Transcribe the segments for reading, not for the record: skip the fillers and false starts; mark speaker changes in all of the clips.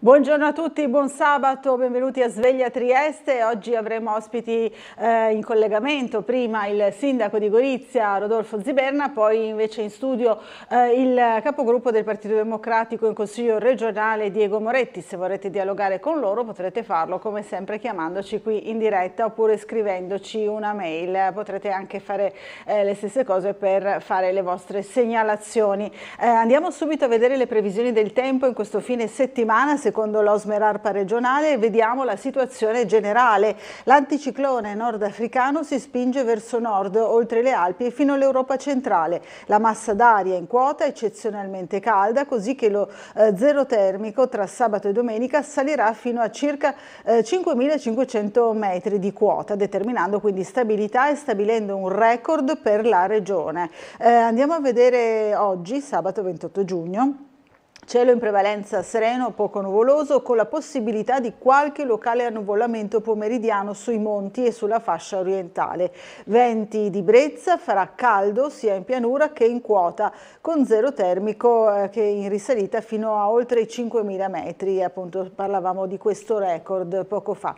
Speaker 1: Buongiorno a tutti, buon sabato, benvenuti a Sveglia Trieste. Oggi avremo ospiti in collegamento, prima il sindaco di Gorizia Rodolfo Ziberna, poi invece in studio il capogruppo del Partito Democratico in Consiglio regionale Diego Moretti. Se vorrete dialogare con loro potrete farlo come sempre chiamandoci qui in diretta oppure scrivendoci una mail. Potrete anche fare le stesse cose per fare le vostre segnalazioni. Andiamo subito a vedere le previsioni del tempo in questo fine settimana. Secondo l'Osmerarpa regionale vediamo la situazione generale. L'anticiclone nordafricano si spinge verso nord, oltre le Alpi e fino all'Europa centrale. La massa d'aria in quota eccezionalmente calda, così che lo zero termico tra sabato e domenica salirà fino a circa 5.500 metri di quota, determinando quindi stabilità e stabilendo un record per la regione. Andiamo a vedere oggi, sabato 28 giugno. Cielo in prevalenza sereno, poco nuvoloso, con la possibilità di qualche locale annuvolamento pomeridiano sui monti e sulla fascia orientale. Venti di brezza, farà caldo sia in pianura che in quota, con zero termico che in risalita fino a oltre i 5.000 metri. Appunto parlavamo di questo record poco fa.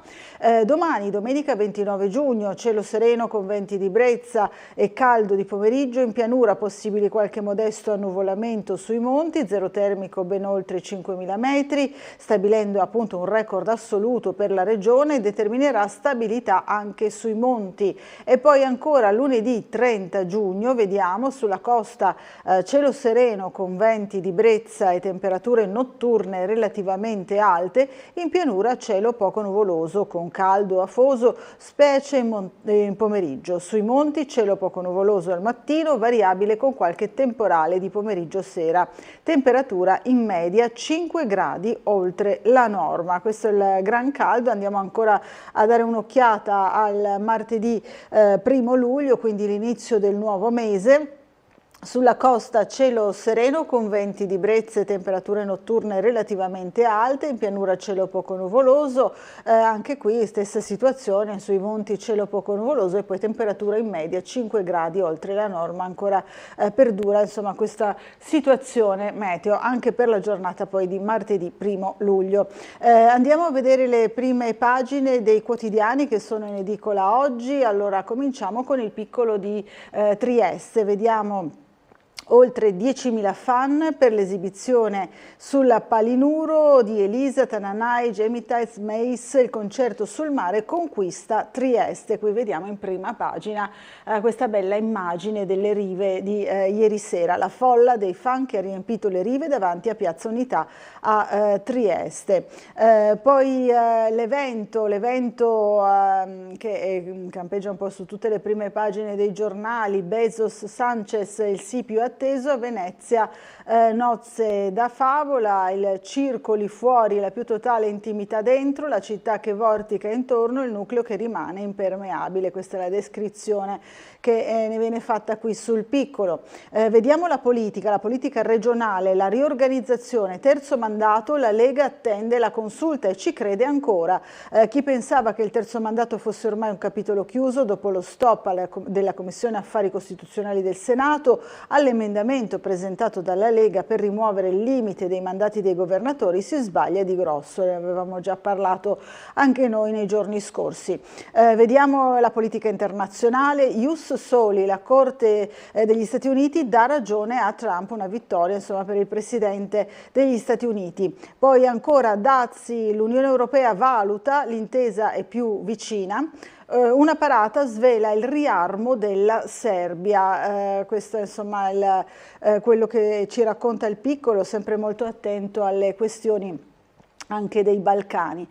Speaker 1: Domani, domenica 29 giugno, cielo sereno con venti di brezza e caldo di pomeriggio. In pianura possibile qualche modesto annuvolamento sui monti, zero termico ben oltre 5.000 metri, stabilendo appunto un record assoluto per la regione, determinerà stabilità anche sui monti. E poi ancora lunedì 30 giugno vediamo sulla costa cielo sereno con venti di brezza e temperature notturne relativamente alte, in pianura cielo poco nuvoloso con caldo afoso, specie in pomeriggio. Sui monti cielo poco nuvoloso al mattino, variabile con qualche temporale di pomeriggio sera. Temperatura in media 5 gradi oltre la norma. Questo è il gran caldo. Andiamo ancora a dare un'occhiata al martedì 1 luglio, quindi l'inizio del nuovo mese. Sulla costa cielo sereno con venti di brezza e temperature notturne relativamente alte, in pianura cielo poco nuvoloso, anche qui stessa situazione, sui monti cielo poco nuvoloso e poi temperatura in media 5 gradi oltre la norma, ancora perdura insomma questa situazione meteo anche per la giornata poi di martedì 1 luglio. Andiamo a vedere le prime pagine dei quotidiani che sono in edicola oggi. Allora cominciamo con il Piccolo di Trieste, vediamo oltre 10.000 fan per l'esibizione sulla Palinuro di Elisa, Tananai, Gemitais, Mace, il concerto sul mare conquista Trieste. Qui vediamo in prima pagina questa bella immagine delle rive di ieri sera, la folla dei fan che ha riempito le rive davanti a Piazza Unità a Trieste. Poi l'evento che campeggia un po' su tutte le prime pagine dei giornali, Bezos, Sanchez, il sì più atteso a Venezia, nozze da favola, il circo lì fuori, la più totale intimità dentro, la città che vortica intorno, il nucleo che rimane impermeabile. Questa è la descrizione che ne viene fatta qui sul Piccolo. Vediamo la politica regionale, la riorganizzazione, terzo mandato, la Lega attende la consulta e ci crede ancora. Chi pensava che il terzo mandato fosse ormai un capitolo chiuso dopo lo stop della Commissione Affari Costituzionali del Senato all'emendamento presentato dalla Lega per rimuovere il limite dei mandati dei governatori si sbaglia di grosso, ne avevamo già parlato anche noi nei giorni scorsi. Vediamo la politica internazionale, Ius Soli, la Corte degli Stati Uniti dà ragione a Trump, una vittoria insomma per il Presidente degli Stati Uniti. Poi ancora dazi, l'Unione Europea valuta, l'intesa è più vicina. Una parata svela il riarmo della Serbia, questo è insomma quello che ci racconta il Piccolo, sempre molto attento alle questioni anche dei Balcani.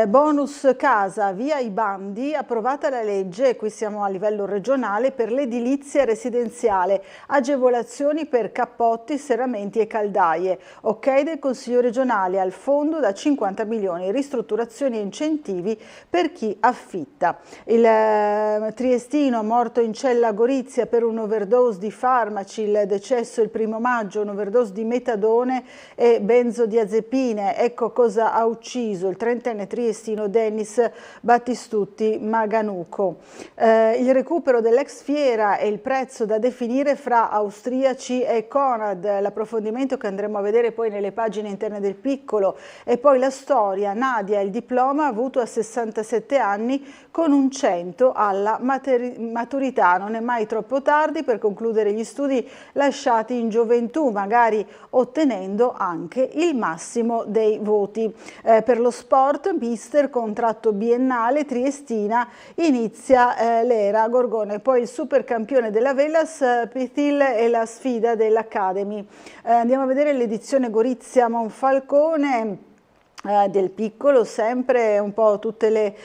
Speaker 1: Bonus casa, via i bandi, approvata la legge, qui siamo a livello regionale, per l'edilizia residenziale, agevolazioni per cappotti, serramenti e caldaie, ok del Consiglio regionale al fondo da 50 milioni, ristrutturazioni e incentivi per chi affitta. Il triestino morto in cella a Gorizia per un'overdose di farmaci, il decesso il 1 maggio, un'overdose di metadone e benzodiazepine, ecco cosa cosa ha ucciso il 30enne triestino Dennis Battistutti Maganuco. Il recupero dell'ex fiera e il prezzo da definire fra austriaci e Conad, l'approfondimento che andremo a vedere poi nelle pagine interne del Piccolo, e poi la storia, Nadia, il diploma avuto a 67 anni con un 100 alla maturità. Non è mai troppo tardi per concludere gli studi lasciati in gioventù, magari ottenendo anche il massimo dei voti. Per lo sport, mister, contratto biennale, triestina, inizia l'era Gorgone. Poi il supercampione della Velas, Pithil, e la sfida dell'Academy. Andiamo a vedere l'edizione Gorizia Monfalcone del Piccolo, sempre un po' tutte le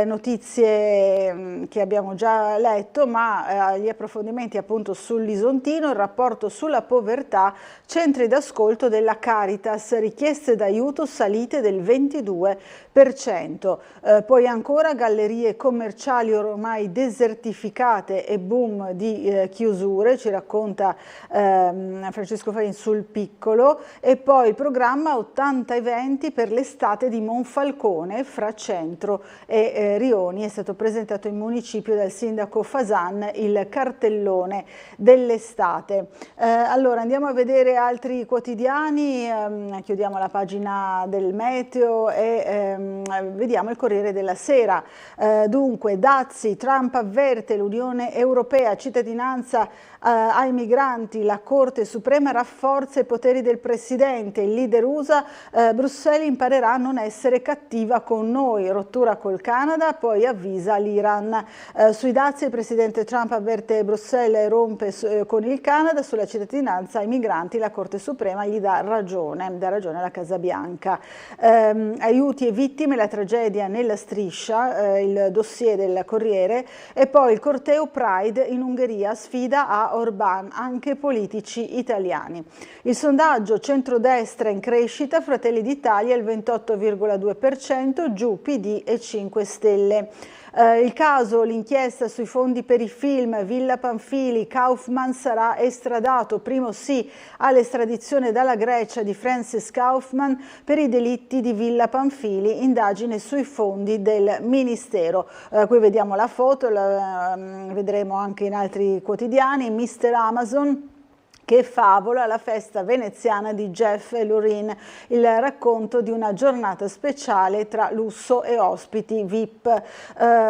Speaker 1: notizie che abbiamo già letto, ma gli approfondimenti appunto sull'Isontino, il rapporto sulla povertà, centri d'ascolto della Caritas, richieste d'aiuto salite del 22%. Poi ancora gallerie commerciali ormai desertificate e boom di chiusure, ci racconta Francesco Farin sul Piccolo, e poi il programma 80 eventi per l'estate di Monfalcone fra centro e Rioni. È stato presentato in municipio dal sindaco Fasan il cartellone dell'estate. Allora andiamo a vedere altri quotidiani, chiudiamo la pagina del meteo e vediamo il Corriere della Sera. Dunque Dazzi, Trump avverte l'Unione Europea, cittadinanza ai migranti, la Corte Suprema rafforza i poteri del Presidente, il leader USA, Bruxelles imparerà a non essere cattiva con noi, rottura col Canada, poi avvisa l'Iran. Sui dazi il Presidente Trump avverte Bruxelles e rompe con il Canada, sulla cittadinanza ai migranti la Corte Suprema gli dà ragione alla Casa Bianca. Aiuti e vittime, la tragedia nella Striscia, il dossier del Corriere, e poi il corteo Pride in Ungheria, sfida a Orbán, anche politici italiani. Il sondaggio centrodestra in crescita, Fratelli d'Italia il 28,2%, giù PD e 5 Stelle. Il caso, l'inchiesta sui fondi per i film, Villa Pamphili, Kaufman sarà estradato, primo sì all'estradizione dalla Grecia di Francis Kaufman per i delitti di Villa Pamphili, indagine sui fondi del Ministero. Qui vediamo la foto, la vedremo anche in altri quotidiani, Mr. Amazon che favola la festa veneziana di Jeff e Lorraine, il racconto di una giornata speciale tra lusso e ospiti VIP.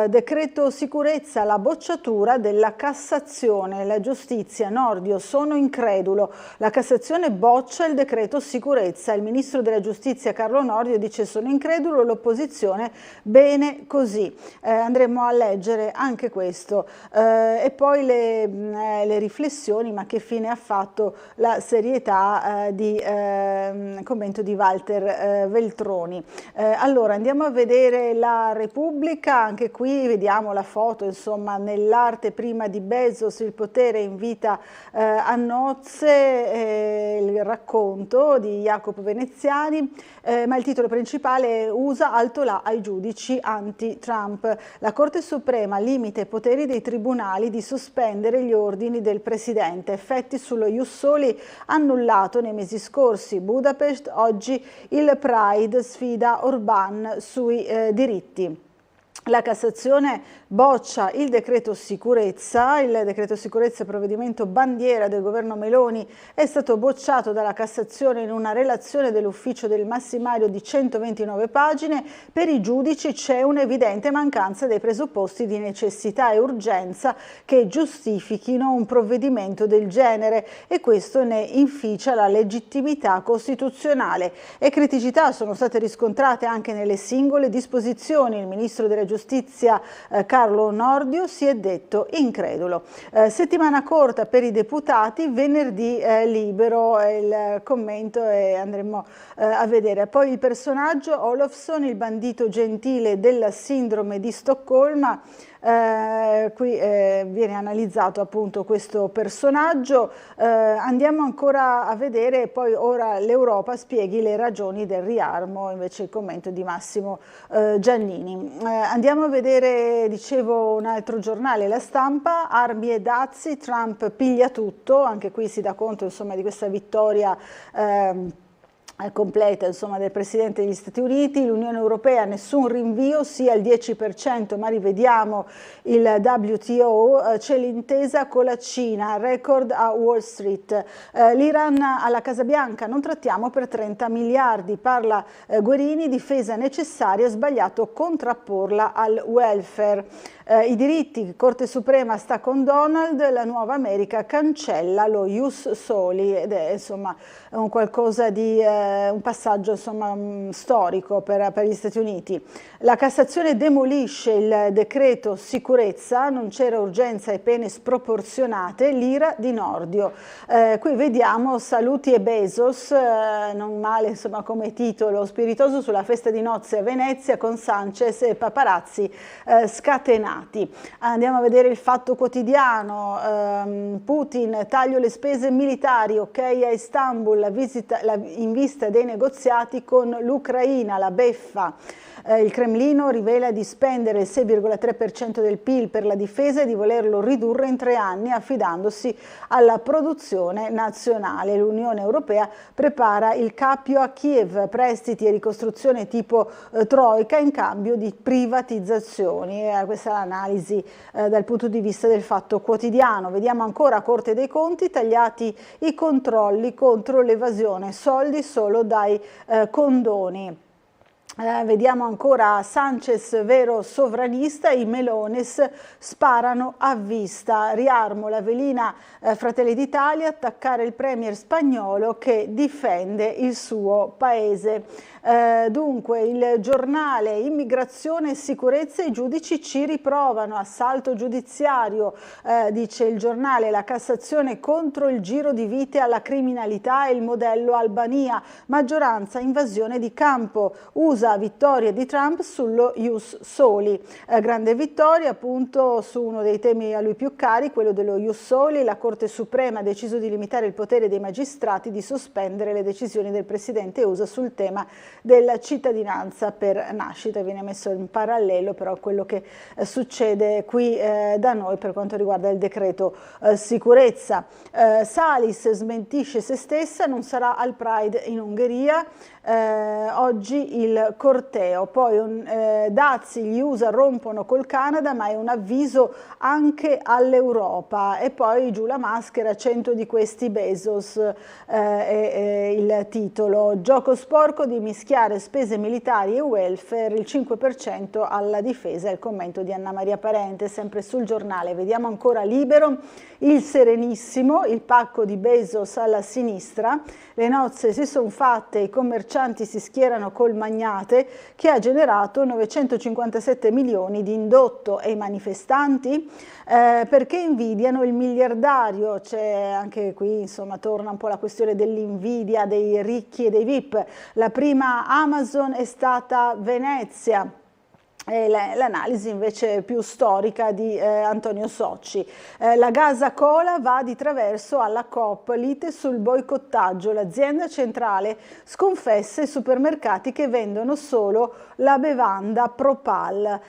Speaker 1: Decreto sicurezza, la bocciatura della Cassazione, la giustizia, Nordio, sono incredulo. La Cassazione boccia il decreto sicurezza, il ministro della giustizia Carlo Nordio dice sono incredulo, l'opposizione bene così. Andremo a leggere anche questo. E poi le riflessioni, ma che fine ha fatto la serietà di commento di Walter Veltroni. Allora andiamo a vedere la Repubblica, anche qui vediamo la foto, insomma, nell'arte prima di Bezos, il potere invita a nozze, il racconto di Jacopo Veneziani, ma il titolo principale è USA alto là ai giudici anti-Trump. La Corte Suprema limita i poteri dei tribunali di sospendere gli ordini del Presidente, effetti sullo Ius Soli annullato nei mesi scorsi. Budapest, oggi il Pride sfida Orbán sui diritti. La Cassazione boccia il decreto sicurezza provvedimento bandiera del governo Meloni è stato bocciato dalla Cassazione in una relazione dell'ufficio del massimario di 129 pagine. Per i giudici c'è un'evidente mancanza dei presupposti di necessità e urgenza che giustifichino un provvedimento del genere e questo ne inficia la legittimità costituzionale. E criticità sono state riscontrate anche nelle singole disposizioni. Il ministro della Giustizia Carlo Nordio si è detto incredulo. Settimana corta per i deputati, venerdì libero il commento e andremo a vedere. Poi il personaggio Olofsson, il bandito gentile della sindrome di Stoccolma. Qui viene analizzato appunto questo personaggio. Andiamo ancora a vedere poi ora l'Europa spieghi le ragioni del riarmo, invece il commento di Massimo Giannini. Andiamo a vedere, dicevo, un altro giornale, La Stampa, armi e dazi, Trump piglia tutto, anche qui si dà conto insomma di questa vittoria completa insomma, del Presidente degli Stati Uniti. L'Unione Europea nessun rinvio, sia il 10%, ma rivediamo il WTO, c'è l'intesa con la Cina, record a Wall Street. L'Iran alla Casa Bianca, non trattiamo per 30 miliardi, parla Guerini, difesa necessaria, sbagliato contrapporla al welfare. I diritti, Corte Suprema sta con Donald, la nuova America cancella lo ius soli, ed è insomma un qualcosa di un passaggio insomma storico per gli Stati Uniti. La Cassazione demolisce il decreto sicurezza, non c'era urgenza e pene sproporzionate, l'ira di Nordio. Qui vediamo saluti e Bezos, non male insomma come titolo, spiritoso sulla festa di nozze a Venezia con Sanchez e paparazzi scatenati. Andiamo a vedere il Fatto Quotidiano. Putin, taglio le spese militari, ok a Istanbul, in vista dei negoziati con l'Ucraina, la beffa. Il Cremlino rivela di spendere il 6,3% del PIL per la difesa e di volerlo ridurre in 3 anni affidandosi alla produzione nazionale. L'Unione Europea prepara il cappio a Kiev, prestiti e ricostruzione tipo troika in cambio di privatizzazioni. Questa è l'analisi dal punto di vista del Fatto Quotidiano. Vediamo ancora Corte dei Conti, tagliati i controlli contro l'evasione, soldi solo dai condoni. Vediamo ancora Sanchez, vero sovranista, i Melones sparano a vista. Riarmo, la velina Fratelli d'Italia, attaccare il premier spagnolo che difende il suo paese. Dunque il Giornale, immigrazione e sicurezza, i giudici ci riprovano, assalto giudiziario, dice il Giornale, la Cassazione contro il giro di vite alla criminalità e il modello Albania, maggioranza invasione di campo, USA vittoria di Trump sullo ius soli, grande vittoria appunto su uno dei temi a lui più cari, quello dello ius soli. La Corte Suprema ha deciso di limitare il potere dei magistrati di sospendere le decisioni del Presidente USA sul tema della cittadinanza per nascita. Viene messo in parallelo però quello che succede qui da noi per quanto riguarda il decreto sicurezza. Salis smentisce se stessa, non sarà al Pride in Ungheria. Oggi il corteo, poi dazi, gli USA rompono col Canada ma è un avviso anche all'Europa, e poi giù la maschera, 100 di questi Bezos è il titolo. Gioco sporco di mischiare spese militari e welfare, il 5% alla difesa, il commento di Anna Maria Parente, sempre sul Giornale. Vediamo ancora Libero, il Serenissimo, il pacco di Bezos alla sinistra, le nozze si sono fatte, i commercianti si schierano col magnate che ha generato 957 milioni di indotto, e i manifestanti perché invidiano il miliardario. C'è anche qui insomma torna un po' la questione dell'invidia dei ricchi e dei VIP. La prima Amazon è stata Venezia. L'analisi invece più storica di Antonio Socci. La Gasa Cola va di traverso alla Coop, lite sul boicottaggio, l'azienda centrale sconfessa i supermercati che vendono solo la bevanda Propal,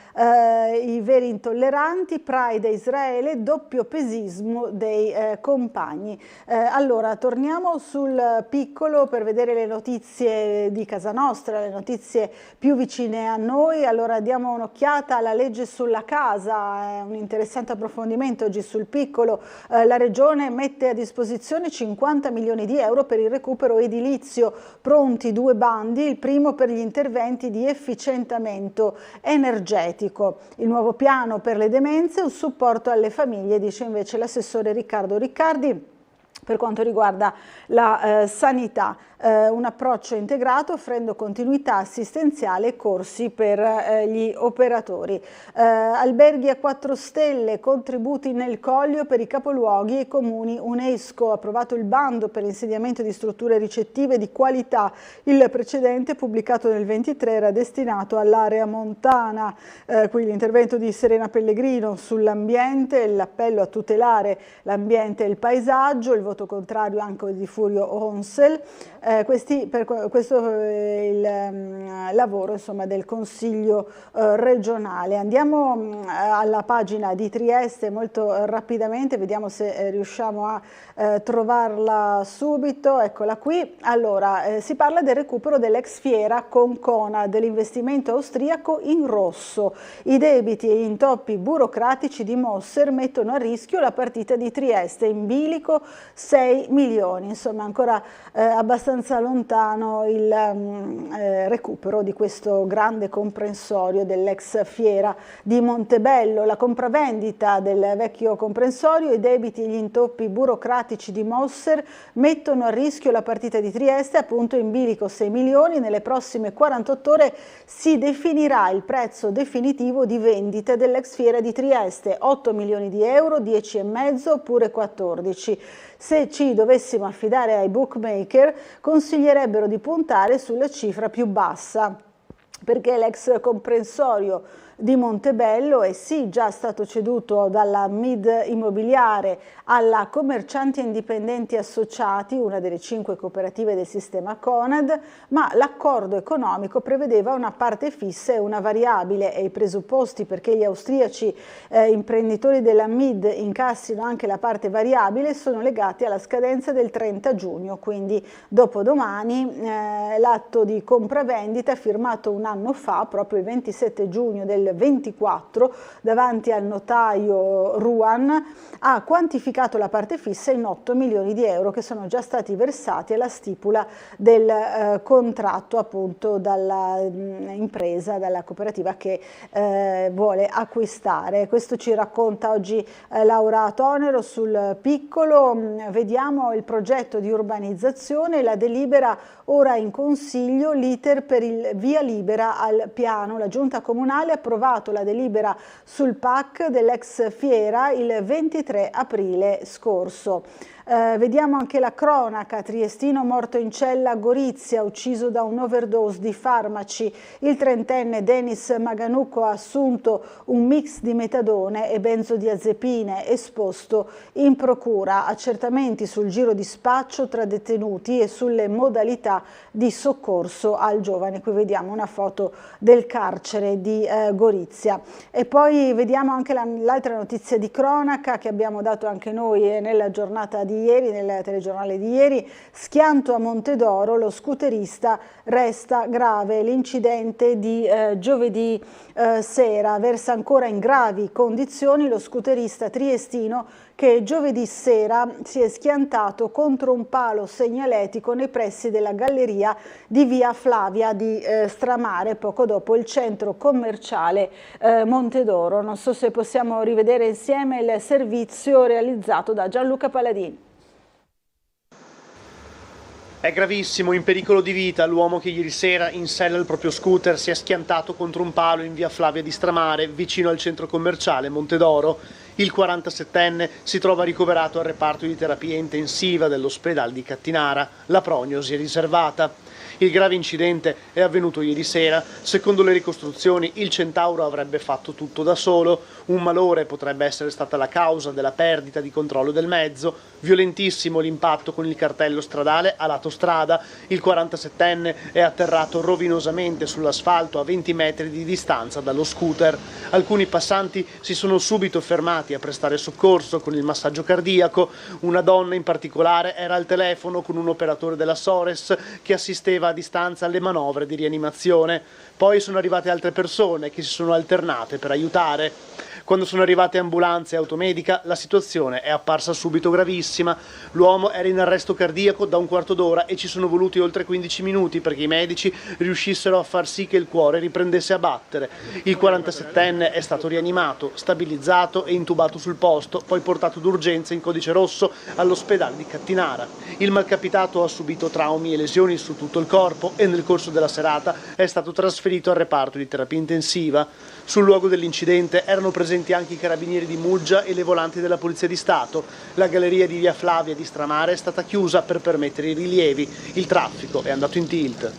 Speaker 1: i veri intolleranti, Pride a Israele, doppio pesismo dei compagni. Allora torniamo sul piccolo per vedere le notizie di casa nostra, le notizie più vicine a noi. Allora diamo un'occhiata alla legge sulla casa, è un interessante approfondimento oggi sul piccolo. La Regione mette a disposizione 50 milioni di euro per il recupero edilizio, pronti 2 bandi, il primo per gli interventi di efficientamento energetico. Il nuovo piano per le demenze, un supporto alle famiglie, dice invece l'assessore Riccardo Riccardi. Per quanto riguarda la sanità, un approccio integrato offrendo continuità assistenziale e corsi per gli operatori. Alberghi a 4 stelle, contributi nel Collio per i capoluoghi e comuni UNESCO. Approvato il bando per l'insediamento di strutture ricettive di qualità. Il precedente, pubblicato nel 23, era destinato all'area montana. Qui l'intervento di Serena Pellegrino sull'ambiente, l'appello a tutelare l'ambiente e il paesaggio, il voto voto contrario anche di Furio Onsel. Questo è il lavoro, insomma, del Consiglio regionale. Andiamo alla pagina di Trieste molto rapidamente, vediamo se riusciamo a trovarla subito. Eccola qui. Allora, si parla del recupero dell'ex fiera con Conad, dell'investimento austriaco in rosso. I debiti e gli intoppi burocratici di Mosser mettono a rischio la partita di Trieste, in bilico 6 milioni. Insomma, ancora abbastanza lontano il recupero di questo grande comprensorio dell'ex fiera di Montebello. La compravendita del vecchio comprensorio, i debiti e gli intoppi burocratici di Mosser mettono a rischio la partita di Trieste, appunto in bilico 6 milioni. Nelle prossime 48 ore si definirà il prezzo definitivo di vendita dell'ex fiera di Trieste, 8 milioni di euro, 10,5 oppure 14. Se ci dovessimo affidare ai bookmaker, consiglierebbero di puntare sulla cifra più bassa, perché l'ex comprensorio di Montebello è sì già stato ceduto dalla Mid Immobiliare alla Commercianti Indipendenti Associati, una delle 5 cooperative del sistema Conad, ma l'accordo economico prevedeva una parte fissa e una variabile, e i presupposti perché gli austriaci imprenditori della Mid incassino anche la parte variabile sono legati alla scadenza del 30 giugno, quindi dopodomani. L'atto di compravendita firmato un anno fa, proprio il 27 giugno del 24, davanti al notaio Ruan, ha quantificato la parte fissa in 8 milioni di euro che sono già stati versati alla stipula del contratto, appunto, dalla impresa, dalla cooperativa che vuole acquistare. Questo ci racconta oggi Laura Tonero sul Piccolo. Vediamo il progetto di urbanizzazione, la delibera ora in consiglio, l'iter per il via libera al piano. La giunta comunale ha approvato la delibera sul PAC dell'ex fiera il 23 aprile scorso. Vediamo anche la cronaca: triestino morto in cella a Gorizia, ucciso da un overdose di farmaci. Il trentenne Denis Maganucco ha assunto un mix di metadone e benzodiazepine, esposto in procura. Accertamenti sul giro di spaccio tra detenuti e sulle modalità di soccorso al giovane. Qui vediamo una foto del carcere di Gorizia. E poi vediamo anche l'altra notizia di cronaca che abbiamo dato anche noi nella giornata di ieri, nel telegiornale di ieri: schianto a Montedoro, lo scooterista resta grave. L'incidente di giovedì sera versa ancora in gravi condizioni lo scooterista triestino che giovedì sera si è schiantato contro un palo segnaletico nei pressi della galleria di via Flavia di Stramare, poco dopo il centro commerciale Montedoro. Non so se possiamo rivedere insieme il servizio realizzato da Gianluca Paladini.
Speaker 2: È gravissimo, in pericolo di vita l'uomo che ieri sera in sella al proprio scooter si è schiantato contro un palo in via Flavia di Stramare, vicino al centro commerciale Montedoro. Il 47enne si trova ricoverato al reparto di terapia intensiva dell'ospedale di Cattinara. La prognosi è riservata. Il grave incidente è avvenuto ieri sera. Secondo le ricostruzioni, il Centauro avrebbe fatto tutto da solo. Un malore potrebbe essere stata la causa della perdita di controllo del mezzo. Violentissimo l'impatto con il cartello stradale a lato strada. Il 47enne è atterrato rovinosamente sull'asfalto a 20 metri di distanza dallo scooter. Alcuni passanti si sono subito fermati a prestare soccorso con il massaggio cardiaco. Una donna in particolare era al telefono con un operatore della Sores che assisteva a distanza alle manovre di rianimazione. Poi sono arrivate altre persone che si sono alternate per aiutare. Quando sono arrivate ambulanze e automedica, la situazione è apparsa subito gravissima. L'uomo era in arresto cardiaco da un quarto d'ora e ci sono voluti oltre 15 minuti perché i medici riuscissero a far sì che il cuore riprendesse a battere. Il 47enne è stato rianimato, stabilizzato e intubato sul posto, poi portato d'urgenza in codice rosso all'ospedale di Cattinara. Il malcapitato ha subito traumi e lesioni su tutto il corpo e nel corso della serata è stato trasferito al reparto di terapia intensiva. Sul luogo dell'incidente erano presenti anche i carabinieri di Muggia e le volanti della Polizia di Stato. La galleria di via Flavia di Stramare è stata chiusa per permettere i rilievi. Il traffico è andato in tilt.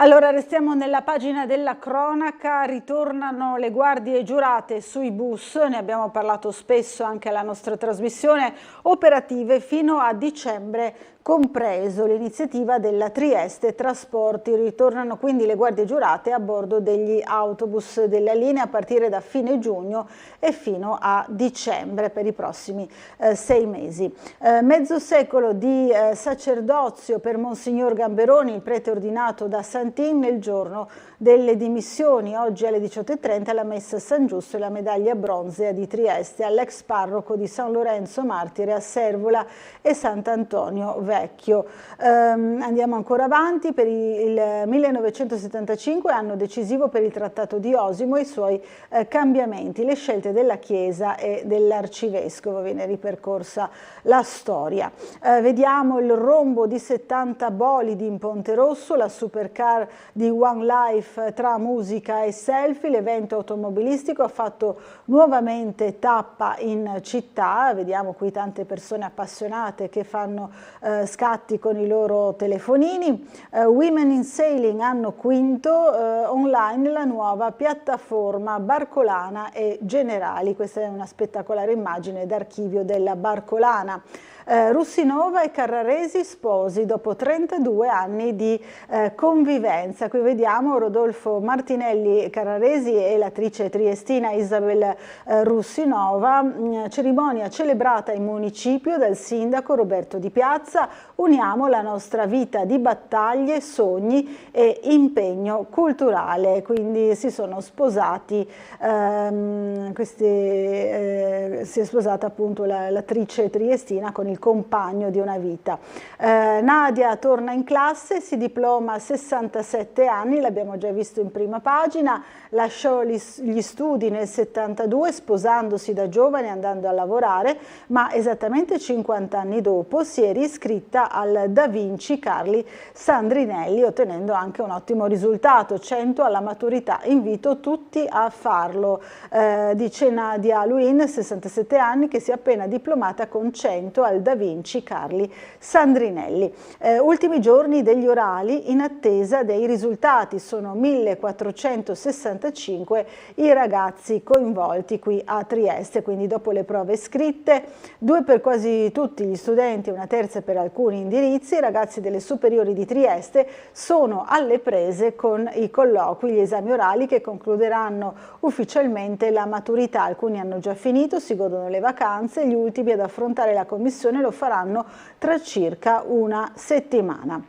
Speaker 1: Allora restiamo nella pagina della cronaca, ritornano le guardie giurate sui bus, ne abbiamo parlato spesso anche alla nostra trasmissione, operative fino a dicembre compreso. L'iniziativa della Trieste Trasporti, ritornano quindi le guardie giurate a bordo degli autobus della linea a partire da fine giugno e fino a dicembre per i prossimi 6 mesi. Mezzo secolo di sacerdozio per Monsignor Gamberoni, il prete ordinato da Santin, nel giorno delle dimissioni. Oggi alle 18:30 la messa a San Giusto e la medaglia bronzea di Trieste all'ex parroco di San Lorenzo Martire a Servola e Sant'Antonio Vecchio. Andiamo ancora avanti. Per il 1975, anno decisivo per il Trattato di Osimo e i suoi cambiamenti, le scelte della Chiesa e dell'Arcivescovo, viene ripercorsa la storia. Vediamo il rombo di 70 bolidi in Ponte Rosso, la supercar di One Life tra musica e selfie. L'evento automobilistico ha fatto nuovamente tappa in città, vediamo qui tante persone appassionate che fanno scatti con i loro telefonini. Women in Sailing, anno quinto, online la nuova piattaforma Barcolana e Generali. Questa è una spettacolare immagine d'archivio della Barcolana. Russinova e Carraresi sposi dopo 32 anni di convivenza. Qui vediamo Rodolfo Martinelli Carraresi e l'attrice triestina Isabel Russinova, cerimonia celebrata in municipio dal sindaco Roberto Di Piazza. Uniamo la nostra vita di battaglie, sogni e impegno culturale. Quindi si sono sposati, si è sposata appunto l'attrice triestina con il compagno di una vita. Nadia torna in classe, si diploma a 67 anni, l'abbiamo già visto in prima pagina, lasciò gli studi nel 72 sposandosi da giovane e andando a lavorare, ma esattamente 50 anni dopo si è riscritta al Da Vinci Carli Sandrinelli, ottenendo anche un ottimo risultato, 100 alla maturità. Invito tutti a farlo, dice Nadia Luin, 67 anni, che si è appena diplomata con 100 al Da Vinci Carli Sandrinelli. Ultimi giorni degli orali in attesa dei risultati, sono 1465 i ragazzi coinvolti qui a Trieste, quindi dopo le prove scritte, 2 per quasi tutti gli studenti e una terza per alcuni indirizzi, i ragazzi delle superiori di Trieste sono alle prese con i colloqui, gli esami orali che concluderanno ufficialmente la maturità. Alcuni hanno già finito, si godono le vacanze, gli ultimi ad affrontare la commissione lo faranno tra circa una settimana.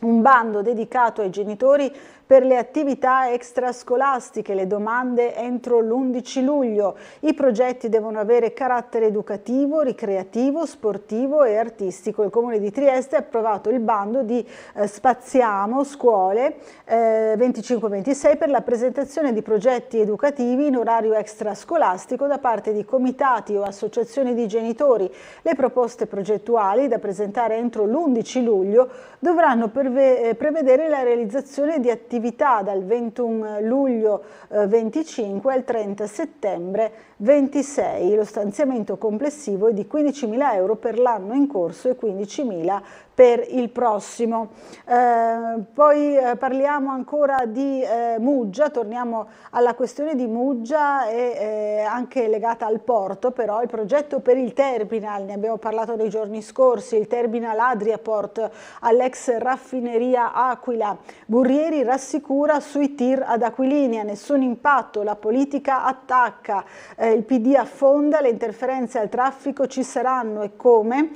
Speaker 1: Un bando dedicato ai genitori per le attività extrascolastiche, le domande entro l'11 luglio. I progetti devono avere carattere educativo, ricreativo, sportivo e artistico. Il Comune di Trieste ha approvato il bando di Spaziamo Scuole 25-26 per la presentazione di progetti educativi in orario extrascolastico da parte di comitati o associazioni di genitori. Le proposte progettuali da presentare entro l'11 luglio dovranno prevedere la realizzazione di attività dal 21 luglio 25 al 30 settembre 26. Lo stanziamento complessivo è di 15.000 euro per l'anno in corso e 15.000 per il prossimo. Poi parliamo ancora di Muggia, torniamo alla questione di Muggia e anche legata al porto, però il progetto per il terminal, ne abbiamo parlato nei giorni scorsi, il terminal Adriaport all'ex raffineria Aquila. Burrieri rassicura sui tir ad Aquilinea, nessun impatto, la politica attacca, il PD affonda, le interferenze al traffico ci saranno e come.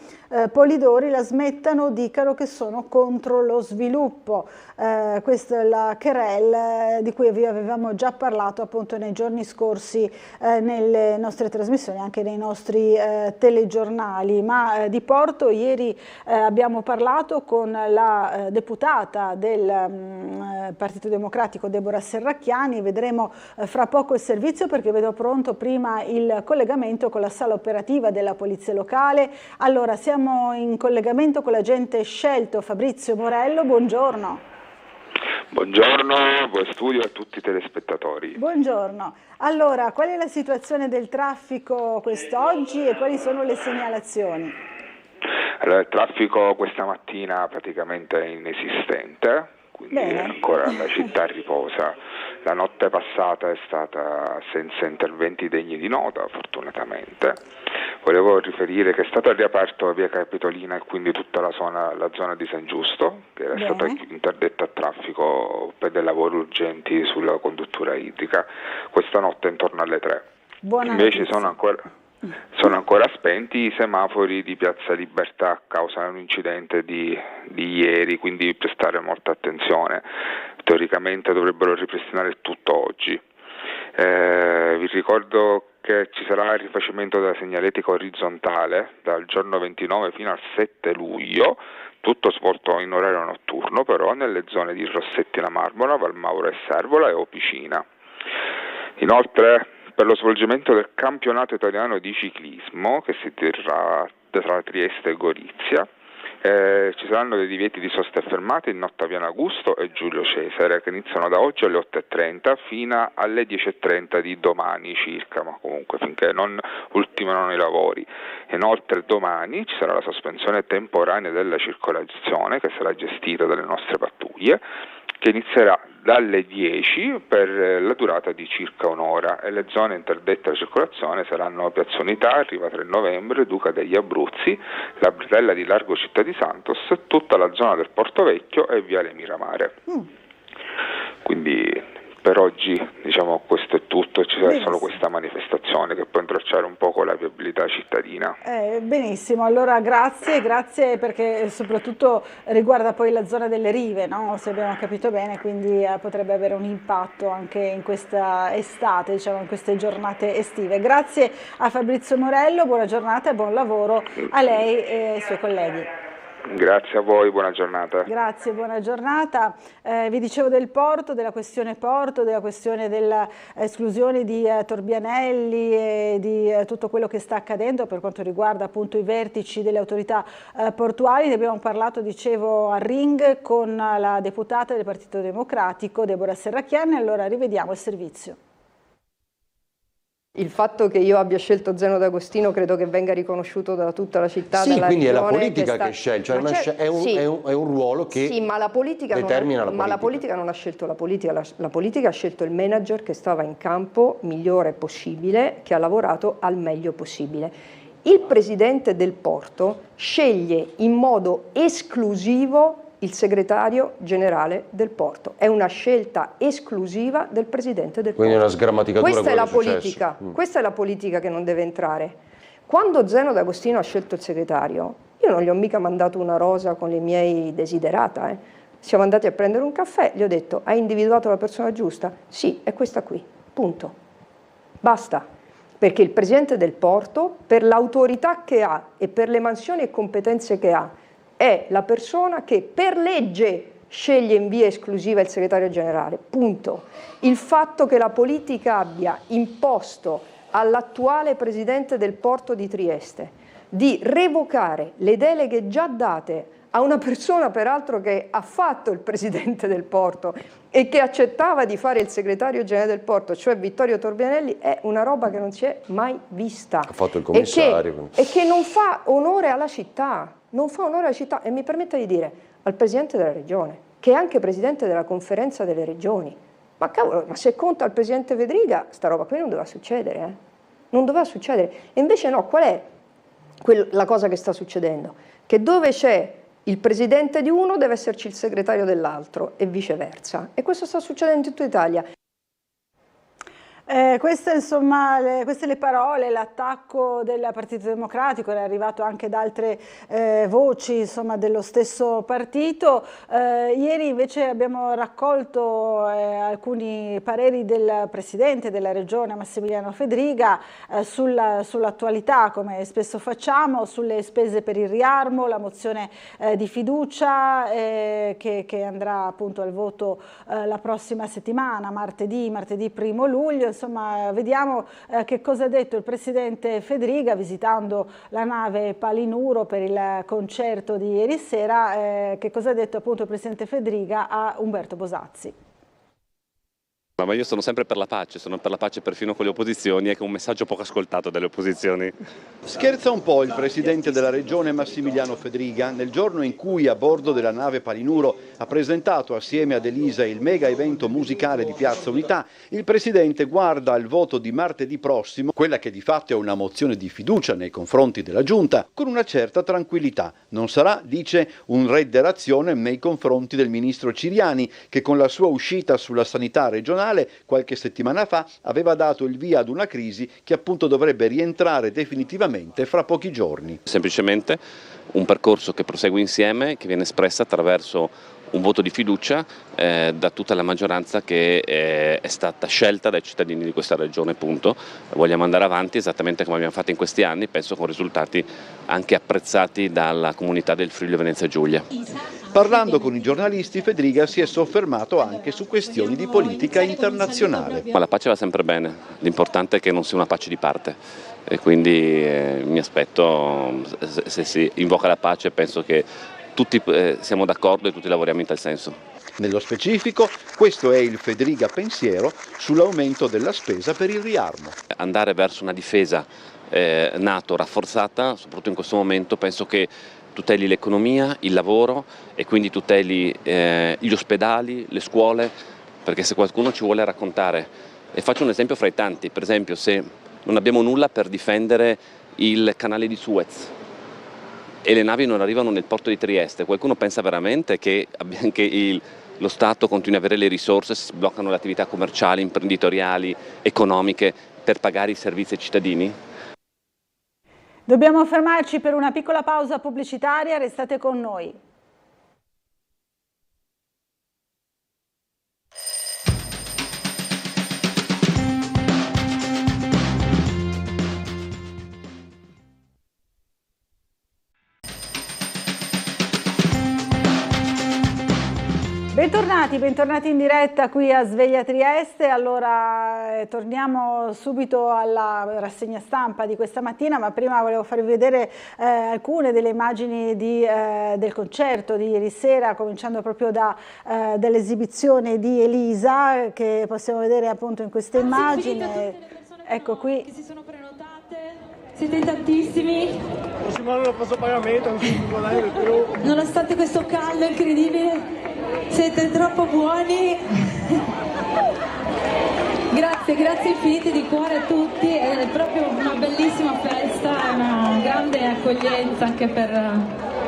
Speaker 1: Polidori la smettano, dicano che sono contro lo sviluppo. Questa è la querelle di cui vi avevamo già parlato appunto nei giorni scorsi nelle nostre trasmissioni, anche nei nostri telegiornali. Ma di porto ieri abbiamo parlato con la deputata del Partito Democratico Deborah Serracchiani, vedremo fra poco il servizio perché vedo pronto prima il collegamento con la sala operativa della Polizia Locale. Allora siamo in collegamento con l'agente scelto Fabrizio Morello, buongiorno.
Speaker 3: Buongiorno a voi studio e a tutti i telespettatori.
Speaker 1: Buongiorno. Allora, qual è la situazione del traffico quest'oggi e quali sono le segnalazioni?
Speaker 3: Allora, il traffico questa mattina praticamente è inesistente, quindi ancora la città riposa. La notte passata è stata senza interventi degni di nota, fortunatamente. Volevo riferire che è stato riaperto via Capitolina e quindi tutta la zona di San Giusto, che era stata interdetta a traffico per dei lavori urgenti sulla conduttura idrica, questa notte intorno alle 3. Invece sono ancora spenti i semafori di Piazza Libertà a causa di un incidente di ieri, quindi prestare molta attenzione. Teoricamente dovrebbero ripristinare tutto oggi. Vi ricordo che ci sarà il rifacimento della segnaletica orizzontale dal giorno 29 fino al 7 luglio, tutto svolto in orario notturno però nelle zone di Rossetti-La Marmora, Valmaura e Servola e Opicina. Inoltre, per lo svolgimento del campionato italiano di ciclismo che si terrà tra Trieste e Gorizia, ci saranno dei divieti di sosta e fermate in Ottaviano Augusto e Giulio Cesare che iniziano da oggi alle 8:30 fino alle 10:30 di domani circa, ma comunque finché non ultimano i lavori. Inoltre domani ci sarà la sospensione temporanea della circolazione che sarà gestita dalle nostre pattuglie, che inizierà dalle 10 per la durata di circa un'ora e le zone interdette alla circolazione saranno Piazza Unità, Riva 3 Novembre, Duca degli Abruzzi, la bretella di Largo Città di Santos, tutta la zona del Porto Vecchio e Viale Miramare. Quindi per oggi diciamo questo è tutto, ci sarà solo questa manifestazione che può intralciare un po' la viabilità cittadina.
Speaker 1: Benissimo, allora grazie perché soprattutto riguarda poi la zona delle rive, no? Se abbiamo capito bene, quindi potrebbe avere un impatto anche in questa estate, diciamo in queste giornate estive. Grazie a Fabrizio Morello, buona giornata e buon lavoro a lei e ai suoi colleghi.
Speaker 3: Grazie a voi, buona giornata.
Speaker 1: Grazie, buona giornata. Vi dicevo del porto, della questione dell'esclusione di Torbianelli e di tutto quello che sta accadendo per quanto riguarda appunto i vertici delle autorità portuali. Ne abbiamo parlato, dicevo, a Ring con la deputata del Partito Democratico, Deborah Serracchiani. Allora rivediamo il servizio.
Speaker 4: Il fatto che io abbia scelto Zeno D'Agostino credo che venga riconosciuto da tutta la città,
Speaker 5: sì,
Speaker 4: dalla
Speaker 5: quindi
Speaker 4: regione,
Speaker 5: è la politica che sceglie, cioè è un ruolo che
Speaker 4: ma la politica
Speaker 5: determina la politica.
Speaker 4: Ma la politica non ha scelto la politica ha scelto il manager che stava in campo migliore possibile, che ha lavorato al meglio possibile. Il presidente del porto sceglie in modo esclusivo il segretario generale del porto. È una scelta esclusiva del presidente del porto.
Speaker 5: Quindi è una sgrammaticatura.
Speaker 4: Questa è la politica, questa è la politica che non deve entrare. Quando Zeno D'Agostino ha scelto il segretario, io non gli ho mica mandato una rosa con le miei desiderata. Siamo andati a prendere un caffè, gli ho detto: hai individuato la persona giusta? Sì, è questa qui, punto. Basta. Perché il presidente del porto, per l'autorità che ha e per le mansioni e competenze che ha, è la persona che per legge sceglie in via esclusiva il segretario generale, punto. Il fatto che la politica abbia imposto all'attuale presidente del porto di Trieste di revocare le deleghe già date a una persona peraltro che ha fatto il presidente del porto e che accettava di fare il segretario generale del porto, cioè Vittorio Torbianelli, è una roba che non si è mai vista.
Speaker 5: Ha fatto il commissario.
Speaker 4: E che non fa onore alla città. Non fa onore alla città, e mi permetta di dire al Presidente della Regione, che è anche Presidente della Conferenza delle Regioni, ma cavolo, ma se conta il Presidente Vedriga, sta roba qui non doveva succedere, non doveva succedere. E invece no, qual è la cosa che sta succedendo? Che dove c'è il Presidente di uno deve esserci il segretario dell'altro e viceversa. E questo sta succedendo in tutta Italia.
Speaker 1: Queste le parole, l'attacco del Partito Democratico è arrivato anche da altre voci insomma, dello stesso partito. Ieri invece abbiamo raccolto alcuni pareri del Presidente della Regione Massimiliano Fedriga sull'attualità, come spesso facciamo, sulle spese per il riarmo, la mozione di fiducia che andrà appunto al voto la prossima settimana, martedì 1 luglio. Insomma, vediamo che cosa ha detto il Presidente Fedriga visitando la nave Palinuro per il concerto di ieri sera, che cosa ha detto appunto il Presidente Fedriga a Umberto Bosazzi.
Speaker 6: Ma io sono sempre per la pace, sono per la pace perfino con le opposizioni, è che è un messaggio poco ascoltato dalle opposizioni.
Speaker 7: Scherza un po' il presidente della regione Massimiliano Fedriga nel giorno in cui a bordo della nave Palinuro ha presentato assieme ad Elisa il mega evento musicale di Piazza Unità. Il presidente guarda al voto di martedì prossimo, quella che di fatto è una mozione di fiducia nei confronti della giunta, con una certa tranquillità. Non sarà, dice, un reiterazione nei confronti del ministro Ciriani, che con la sua uscita sulla sanità regionale qualche settimana fa aveva dato il via ad una crisi che appunto dovrebbe rientrare definitivamente fra pochi giorni.
Speaker 6: Semplicemente un percorso che prosegue insieme, che viene espressa attraverso un voto di fiducia da tutta la maggioranza che è stata scelta dai cittadini di questa regione, punto. Vogliamo andare avanti esattamente come abbiamo fatto in questi anni, penso con risultati anche apprezzati dalla comunità del Friuli Venezia Giulia.
Speaker 7: Parlando con i giornalisti, Fedriga si è soffermato anche su questioni di politica internazionale.
Speaker 6: Ma la pace va sempre bene, l'importante è che non sia una pace di parte e quindi mi aspetto, se si invoca la pace, penso che tutti siamo d'accordo e tutti lavoriamo in tal senso.
Speaker 7: Nello specifico, questo è il Fedriga pensiero sull'aumento della spesa per il riarmo.
Speaker 6: Andare verso una difesa NATO rafforzata, soprattutto in questo momento, penso che tuteli l'economia, il lavoro e quindi tuteli gli ospedali, le scuole, perché se qualcuno ci vuole raccontare, e faccio un esempio fra i tanti, per esempio se non abbiamo nulla per difendere il canale di Suez e le navi non arrivano nel porto di Trieste, qualcuno pensa veramente che lo Stato continui a avere le risorse, si bloccano le attività commerciali, imprenditoriali, economiche per pagare i servizi ai cittadini?
Speaker 1: Dobbiamo fermarci per una piccola pausa pubblicitaria, restate con noi. Bentornati in diretta qui a Sveglia Trieste. Allora torniamo subito alla rassegna stampa di questa mattina, ma prima volevo farvi vedere alcune delle immagini del concerto di ieri sera, cominciando proprio dall'esibizione di Elisa, che possiamo vedere appunto in queste immagini. Ecco qui.
Speaker 8: Che si sono prenotate. Siete tantissimi. Nonostante questo caldo incredibile, siete troppo buoni. Grazie infinite di cuore a tutti, è proprio una bellissima festa, una grande accoglienza anche per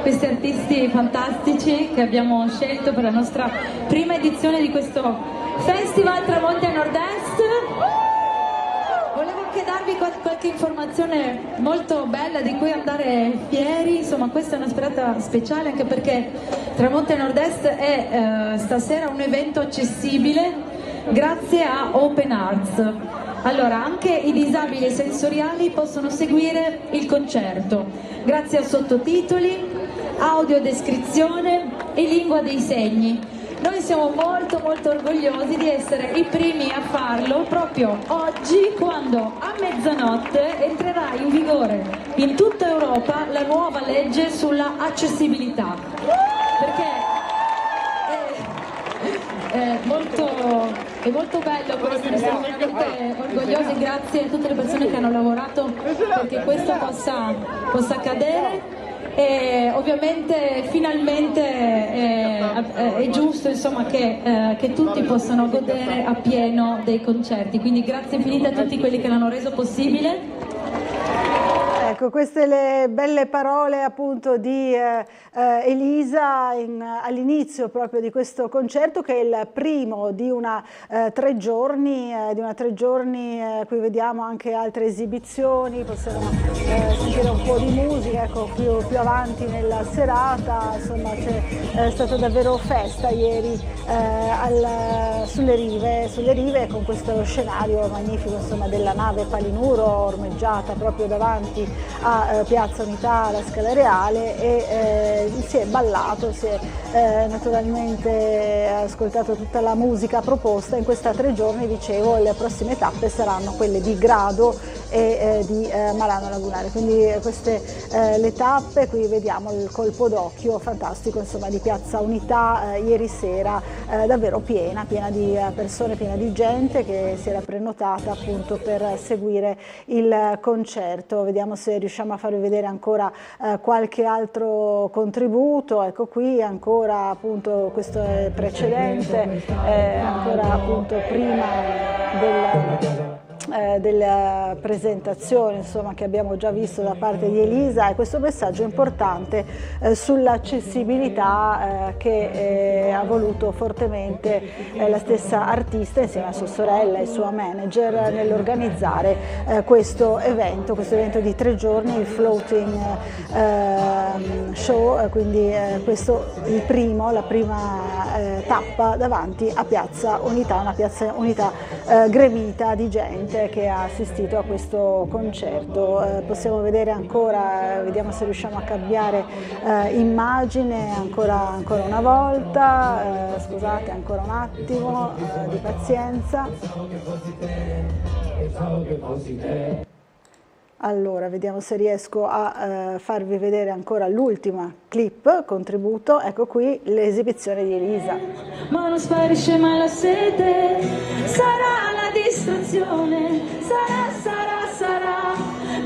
Speaker 8: questi artisti fantastici che abbiamo scelto per la nostra prima edizione di questo Festival Tramonti a Nord-Est. Volevo anche darvi qualche informazione molto bella di cui andare fieri, insomma questa è una serata speciale anche perché Tramonti a Nord-Est è stasera un evento accessibile grazie a Open Arts. Allora anche i disabili sensoriali possono seguire il concerto grazie a sottotitoli, audiodescrizione e lingua dei segni. Noi siamo molto orgogliosi di essere i primi a farlo proprio oggi, quando a mezzanotte entrerà in vigore in tutta Europa la nuova legge sulla accessibilità, perché è molto bello questo, ne siamo veramente orgogliosi, grazie a tutte le persone che hanno lavorato perché questo possa accadere. E ovviamente finalmente è giusto insomma che tutti possano godere appieno dei concerti, quindi grazie infinite a tutti quelli che l'hanno reso possibile.
Speaker 1: Ecco, queste le belle parole appunto di Elisa all'inizio proprio di questo concerto, che è il primo di una 3 giorni, qui vediamo anche altre esibizioni, possiamo sentire un po' di musica, ecco, più avanti nella serata, insomma c'è stata davvero festa ieri sulle rive con questo scenario magnifico, insomma, della nave Palinuro ormeggiata proprio davanti a Piazza Unità, alla Scala Reale, e si è ballato, si è naturalmente ascoltato tutta la musica proposta in questa 3 giorni. Dicevo, le prossime tappe saranno quelle di Grado e di Marano Lagunare. Quindi queste le tappe, qui vediamo il colpo d'occhio fantastico insomma di Piazza Unità ieri sera, davvero piena di persone, piena di gente che si era prenotata appunto per seguire il concerto. Vediamo se riusciamo a farvi vedere ancora qualche altro contributo. Ecco qui ancora appunto, questo è precedente, ancora appunto prima della presentazione insomma, che abbiamo già visto da parte di Elisa, e questo messaggio importante sull'accessibilità che ha voluto fortemente la stessa artista insieme a sua sorella e sua manager nell'organizzare questo evento di 3 giorni, il Floating Show, quindi questo la prima tappa davanti a Piazza Unità, una Piazza Unità gremita di gente che ha assistito a questo concerto. Possiamo vedere ancora, vediamo se riusciamo a cambiare immagine ancora una volta, scusate ancora un attimo di pazienza. Allora, vediamo se riesco a farvi vedere ancora l'ultima clip, contributo. Ecco qui l'esibizione di Elisa.
Speaker 8: Ma non sparisce mai la sete, sarà la distrazione, sarà,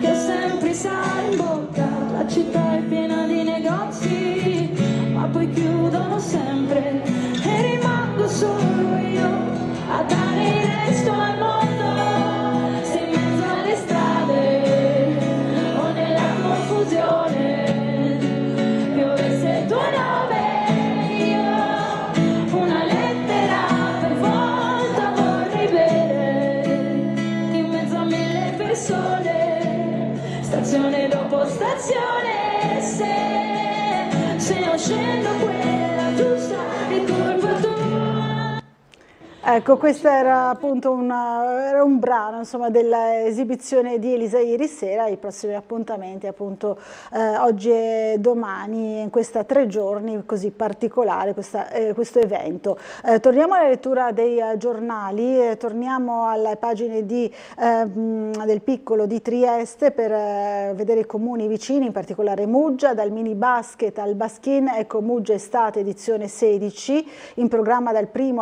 Speaker 8: che ho sempre sale in bocca, la città è piena di negozi, ma poi chiudono sempre e rimango solo io a dare il resto al mondo. Piovesse il tuo nome, io una lettera per volta vorrei bere, in mezzo a 1000 persone, stazione dopo stazione, se non scendo quella giusta è colpa tua.
Speaker 1: Ecco, questo era appunto era un brano insomma, dell'esibizione di Elisa ieri sera. I prossimi appuntamenti appunto oggi e domani in questa 3 giorni così particolare, questo evento. Torniamo alla lettura dei giornali, torniamo alle pagine del Piccolo di Trieste per vedere i comuni vicini, in particolare Muggia, dal mini basket al baskin. Ecco, Muggia Estate edizione 16, in programma dal 1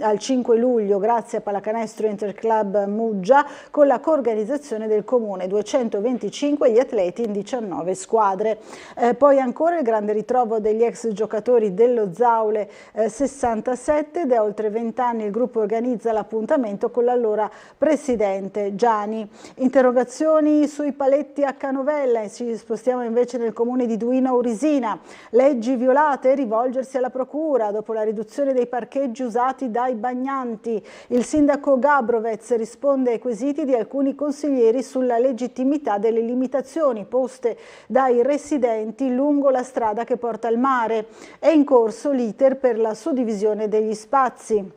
Speaker 1: al 5 luglio grazie a Pallacanestro Interclub Muggia, con la coorganizzazione del comune, 225 gli atleti in 19 squadre. Poi ancora il grande ritrovo degli ex giocatori dello Zaule 67, da oltre 20 anni il gruppo organizza l'appuntamento con l'allora presidente Gianni. Interrogazioni sui paletti a Canovella, ci spostiamo invece nel comune di Duino Aurisina. Leggi violate, rivolgersi alla procura dopo la riduzione dei parcheggi usati dai bagnanti. Il sindaco Gabrovez risponde ai quesiti di alcuni consiglieri sulla legittimità delle limitazioni poste dai residenti lungo la strada che porta al mare. È in corso l'iter per la suddivisione degli spazi.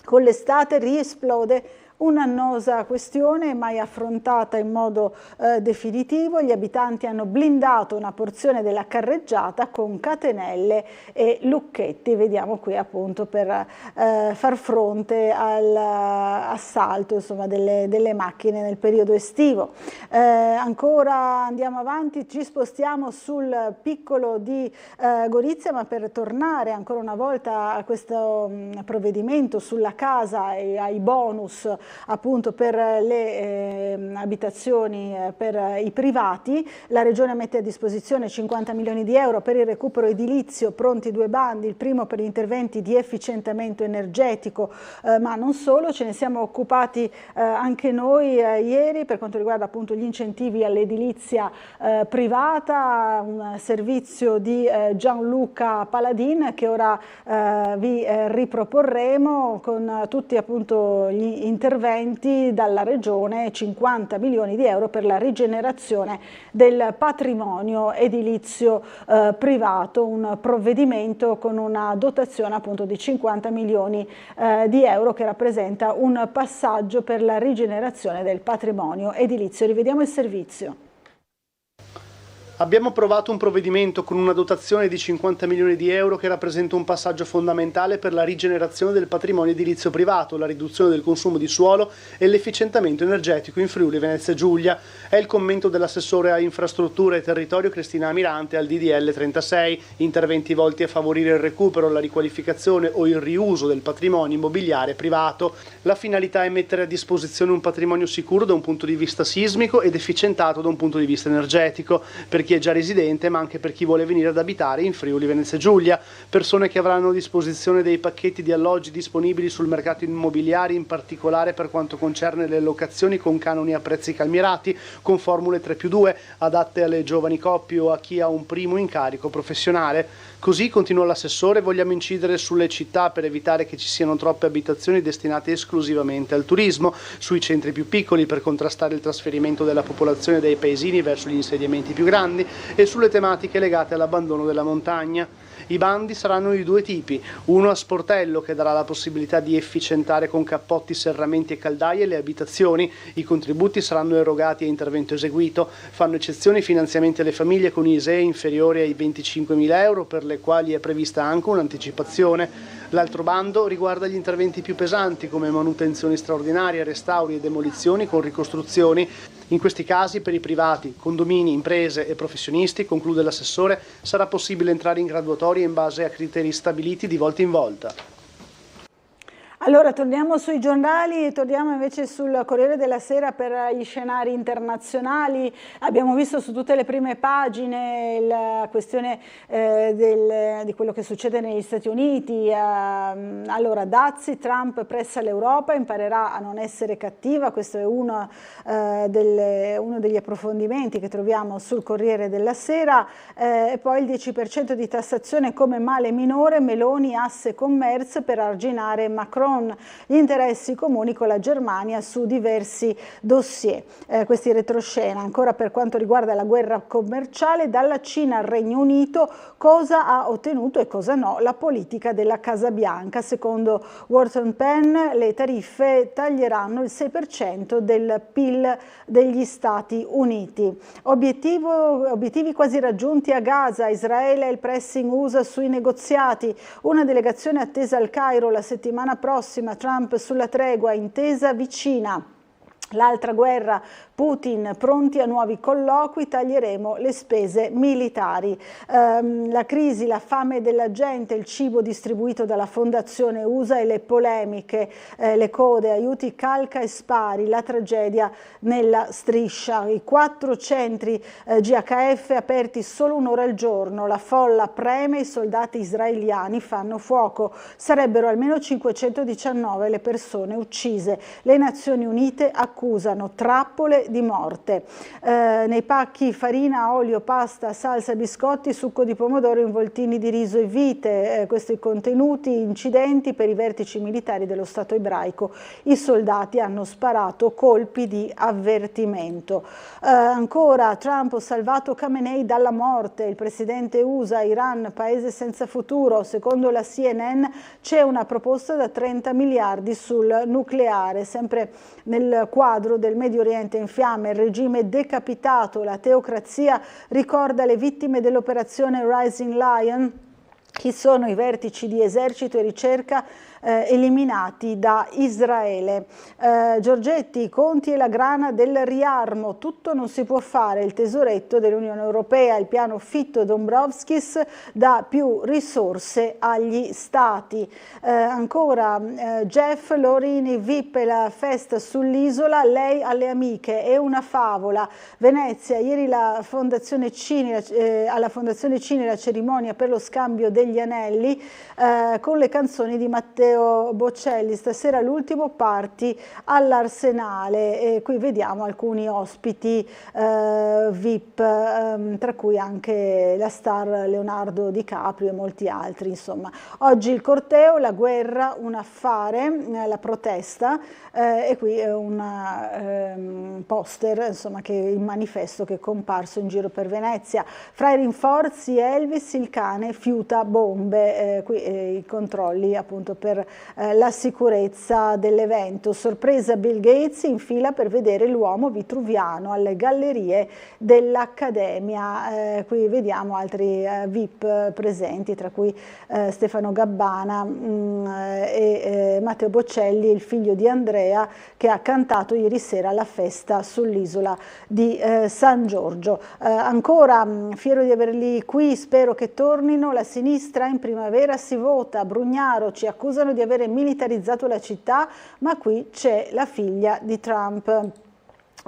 Speaker 1: Con l'estate riesplode un'annosa questione mai affrontata in modo definitivo. Gli abitanti hanno blindato una porzione della carreggiata con catenelle e lucchetti, vediamo qui appunto per far fronte all'assalto insomma, delle macchine nel periodo estivo. Ancora andiamo avanti, ci spostiamo sul Piccolo di Gorizia, ma per tornare ancora una volta a questo provvedimento sulla casa e ai bonus appunto per le abitazioni per i privati. La Regione mette a disposizione 50 milioni di euro per il recupero edilizio, pronti 2 bandi, il primo per interventi di efficientamento energetico, ma non solo, ce ne siamo occupati anche noi ieri per quanto riguarda appunto gli incentivi all'edilizia privata, un servizio di Gianluca Paladin che ora vi riproporremo con tutti appunto gli interventi dalla Regione, 50 milioni di euro per la rigenerazione del patrimonio edilizio privato, un provvedimento con una dotazione appunto di 50 milioni di euro che rappresenta un passaggio per la rigenerazione del patrimonio edilizio. Rivediamo il servizio.
Speaker 2: Abbiamo approvato un provvedimento con una dotazione di 50 milioni di euro che rappresenta un passaggio fondamentale per la rigenerazione del patrimonio edilizio privato, la riduzione del consumo di suolo e l'efficientamento energetico in Friuli Venezia Giulia. È il commento dell'assessore a infrastrutture e territorio Cristina Amirante al DDL 36, interventi volti a favorire il recupero, la riqualificazione o il riuso del patrimonio immobiliare privato. La finalità è mettere a disposizione un patrimonio sicuro da un punto di vista sismico ed efficientato da un punto di vista energetico, per chi è già residente ma anche per chi vuole venire ad abitare in Friuli Venezia Giulia, persone che avranno a disposizione dei pacchetti di alloggi disponibili sul mercato immobiliare, in particolare per quanto concerne le locazioni con canoni a prezzi calmierati, con formule 3+2, adatte alle giovani coppie o a chi ha un primo incarico professionale. Così, continua l'assessore, vogliamo incidere sulle città per evitare che ci siano troppe abitazioni destinate esclusivamente al turismo, sui centri più piccoli per contrastare il trasferimento della popolazione dai paesini verso gli insediamenti più grandi e sulle tematiche legate all'abbandono della montagna. I bandi saranno di due tipi, uno a sportello che darà la possibilità di efficientare con cappotti, serramenti e caldaie le abitazioni, i contributi saranno erogati a intervento eseguito, fanno eccezione i finanziamenti alle famiglie con ISEE inferiori ai 25.000 euro per le quali è prevista anche un'anticipazione. L'altro bando riguarda gli interventi più pesanti come manutenzioni straordinarie, restauri e demolizioni con ricostruzioni. In questi casi per i privati, condomini, imprese e professionisti, conclude l'assessore, sarà possibile entrare in graduatoria in base a criteri stabiliti di volta in volta.
Speaker 1: Allora torniamo sui giornali, torniamo invece sul Corriere della Sera per gli scenari internazionali. Abbiamo visto su tutte le prime pagine la questione di quello che succede negli Stati Uniti. Allora Dazi, Trump pressa l'Europa, imparerà a non essere cattiva, questo è uno degli approfondimenti che troviamo sul Corriere della Sera. E poi il 10% di tassazione come male minore, Meloni asse Commerz per arginare Macron. Gli interessi comuni con la Germania su diversi dossier. Questi retroscena. Ancora per quanto riguarda la guerra commerciale, dalla Cina al Regno Unito, cosa ha ottenuto e cosa no la politica della Casa Bianca. Secondo Wharton Penn le tariffe taglieranno il 6% del PIL degli Stati Uniti. Obiettivi quasi raggiunti a Gaza, Israele e il pressing USA sui negoziati. Una delegazione attesa al Cairo la settimana prossima, Trump sulla tregua, intesa vicina. L'altra guerra, Putin pronti a nuovi colloqui, taglieremo le spese militari. La crisi, la fame della gente, il cibo distribuito dalla fondazione USA e le polemiche, le code, aiuti calca e spari, la tragedia nella striscia. I 4 centri GHF aperti solo un'ora al giorno, la folla preme, i soldati israeliani fanno fuoco. Sarebbero almeno 519 le persone uccise. Le Nazioni Unite accusano trappole di morte. Nei pacchi farina, olio, pasta, salsa, biscotti, succo di pomodoro, involtini di riso e vite. Questi contenuti, incidenti per i vertici militari dello Stato ebraico. I soldati hanno sparato colpi di avvertimento. Ancora, Trump ha salvato Khamenei dalla morte. Il presidente USA, Iran, paese senza futuro. Secondo la CNN c'è una proposta da 30 miliardi sul nucleare. Sempre nel quadro del Medio Oriente in fiamme, il regime decapitato, la teocrazia ricorda le vittime dell'operazione Rising Lion. Chi sono i vertici di esercito e ricerca eliminati da Israele? Giorgetti, i conti e la grana del riarmo, tutto non si può fare, il tesoretto dell'Unione Europea, il piano Fitto e Dombrovskis dà più risorse agli stati. Ancora Jeff Lorini, VIP e la festa sull'isola, lei alle amiche, è una favola. Venezia, ieri la Fondazione Cini, alla Fondazione Cini la cerimonia per lo scambio degli anelli con le canzoni di Matteo Boccelli. Stasera l'ultimo party all'Arsenale e qui vediamo alcuni ospiti VIP, tra cui anche la star Leonardo DiCaprio e molti altri. Insomma, oggi il corteo, la guerra, un affare, la protesta e qui un poster, insomma, il manifesto che è comparso in giro per Venezia. Fra i rinforzi Elvis, il cane fiuta bombe, qui i controlli appunto per per la sicurezza dell'evento. Sorpresa Bill Gates in fila per vedere l'uomo vitruviano alle gallerie dell'Accademia. Qui vediamo altri VIP presenti, tra cui Stefano Gabbana e Matteo Boccelli, il figlio di Andrea, che ha cantato ieri sera alla festa sull'isola di San Giorgio. Ancora fiero di averli qui, spero che tornino. La sinistra in primavera si vota. A Brugnaro ci accusano di avere militarizzato la città, ma qui c'è la figlia di Trump.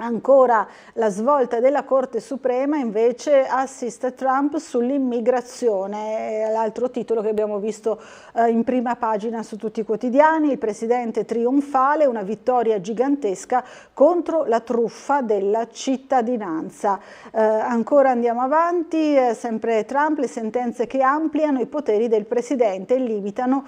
Speaker 1: Ancora la svolta della Corte Suprema invece assiste Trump sull'immigrazione, l'altro titolo che abbiamo visto in prima pagina su tutti i quotidiani. Il presidente trionfale, una vittoria gigantesca contro la truffa della cittadinanza. Ancora andiamo avanti, sempre Trump, le sentenze che ampliano i poteri del presidente e limitano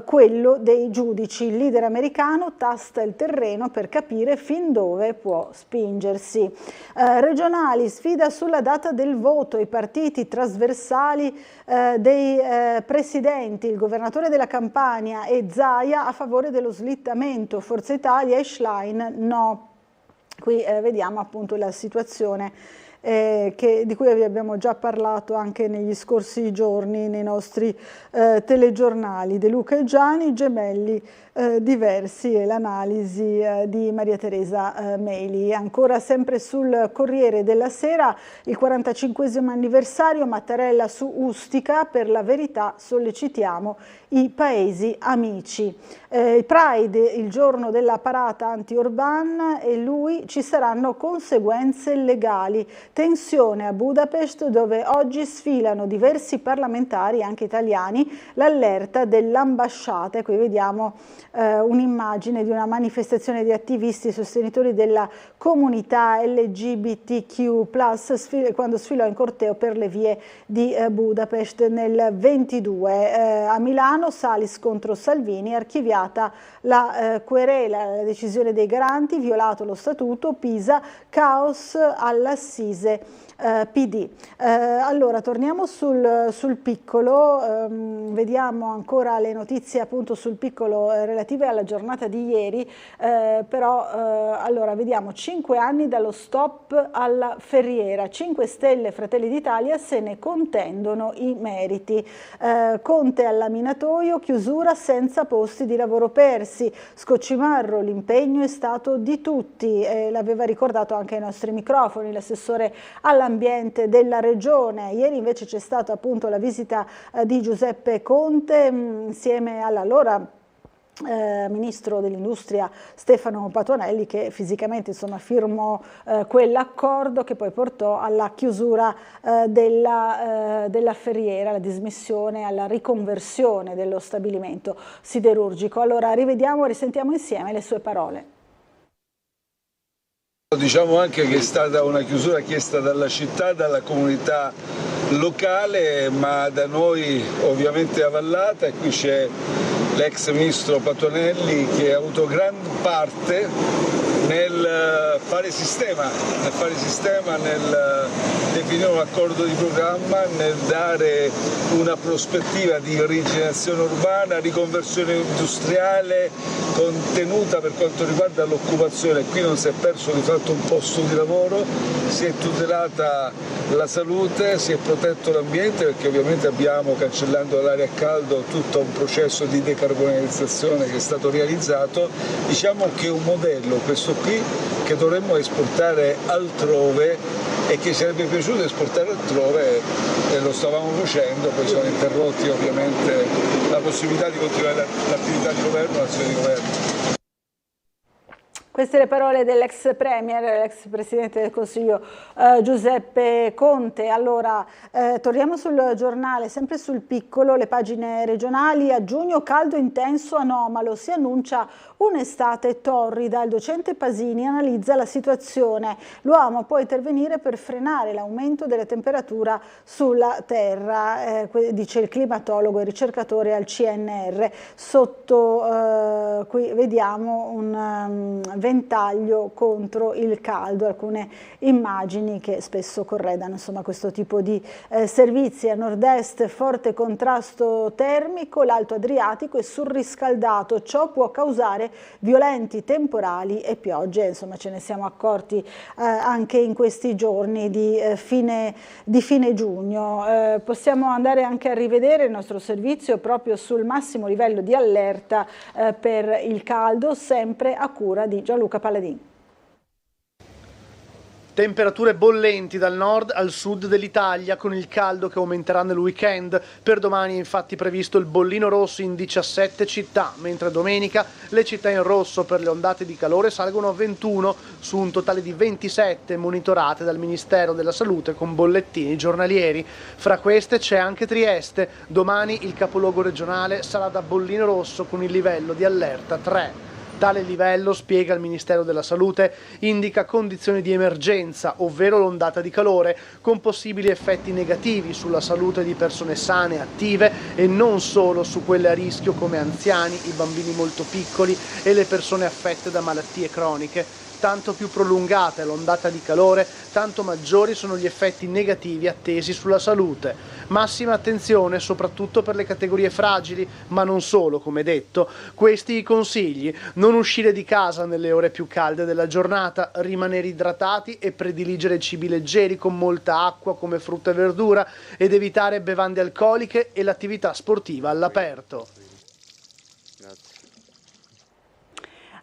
Speaker 1: quello dei giudici. Il leader americano tasta il terreno per capire fin dove può spingersi. Regionali, sfida sulla data del voto, i partiti trasversali dei presidenti, il governatore della Campania e Zaia a favore dello slittamento, Forza Italia e Schlein no. Qui vediamo appunto la situazione di cui vi abbiamo già parlato anche negli scorsi giorni nei nostri telegiornali. De Luca e Gianni, gemelli diversi, e l'analisi di Maria Teresa Meli. Ancora sempre sul Corriere della Sera, il 45esimo anniversario, Mattarella su Ustica, per la verità sollecitiamo i paesi amici. Il Pride, il giorno della parata anti-Orban, e lui: ci saranno conseguenze legali. Tensione a Budapest, dove oggi sfilano diversi parlamentari, anche italiani, l'allerta dell'ambasciata. E qui vediamo un'immagine di una manifestazione di attivisti sostenitori della comunità LGBTQ+, quando sfilò in corteo per le vie di Budapest nel 22. A Milano, Salis contro Salvini, archiviata la querela, la decisione dei garanti, violato lo statuto, Pisa, caos all'assise PD. Allora torniamo sul piccolo, vediamo ancora le notizie appunto sul piccolo relative alla giornata di ieri, però allora vediamo 5 anni dallo stop alla Ferriera, 5 Stelle Fratelli d'Italia se ne contendono i meriti. Conte al laminatoio, chiusura senza posti di lavoro persi. Scoccimarro, l'impegno è stato di tutti, l'aveva ricordato anche ai nostri microfoni l'assessore all'ambiente della regione. Ieri invece c'è stata appunto la visita di Giuseppe Conte insieme all'allora Ministro dell'Industria Stefano Patuanelli, che fisicamente insomma firmò quell'accordo che poi portò alla chiusura della Ferriera, alla dismissione, alla riconversione dello stabilimento siderurgico. Allora risentiamo insieme le sue parole.
Speaker 9: Diciamo anche che è stata una chiusura chiesta dalla città, dalla comunità locale, ma da noi ovviamente avallata, e qui c'è l'ex ministro Patuanelli che ha avuto gran parte nel fare sistema, nel definire un accordo di programma, nel dare una prospettiva di rigenerazione urbana, riconversione industriale contenuta per quanto riguarda l'occupazione. Qui non si è perso di fatto un posto di lavoro, si è tutelata la salute, si è protetto l'ambiente, perché ovviamente abbiamo, cancellando l'aria a caldo, tutto un processo di decarbonizzazione che è stato realizzato. Diciamo che è un modello, questo qui, che dovremmo esportare altrove e che sarebbe piaciuto esportare altrove, e lo stavamo facendo, poi sono interrotti ovviamente la possibilità di continuare l'attività di governo, l'azione di governo.
Speaker 1: Queste le parole dell'ex premier, l'ex presidente del Consiglio Giuseppe Conte. Allora, torniamo sul giornale, sempre sul piccolo, le pagine regionali. A giugno caldo intenso anomalo, si annuncia un'estate torrida. Il docente Pasini analizza la situazione. L'uomo può intervenire per frenare l'aumento della temperatura sulla terra, dice il climatologo e ricercatore al CNR. Sotto qui vediamo un ventaglio contro il caldo, alcune immagini che spesso corredano insomma questo tipo di servizi. A nord-est forte contrasto termico, l'Alto Adriatico è surriscaldato, ciò può causare violenti temporali e piogge, insomma ce ne siamo accorti anche in questi giorni di fine giugno. Possiamo andare anche a rivedere il nostro servizio proprio sul massimo livello di allerta per il caldo, sempre a cura di Gianluca Palladin.
Speaker 2: Temperature bollenti dal nord al sud dell'Italia, con il caldo che aumenterà nel weekend. Per domani è infatti previsto il bollino rosso in 17 città, mentre domenica le città in rosso per le ondate di calore salgono a 21 su un totale di 27 monitorate dal Ministero della Salute con bollettini giornalieri. Fra queste c'è anche Trieste. Domani il capoluogo regionale sarà da bollino rosso con il livello di allerta 3. Tale livello, spiega il Ministero della Salute, indica condizioni di emergenza, ovvero l'ondata di calore, con possibili effetti negativi sulla salute di persone sane, attive e non solo su quelle a rischio come anziani, i bambini molto piccoli e le persone affette da malattie croniche. Tanto più prolungata è l'ondata di calore, tanto maggiori sono gli effetti negativi attesi sulla salute. Massima attenzione soprattutto per le categorie fragili, ma non solo, come detto. Questi i consigli: non uscire di casa nelle ore più calde della giornata, rimanere idratati e prediligere cibi leggeri con molta acqua come frutta e verdura ed evitare bevande alcoliche e l'attività sportiva all'aperto.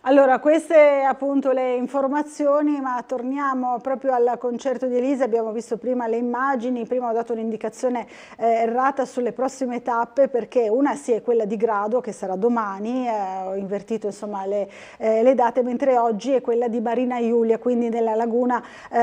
Speaker 1: Allora, queste appunto le informazioni, ma torniamo proprio al concerto di Elisa. Abbiamo visto prima le immagini, prima ho dato un'indicazione errata sulle prossime tappe, perché una sì è quella di Grado che sarà domani, ho invertito insomma le date, mentre oggi è quella di Marina Iulia, quindi nella laguna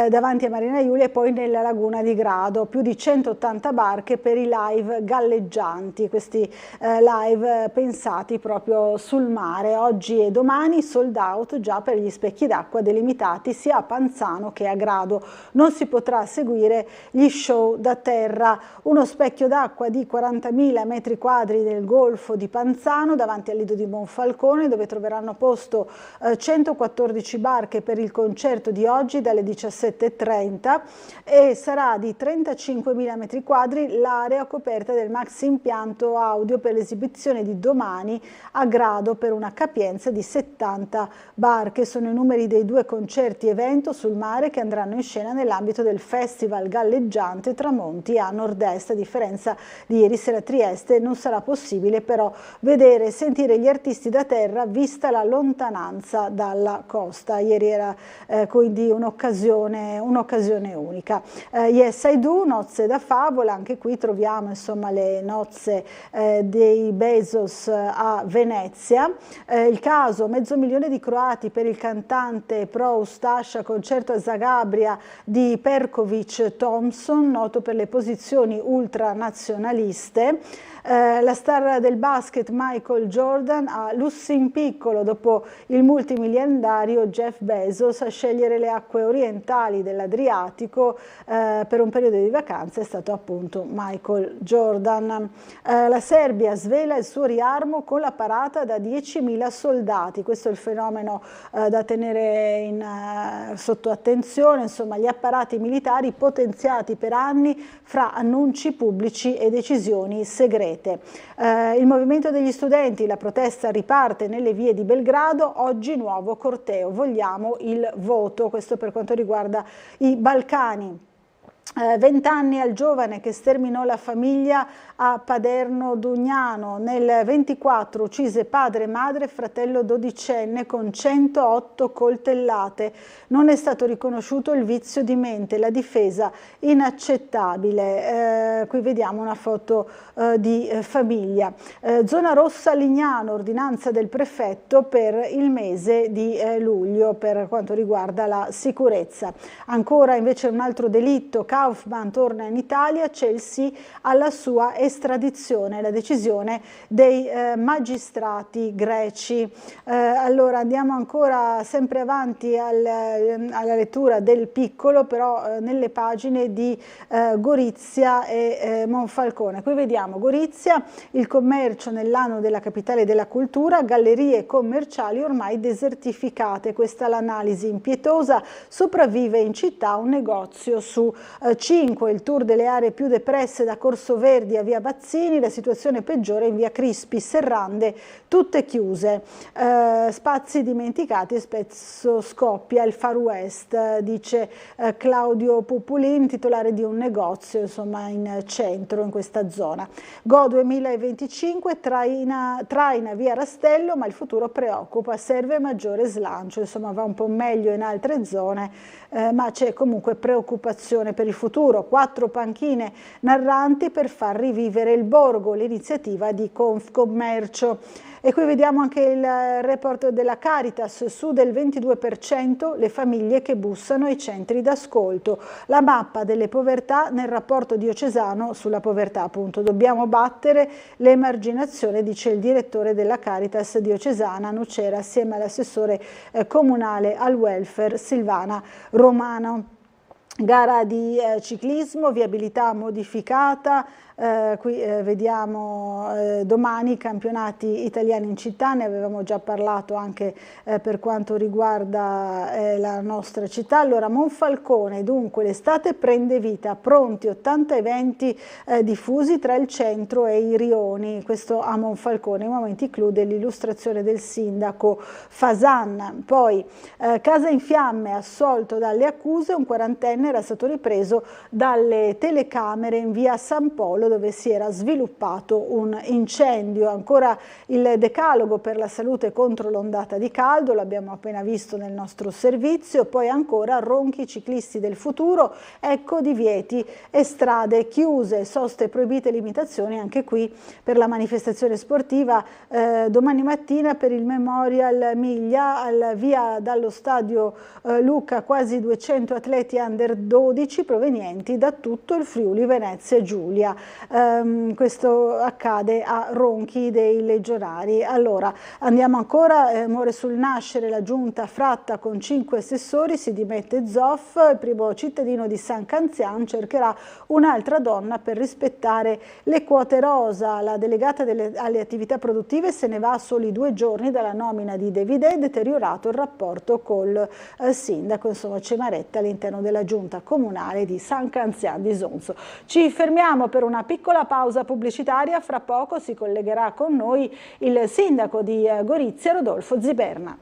Speaker 1: davanti a Marina Iulia e poi nella laguna di Grado. Più di 180 barche per i live galleggianti, questi live pensati proprio sul mare. Oggi e domani sold out già per gli specchi d'acqua delimitati sia a Panzano che a Grado. Non si potrà seguire gli show da terra. Uno specchio d'acqua di 40.000 metri quadri del golfo di Panzano davanti al lido di Monfalcone, dove troveranno posto 114 barche per il concerto di oggi dalle 17:30, e sarà di 35.000 metri quadri l'area coperta del maxi impianto audio per l'esibizione di domani a Grado per una capienza di 70 barche. Sono i numeri dei due concerti evento sul mare che andranno in scena nell'ambito del Festival Galleggiante Tramonti a Nord-Est. A differenza di ieri sera a Trieste, non sarà possibile però vedere e sentire gli artisti da terra vista la lontananza dalla costa. Ieri era quindi un'occasione unica. Yes I Do, nozze da favola, anche qui troviamo insomma le nozze dei Bezos a Venezia. Il caso mezzo milione di croati per il cantante pro Ustascia, concerto a Zagabria di Perkovic Thompson, noto per le posizioni ultranazionaliste. La star del basket Michael Jordan a Lussin Piccolo, dopo il multimiliardario Jeff Bezos a scegliere le acque orientali dell'Adriatico per un periodo di vacanza è stato appunto Michael Jordan. La Serbia svela il suo riarmo con la parata da 10.000 soldati. Questo è il fenomeno da tenere sotto attenzione, insomma gli apparati militari potenziati per anni fra annunci pubblici e decisioni segrete. Il movimento degli studenti, la protesta riparte nelle vie di Belgrado, oggi nuovo corteo, vogliamo il voto, questo per quanto riguarda i Balcani. 20 anni al giovane che sterminò la famiglia a Paderno Dugnano. Nel 24 uccise padre, madre e fratello dodicenne con 108 coltellate. Non è stato riconosciuto il vizio di mente, la difesa inaccettabile. Qui vediamo una foto di famiglia. Zona rossa Lignano, ordinanza del prefetto per il mese di luglio per quanto riguarda la sicurezza. Ancora invece un altro delitto, causa Kaufman torna in Italia, c'è il sì alla sua estradizione, la decisione dei magistrati greci. Allora andiamo ancora sempre avanti alla lettura del Piccolo, però nelle pagine di Gorizia e Monfalcone. Qui vediamo Gorizia, il commercio nell'anno della capitale della cultura, gallerie commerciali ormai desertificate, questa è l'analisi impietosa, sopravvive in città un negozio su 5, il tour delle aree più depresse da Corso Verdi a via Bazzini, la situazione peggiore in via Crispi, Serrande, tutte chiuse, spazi dimenticati e spesso scoppia il Far West, dice Claudio Pupulin, titolare di un negozio insomma in centro in questa zona. Go 2025 traina via Rastello, ma il futuro preoccupa, serve maggiore slancio, insomma va un po' meglio in altre zone, ma c'è comunque preoccupazione per il futuro. 4 panchine narranti per far rivivere il borgo, l'iniziativa di Confcommercio. E qui vediamo anche il report della Caritas, su del 22% le famiglie che bussano ai centri d'ascolto. La mappa delle povertà nel rapporto diocesano sulla povertà, appunto. Dobbiamo battere l'emarginazione, dice il direttore della Caritas diocesana Nucera, assieme all'assessore comunale al welfare Silvana Romano. Gara di ciclismo, viabilità modificata, qui vediamo domani i campionati italiani in città, ne avevamo già parlato anche per quanto riguarda la nostra città. Allora Monfalcone, dunque l'estate prende vita, pronti 80 eventi diffusi tra il centro e i rioni, questo a Monfalcone, i momenti clou dell'illustrazione del sindaco Fasan. Poi casa in fiamme, assolto dalle accuse, un quarantenne era stato ripreso dalle telecamere in via San Polo dove si era sviluppato un incendio. Ancora il decalogo per la salute contro l'ondata di caldo, l'abbiamo appena visto nel nostro servizio. Poi ancora ronchi ciclisti del futuro, ecco divieti e strade chiuse, soste proibite, limitazioni anche qui per la manifestazione sportiva domani mattina per il Memorial Miglia al via dallo stadio Luca, quasi 200 atleti under 12 provenienti da tutto il Friuli Venezia Giulia. Questo accade a Ronchi dei Legionari. Allora andiamo ancora, muore sul nascere la giunta Fratta con 5 assessori, si dimette Zoff, il primo cittadino di San Canzian cercherà un'altra donna per rispettare le quote rosa, la delegata alle attività produttive se ne va a soli 2 giorni dalla nomina di Davidè, deteriorato il rapporto col sindaco, insomma Cemaretta all'interno della giunta comunale di San Canzian di Sonzo. Ci fermiamo per una piccola pausa pubblicitaria, fra poco si collegherà con noi il sindaco di Gorizia Rodolfo Ziberna.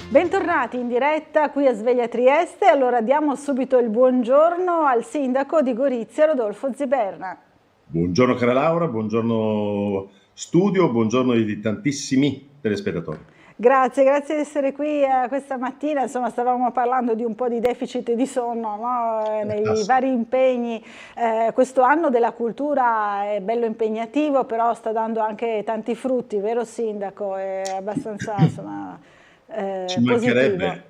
Speaker 1: Bentornati in diretta qui a Sveglia Trieste. Allora diamo subito il buongiorno al sindaco di Gorizia Rodolfo Ziberna.
Speaker 10: Buongiorno cara Laura, buongiorno studio, buongiorno di tantissimi telespettatori.
Speaker 1: Grazie di essere qui questa mattina. Insomma, stavamo parlando di un po' di deficit di sonno, no? Nei vari impegni. Questo anno della cultura è bello impegnativo, però sta dando anche tanti frutti, vero sindaco? È abbastanza insomma...
Speaker 10: Ci mancherebbe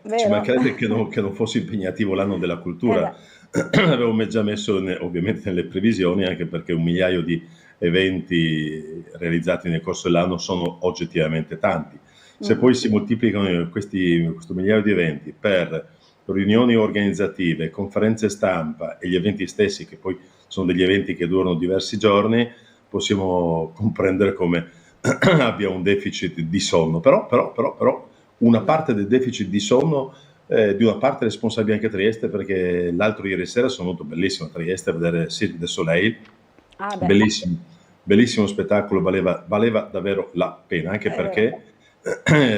Speaker 10: che non fosse impegnativo l'anno della cultura. Avevo già messo ovviamente nelle previsioni, anche perché 1 migliaio di eventi realizzati nel corso dell'anno sono oggettivamente tanti. Se poi si moltiplicano questo migliaio di eventi per riunioni organizzative, conferenze stampa e gli eventi stessi, che poi sono degli eventi che durano diversi giorni, possiamo comprendere come abbia un deficit di sonno. Però una parte del deficit di sonno di una parte è responsabile anche Trieste, perché l'altro ieri sera sono venuto bellissimo a Trieste a vedere Cirque du Soleil, bellissimo spettacolo, valeva davvero la pena, anche perché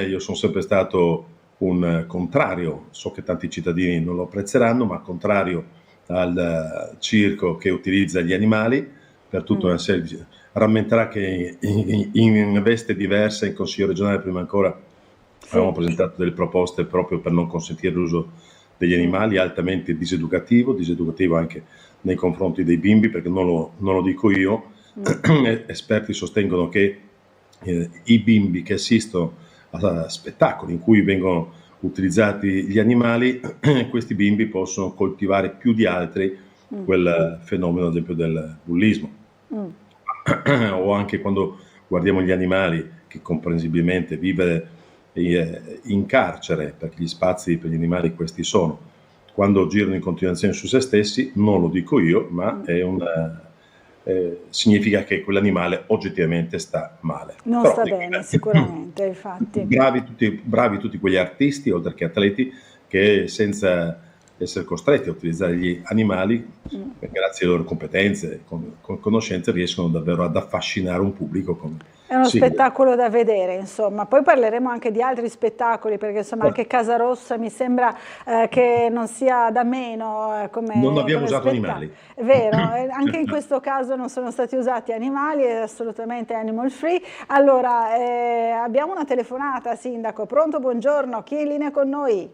Speaker 10: io sono sempre stato un contrario, so che tanti cittadini non lo apprezzeranno, ma contrario al circo che utilizza gli animali per tutta una serie di... Rammenterà che in veste diversa in Consiglio regionale prima ancora avevamo presentato delle proposte proprio per non consentire l'uso degli animali, altamente diseducativo anche nei confronti dei bimbi, perché non lo dico io, esperti sostengono che i bimbi che assistono a spettacoli in cui vengono utilizzati gli animali, questi bimbi possono coltivare più di altri quel fenomeno, ad esempio, del bullismo. O anche quando guardiamo gli animali, che comprensibilmente vive in carcere, perché gli spazi per gli animali questi sono, quando girano in continuazione su se stessi, non lo dico io, ma è significa che quell'animale oggettivamente sta male.
Speaker 1: Non
Speaker 10: Però,
Speaker 1: sta bene, sicuramente, infatti.
Speaker 10: Bravi tutti quegli artisti, oltre che atleti, che senza essere costretti a utilizzare gli animali, grazie alle loro competenze, con conoscenze, riescono davvero ad affascinare un pubblico.
Speaker 1: È uno spettacolo da vedere, insomma. Poi parleremo anche di altri spettacoli, perché insomma anche Casa Rossa mi sembra che non sia da meno come
Speaker 10: non abbiamo usato animali.
Speaker 1: È vero, anche in questo caso non sono stati usati animali, è assolutamente animal free. Allora, abbiamo una telefonata, Sindaco. Pronto, buongiorno, chi è in linea con noi?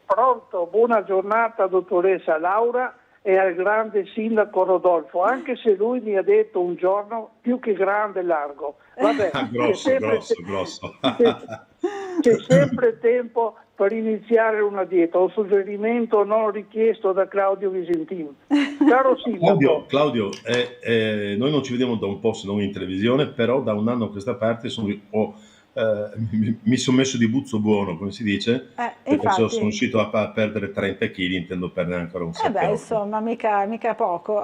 Speaker 11: Pronto, buona giornata dottoressa Laura e al grande sindaco Rodolfo, anche se lui mi ha detto un giorno più che grande e largo. Vabbè,
Speaker 10: grosso.
Speaker 11: C'è sempre tempo per iniziare una dieta, un suggerimento non richiesto da Claudio Visentino. Caro sindaco.
Speaker 10: Claudio, noi non ci vediamo da un po', se non in televisione, però da un anno a questa parte mi sono messo di buzzo buono, come si dice, perché sono riuscito a perdere 30 kg, intendo perdere ancora un 7.
Speaker 1: Insomma, mica poco.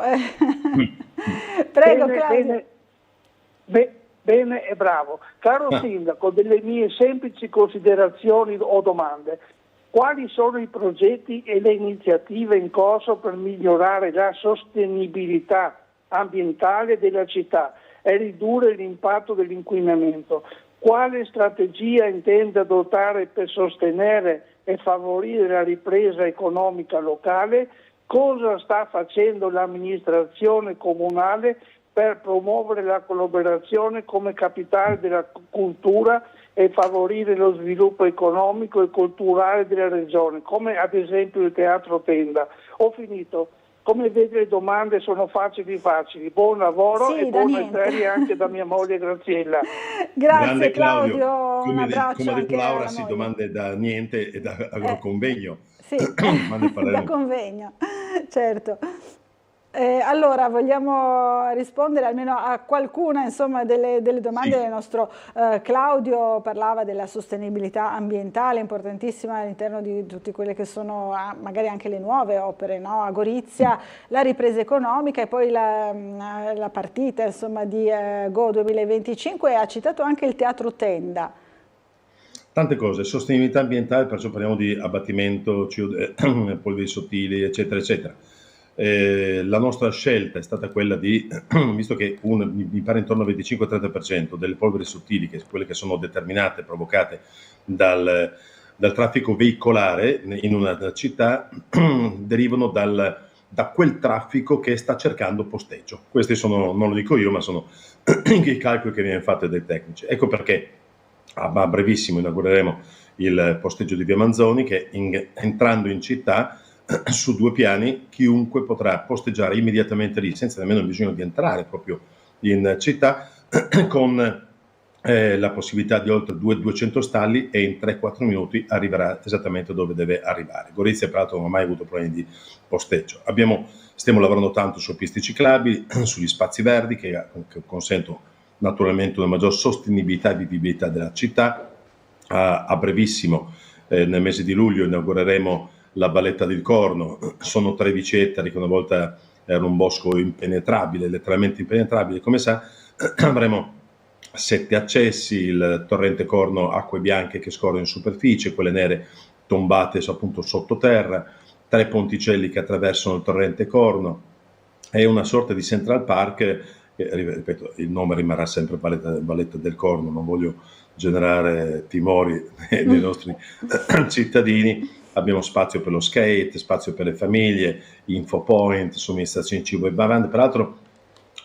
Speaker 1: Prego, Claudio.
Speaker 11: Bene e bravo. Caro sindaco, delle mie semplici considerazioni o domande. Quali sono i progetti e le iniziative in corso per migliorare la sostenibilità ambientale della città e ridurre l'impatto dell'inquinamento? Quale strategia intende adottare per sostenere e favorire la ripresa economica locale? Cosa sta facendo l'amministrazione comunale per promuovere la collaborazione come capitale della cultura e favorire lo sviluppo economico e culturale della regione, come ad esempio il Teatro Tenda? Ho finito. Come vede, le domande sono facili. Buon lavoro e buone ferie anche da mia moglie Graziella.
Speaker 1: Grazie Claudio, un
Speaker 10: come
Speaker 1: abbraccio.
Speaker 10: Come ha detto
Speaker 1: anche
Speaker 10: Laura, si domande da niente e da convegno.
Speaker 1: Sì, da convegno, certo. Allora, vogliamo rispondere almeno a qualcuna, insomma, delle domande del nostro Claudio. Parlava della sostenibilità ambientale, importantissima all'interno di tutte quelle che sono magari anche le nuove opere, no? A Gorizia, la ripresa economica e poi la partita, insomma, di Go 2025, e ha citato anche il Teatro Tenda.
Speaker 10: Tante cose, sostenibilità ambientale, perciò parliamo di abbattimento, polveri sottili, eccetera, eccetera. La nostra scelta è stata quella di, visto che mi pare intorno al 25-30% delle polveri sottili, che quelle che sono determinate, provocate dal traffico veicolare in una città, derivano da quel traffico che sta cercando posteggio. Questi sono, non lo dico io, ma sono i calcoli che viene fatti dai tecnici. Ecco perché a brevissimo inaugureremo il posteggio di Via Manzoni, che entrando in città, su 2 piani, chiunque potrà posteggiare immediatamente lì, senza nemmeno bisogno di entrare proprio in città, con la possibilità di oltre 200 stalli, e in 3-4 minuti arriverà esattamente dove deve arrivare. Gorizia, peraltro, non ha mai avuto problemi di posteggio. Stiamo lavorando tanto su piste ciclabili, sugli spazi verdi, che consentono naturalmente una maggior sostenibilità e vivibilità della città. A brevissimo, nel mese di luglio, inaugureremo la Valletta del Corno. Sono 13 ettari che una volta era un bosco impenetrabile, letteralmente impenetrabile, come sa. Avremo 7 accessi, il torrente Corno, acque bianche che scorrono in superficie, quelle nere tombate appunto sottoterra, 3 ponticelli che attraversano il torrente Corno, e una sorta di Central Park, ripeto, il nome rimarrà sempre Valletta del Corno, non voglio generare timori nei nostri cittadini. Abbiamo spazio per lo skate, spazio per le famiglie, infopoint, somministrazione di cibo e bevande, peraltro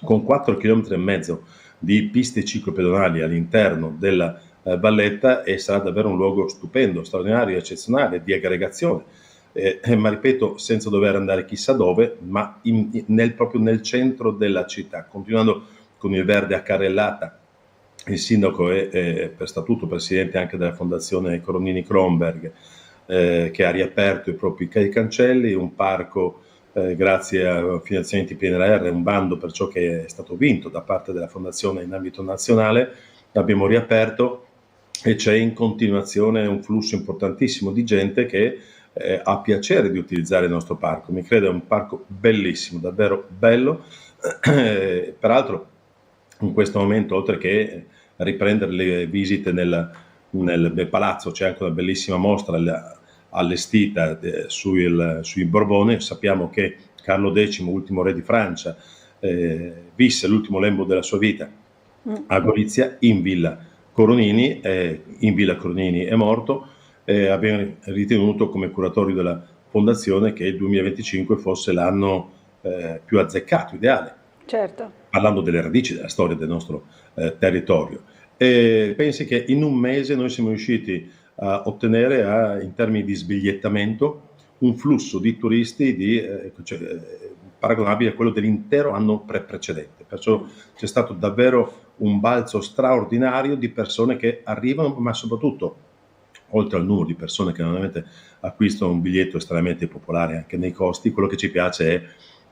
Speaker 10: con 4,5 km di piste ciclopedonali all'interno della valletta, e sarà davvero un luogo stupendo, straordinario, eccezionale, di aggregazione ma ripeto, senza dover andare chissà dove, ma proprio nel centro della città, continuando con il verde a carrellata. Il sindaco è per statuto presidente anche della fondazione Coronini Kronberg, che ha riaperto i propri cancelli, un parco grazie a finanziamenti PNRR, un bando per ciò che è stato vinto da parte della fondazione in ambito nazionale, l'abbiamo riaperto e c'è in continuazione un flusso importantissimo di gente che ha piacere di utilizzare il nostro parco. Mi credo è un parco bellissimo, davvero bello. Peraltro in questo momento, oltre che riprendere le visite nel palazzo, c'è anche una bellissima mostra allestita sui Borbone. Sappiamo che Carlo X, ultimo re di Francia, visse l'ultimo lembo della sua vita a Gorizia in Villa Coronini. In Villa Coronini è morto. Abbiamo ritenuto come curatorio della fondazione che il 2025 fosse l'anno più azzeccato, ideale.
Speaker 1: Certo.
Speaker 10: Parlando delle radici della storia del nostro territorio. Pensi che in un mese noi siamo riusciti a ottenere in termini di sbigliettamento un flusso di turisti paragonabile a quello dell'intero anno precedente. Perciò c'è stato davvero un balzo straordinario di persone che arrivano, ma soprattutto, oltre al numero di persone che normalmente acquistano un biglietto estremamente popolare anche nei costi, quello che ci piace è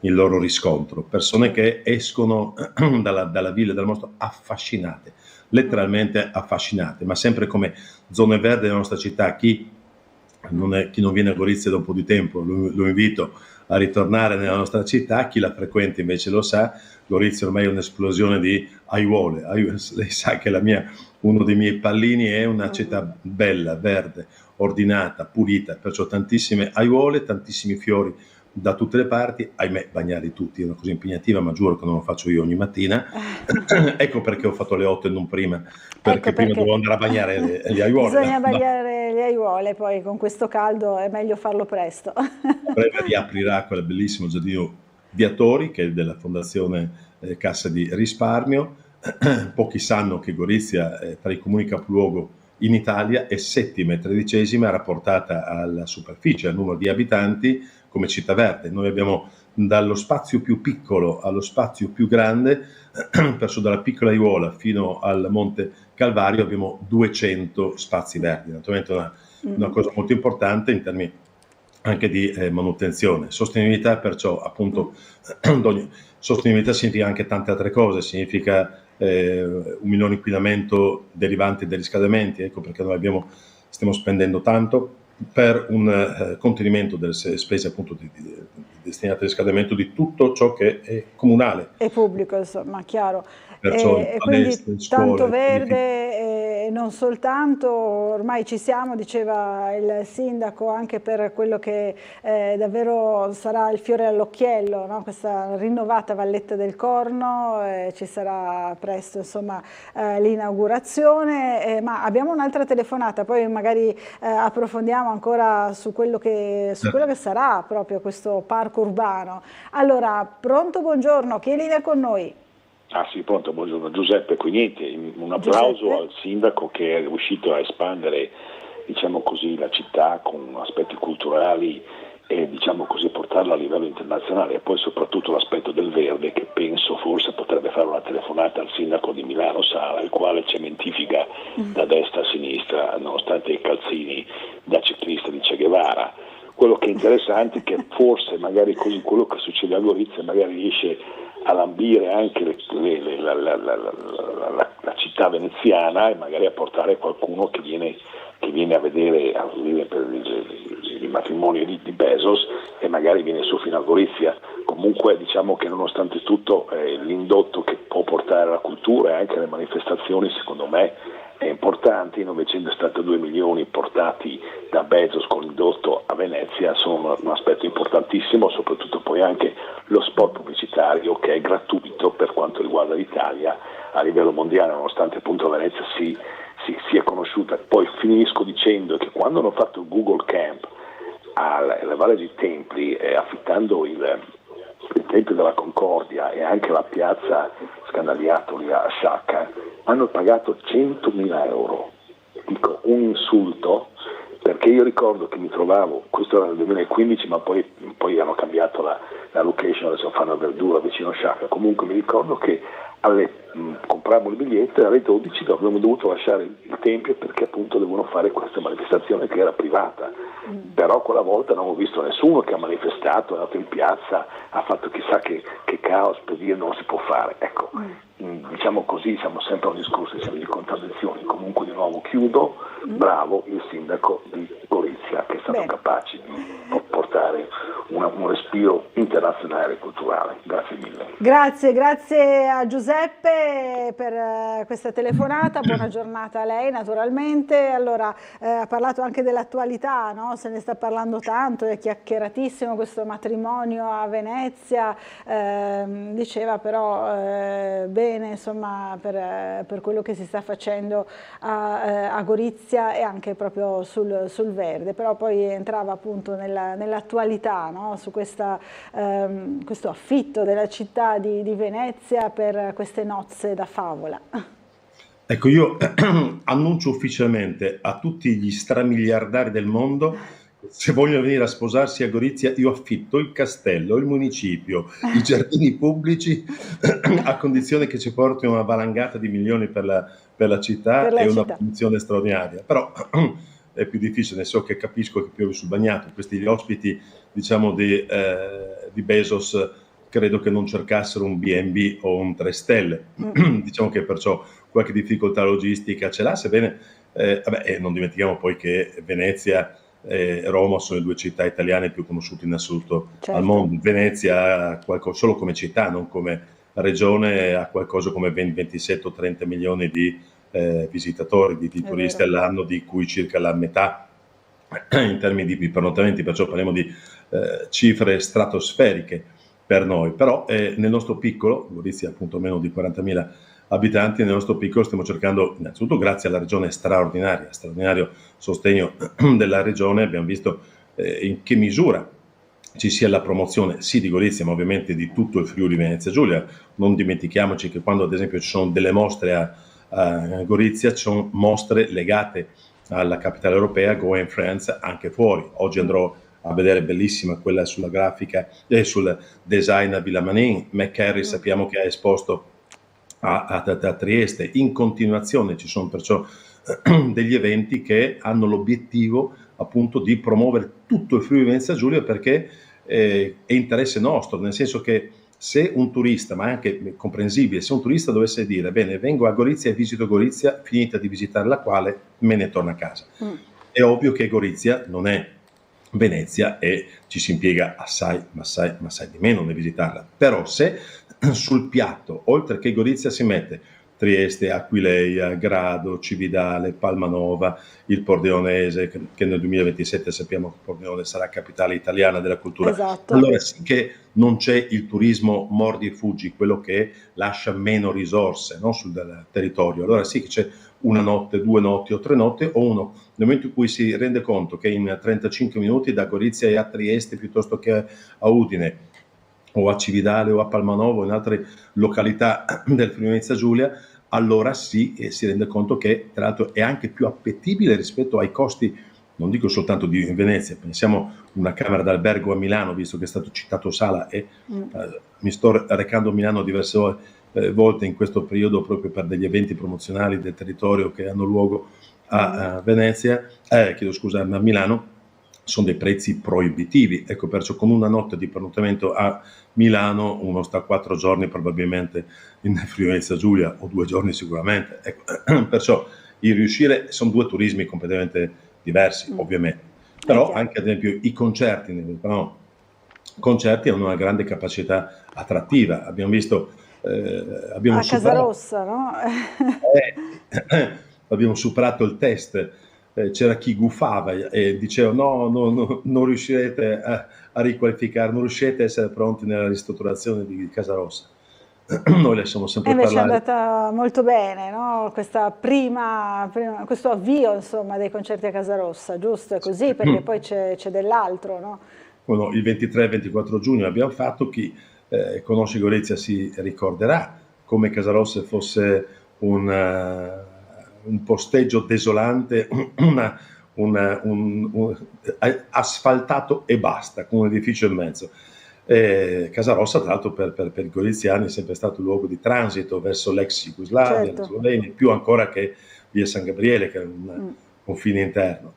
Speaker 10: il loro riscontro. Persone che escono dalla villa della mostra affascinate, letteralmente affascinate, ma sempre come zone verdi della nostra città. Chi non viene a Gorizia da un po' di tempo, lo invito a ritornare nella nostra città. Chi la frequenta invece lo sa, Gorizia ormai è un'esplosione di aiuole. Lei sa che uno dei miei pallini è una città bella, verde, ordinata, pulita, perciò tantissime aiuole, tantissimi fiori da tutte le parti. Ahimè, bagnarli tutti è una cosa impegnativa, ma giuro che non lo faccio io ogni mattina. Ecco perché ho fatto le 8 e non prima, perché prima dovevo andare a bagnare le aiuole.
Speaker 1: Bisogna bagnare le aiuole, poi con questo caldo è meglio farlo presto.
Speaker 10: Breve riaprirà quel bellissimo giardino Viatori, che è della Fondazione Cassa di Risparmio. Pochi sanno che Gorizia è tra i comuni capoluogo in Italia, è settima e 13ª rapportata alla superficie, al numero di abitanti come città verde. Noi abbiamo dallo spazio più piccolo allo spazio più grande, perciò dalla piccola aiuola fino al Monte Calvario abbiamo 200 spazi verdi. Naturalmente una cosa molto importante in termini anche di manutenzione. Sostenibilità, perciò appunto sostenibilità significa anche tante altre cose, significa un minore inquinamento derivante dai riscaldamenti. Ecco perché noi stiamo spendendo tanto per un contenimento delle spese appunto destinate al riscaldamento di tutto ciò che è comunale
Speaker 1: e pubblico, insomma, chiaro.
Speaker 10: E
Speaker 1: quindi
Speaker 10: scuole,
Speaker 1: tanto verde e non soltanto, ormai ci siamo, diceva il sindaco, anche per quello che davvero sarà il fiore all'occhiello, no? Questa rinnovata Valletta del Corno, ci sarà presto insomma l'inaugurazione, ma abbiamo un'altra telefonata, poi magari approfondiamo ancora su quello che sarà proprio questo parco urbano. Allora, pronto, buongiorno, chi è in linea con noi?
Speaker 12: Ah sì, pronto, buongiorno Giuseppe. Qui niente, un applauso al sindaco che è riuscito a espandere, diciamo così, la città con aspetti culturali e, diciamo così, portarla a livello internazionale, e poi soprattutto l'aspetto del verde, che penso forse potrebbe fare una telefonata al sindaco di Milano Sala, il quale cementifica da destra a sinistra nonostante i calzini da ciclista di Che Guevara. Quello che è interessante è che forse magari così quello che succede a Gorizia magari riesce a lambire anche la città veneziana e magari a portare qualcuno che viene a vedere per il matrimonio di Bezos e magari viene su fino a Gorizia. Comunque diciamo che nonostante tutto l'indotto che può portare la cultura e anche le manifestazioni, secondo me, è importante. I 972 milioni portati da Bezos con l'indotto a Venezia sono un aspetto importantissimo, soprattutto poi anche lo spot pubblicitario che è gratuito per quanto riguarda l'Italia a livello mondiale, nonostante appunto Venezia sia conosciuta. Poi finisco dicendo che quando hanno fatto il Google Camp alla Valle dei Templi, affittando il Tempio della Concordia e anche la piazza Scandagliatoli a Sciacca, hanno pagato 100.000 euro. Dico, un insulto per perché io ricordo che mi trovavo, questo era nel 2015, ma poi hanno cambiato la location, adesso fanno a Verdura vicino a Sciacca. Comunque mi ricordo che compravamo il biglietto e alle 12 avremmo dovuto lasciare il tempio perché appunto devono fare questa manifestazione che era privata. Però quella volta non ho visto nessuno che ha manifestato, è andato in piazza, ha fatto chissà che caos per dire non si può fare. Ecco, diciamo così, siamo sempre a un discorso di contraddizioni. Comunque di nuovo chiudo, bravo il sindaco di Gorizia che è stato capace di portare un respiro internazionale e culturale. Grazie mille.
Speaker 1: Grazie a Giuseppe per questa telefonata, buona giornata a lei naturalmente. Allora, ha parlato anche dell'attualità, no? Se ne sta parlando tanto, è chiacchieratissimo questo matrimonio a Venezia, diceva però bene insomma per quello che si sta facendo a Gorizia e anche proprio sul verde, però poi entrava appunto nell'attualità, no? Su questo affitto della città di Venezia per queste nozze da favola.
Speaker 10: Ecco, io annuncio ufficialmente a tutti gli stramiliardari del mondo, se vogliono venire a sposarsi a Gorizia, io affitto il castello, il municipio, i giardini pubblici, a condizione che ci porti una valangata di milioni per la città e una funzione straordinaria. Però è più difficile, so che capisco che piove sul bagnato. Questi ospiti, diciamo, di Bezos, credo che non cercassero un B&B o un 3 stelle. Diciamo che perciò qualche difficoltà logistica ce l'ha, sebbene non dimentichiamo poi che Venezia e Roma sono le due città italiane più conosciute in assoluto al mondo. Venezia solo come città, non come regione, ha qualcosa come 27 o 30 milioni di visitatori, di turisti all'anno, di cui circa la metà in termini di pernottamenti, perciò parliamo di cifre stratosferiche per noi. Però nel nostro piccolo, Gorizia appunto meno di 40.000 abitanti, nel nostro piccolo stiamo cercando, innanzitutto grazie alla regione straordinario sostegno della regione, abbiamo visto in che misura ci sia la promozione sì di Gorizia, ma ovviamente di tutto il Friuli Venezia Giulia. Non dimentichiamoci che quando ad esempio ci sono delle mostre a Gorizia, ci sono mostre legate alla capitale europea, Go in France, anche fuori. Oggi andrò a vedere, bellissima quella sulla grafica e sul design a Villa Manin. McCarry sappiamo che ha esposto a Trieste. In continuazione ci sono perciò degli eventi che hanno l'obiettivo appunto di promuovere tutto il Friuli Venezia Giulia, perché è interesse nostro, nel senso che se un turista, ma è anche comprensibile, se un turista dovesse dire bene, vengo a Gorizia e visito Gorizia, finita di visitare la quale me ne torno a casa. È ovvio che Gorizia non è Venezia e ci si impiega assai di meno nel visitarla. Però se sul piatto, oltre che Gorizia, si mette Trieste, Aquileia, Grado, Cividale, Palmanova, il Pordenonese, che nel 2027 sappiamo che Pordenone sarà capitale italiana della cultura.
Speaker 1: Esatto.
Speaker 10: Allora sì che non c'è il turismo mordi e fuggi, quello che lascia meno risorse, no, sul territorio. Allora sì che c'è una notte, 2 notti o 3 notti, o uno, nel momento in cui si rende conto che in 35 minuti da Gorizia e a Trieste piuttosto che a Udine, o a Cividale o a Palmanovo, in altre località del Friuli Venezia Giulia, allora sì, si rende conto che tra l'altro è anche più appetibile rispetto ai costi, non dico soltanto di Venezia, pensiamo una camera d'albergo a Milano, visto che è stato citato Sala, e mi sto recando a Milano diverse volte in questo periodo proprio per degli eventi promozionali del territorio che hanno luogo a Venezia, a Milano. Sono dei prezzi proibitivi, ecco, perciò con una notte di pernottamento a Milano uno sta 4 giorni probabilmente in Friuli Venezia Giulia, o 2 giorni sicuramente, ecco. Perciò il riuscire, sono 2 turismi completamente diversi ovviamente, però anche ad esempio i concerti, concerti hanno una grande capacità attrattiva, abbiamo visto abbiamo
Speaker 1: Casarossa, no?
Speaker 10: Abbiamo superato il test. C'era chi gufava e diceva no, non riuscirete a riqualificare, non riuscirete a essere pronti nella ristrutturazione di Casarossa. Noi lasciamo sempre
Speaker 1: invece
Speaker 10: parlare.
Speaker 1: È andata molto bene, no? Questo avvio insomma dei concerti a Casarossa, giusto? È così, perché poi c'è dell'altro, no?
Speaker 10: Bueno, il 23 e 24 giugno abbiamo fatto, chi conosce Gorizia si ricorderà come Casarossa fosse un posteggio desolante, asfaltato e basta, con un edificio in mezzo. Casarossa, tra l'altro, per i goriziani è sempre stato un luogo di transito verso l'ex Jugoslavia,
Speaker 1: Certo.
Speaker 10: la Slovenia, più ancora che via San Gabriele, che è un confine interno.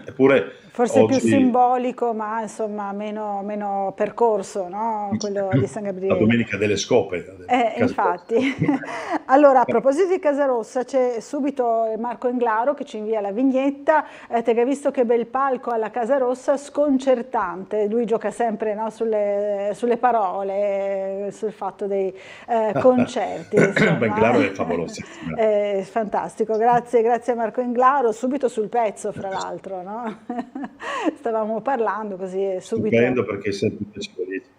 Speaker 10: Eppure
Speaker 1: Forse
Speaker 10: oggi,
Speaker 1: più simbolico, ma insomma meno percorso, no? Quello di San
Speaker 10: la
Speaker 1: Gabriele.
Speaker 10: Domenica delle Scope.
Speaker 1: Infatti. Allora, a proposito di Casarossa, c'è subito Marco Englaro che ci invia la vignetta, che ha visto che bel palco alla Casarossa, sconcertante. Lui gioca sempre, no, sulle parole, sul fatto dei concerti.
Speaker 10: Beh, Englaro è favoloso.
Speaker 1: Fantastico, grazie a Marco Englaro, subito sul pezzo, fra l'altro, no? Stavamo parlando così subito.
Speaker 10: Stupendo, perché è sempre piacevolissimo.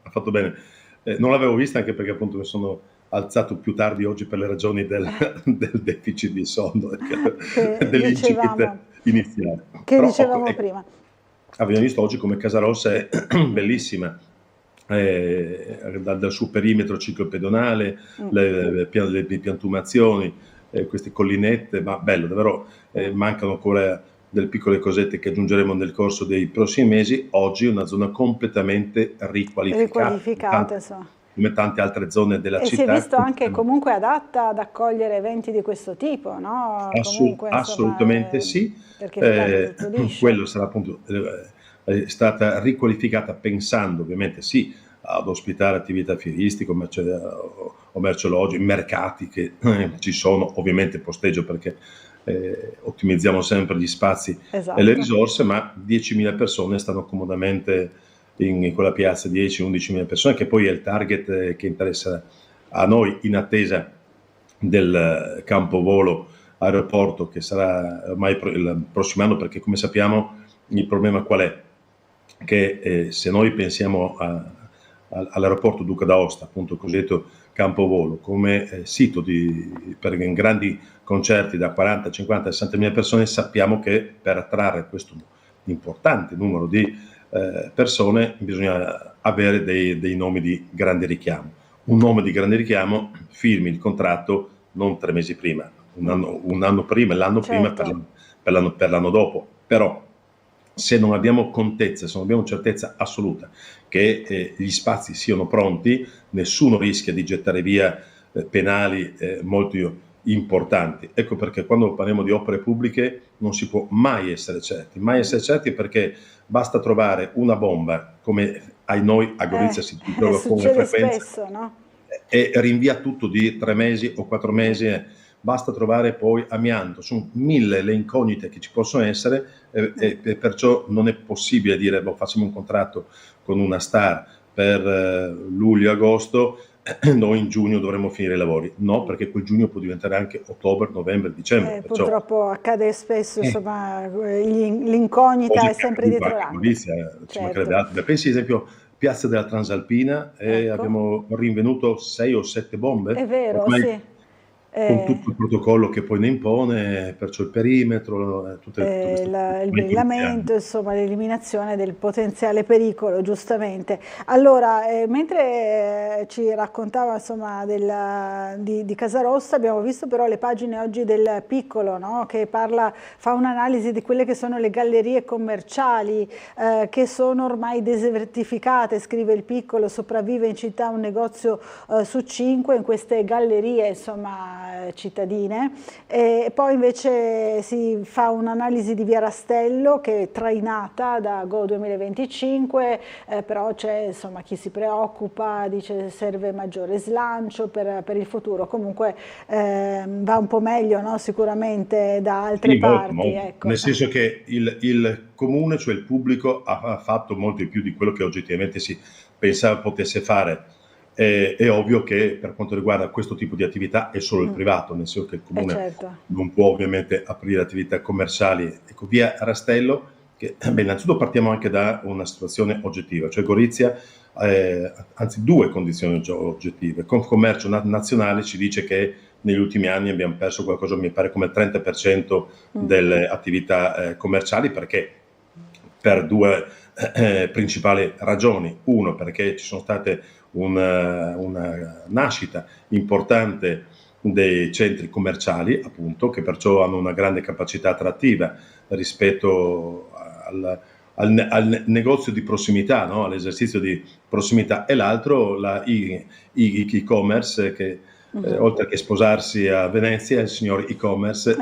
Speaker 10: Ha fatto bene. Non l'avevo vista, anche perché appunto mi sono alzato più tardi oggi per le ragioni del deficit di sonno, dell'incipit iniziale.
Speaker 1: Che dicevamo prima.
Speaker 10: Abbiamo visto oggi come Casarossa è bellissima, dal suo perimetro ciclopedonale, le piantumazioni, queste collinette, ma bello, davvero. Mancano ancora delle piccole cosette che aggiungeremo nel corso dei prossimi mesi. Oggi è una zona completamente riqualificata, come tante altre zone della città.
Speaker 1: E si è visto anche comunque adatta ad accogliere eventi di questo tipo, no? Comunque,
Speaker 10: assolutamente sì.
Speaker 1: Perché
Speaker 10: quello sarà appunto è stata riqualificata pensando ovviamente sì ad ospitare attività fieristiche o merceologiche, mercati che ci sono, ovviamente posteggio, perché ottimizziamo sempre gli spazi e le risorse, ma 10.000 persone stanno comodamente in quella piazza, 10-11.000 persone, che poi è il target che interessa a noi, in attesa del campovolo aeroporto, che sarà ormai il prossimo anno, perché come sappiamo il problema qual è? Che se noi pensiamo all'aeroporto Duca d'Aosta, appunto il cosiddetto campovolo, come sito per grandi concerti da 40, 50, 60.000 persone, sappiamo che per attrarre questo importante numero di persone bisogna avere dei nomi di grande richiamo. Un nome di grande richiamo, firmi il contratto non 3 mesi prima, un anno prima, l'anno prima per l'anno dopo. Però se non abbiamo contezza, se non abbiamo certezza assoluta che gli spazi siano pronti, nessuno rischia di gettare via penali molto importanti. Ecco perché quando parliamo di opere pubbliche non si può mai essere certi, perché basta trovare una bomba, come noi a Gorizia si trova con frequenza,
Speaker 1: spesso, no?
Speaker 10: E rinvia tutto di 3 mesi o 4 mesi. Basta trovare poi amianto, sono 1000 le incognite che ci possono essere, e perciò non è possibile dire facciamo un contratto con una star per luglio-agosto, noi in giugno dovremmo finire i lavori. No, perché quel giugno può diventare anche ottobre, novembre, dicembre.
Speaker 1: Purtroppo accade spesso, insomma, l'incognita è sempre dietro l'angolo.
Speaker 10: Pensi ad esempio Piazza della Transalpina, abbiamo rinvenuto 6 o 7 bombe.
Speaker 1: È vero, sì.
Speaker 10: Con tutto il protocollo che poi ne impone, perciò il perimetro,
Speaker 1: il brillamento, insomma l'eliminazione del potenziale pericolo, giustamente. Allora, mentre ci raccontava insomma di Casarossa, abbiamo visto però le pagine oggi del Piccolo, no? Che fa un'analisi di quelle che sono le gallerie commerciali che sono ormai desertificate, scrive il Piccolo, sopravvive in città un negozio su 5 in queste gallerie, insomma, cittadine. E poi invece si fa un'analisi di Via Rastello, che è trainata da Go 2025, però c'è insomma chi si preoccupa, dice serve maggiore slancio per il futuro. Comunque va un po' meglio, no? Sicuramente da altre parti.
Speaker 10: Molto.
Speaker 1: Ecco.
Speaker 10: Nel senso che il comune, cioè il pubblico, ha fatto molto di più di quello che oggettivamente si pensava potesse fare. È ovvio che per quanto riguarda questo tipo di attività è solo il privato, nel senso che il comune non può ovviamente aprire attività commerciali. Ecco, Via Rastello, innanzitutto partiamo anche da una situazione oggettiva, cioè Gorizia, anzi 2 condizioni oggettive. Confcommercio nazionale ci dice che negli ultimi anni abbiamo perso qualcosa, mi pare come il 30% delle attività commerciali, perché per 2 principali ragioni. Uno, perché ci sono state una nascita importante dei centri commerciali, appunto, che perciò hanno una grande capacità attrattiva rispetto al negozio di prossimità, no? All'esercizio di prossimità, e l'altro e-commerce che oltre che sposarsi a Venezia, il signor e-commerce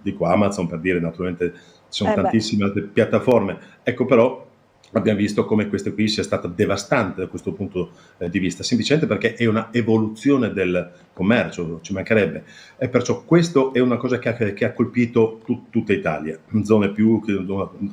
Speaker 10: dico Amazon per dire, naturalmente ci sono tantissime altre piattaforme, ecco, però abbiamo visto come questa qui sia stata devastante da questo punto di vista, semplicemente perché è una evoluzione del commercio, ci mancherebbe, e perciò questo è una cosa che ha colpito tutta Italia, zone più,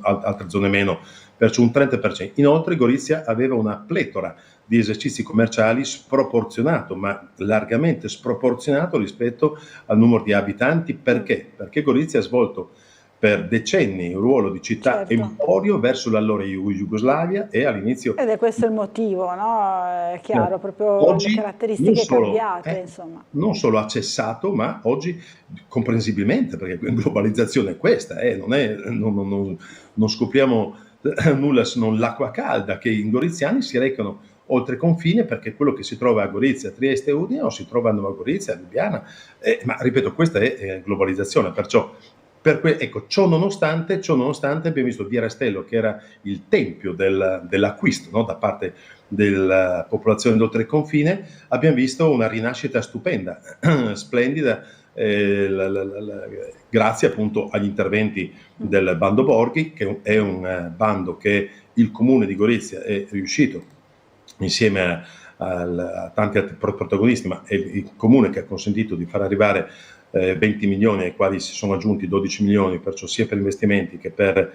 Speaker 10: altre zone meno, perciò un 30%. Inoltre Gorizia aveva una pletora di esercizi commerciali sproporzionato, ma largamente sproporzionato rispetto al numero di abitanti. Perché? Perché Gorizia ha svolto per decenni un ruolo di città emporio verso l'allora Jugoslavia, e all'inizio...
Speaker 1: Ed è questo il motivo, no? È chiaro, proprio
Speaker 10: oggi
Speaker 1: le caratteristiche cambiate, insomma.
Speaker 10: Non solo ha cessato, ma oggi comprensibilmente, perché la globalizzazione è questa, non scopriamo nulla se non l'acqua calda, che i goriziani si recano oltre confine, perché quello che si trova a Gorizia, Trieste e Udine, o si trova a Nuova Gorizia, a Lubiana, ma ripeto, questa è globalizzazione, perciò... Ecco, ciò nonostante abbiamo visto Via Rastello, che era il tempio dell'acquisto, no? Da parte della popolazione d'oltre il confine, abbiamo visto una rinascita stupenda, splendida, grazie appunto agli interventi del bando Borghi, che è un bando che il comune di Gorizia è riuscito, insieme a tanti altri protagonisti, ma è il comune che ha consentito di far arrivare 20 milioni, ai quali si sono aggiunti 12 milioni, perciò sia per investimenti che per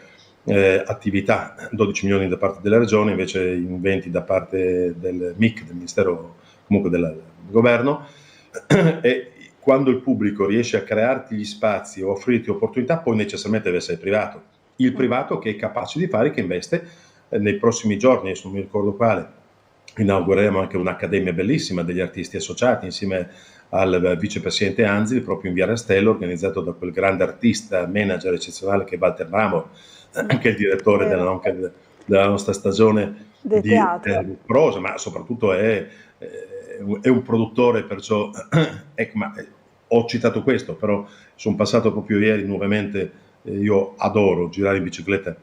Speaker 10: attività, 12 milioni da parte della regione, invece in 20 da parte del MIC, del Ministero comunque del governo, e quando il pubblico riesce a crearti gli spazi o offrirti opportunità, poi necessariamente deve essere privato. Il privato che è capace di fare, che investe. Nei prossimi giorni, adesso non mi ricordo quale, inaugureremo anche un'accademia bellissima degli artisti associati insieme al vicepresidente Anzili, proprio in Via Rastello, organizzato da quel grande artista, manager eccezionale che è Walter Mamo, anche il direttore della nostra stagione di prosa, ma soprattutto è un produttore, perciò ecco, ma ho citato questo, però sono passato proprio ieri nuovamente, io adoro girare in bicicletta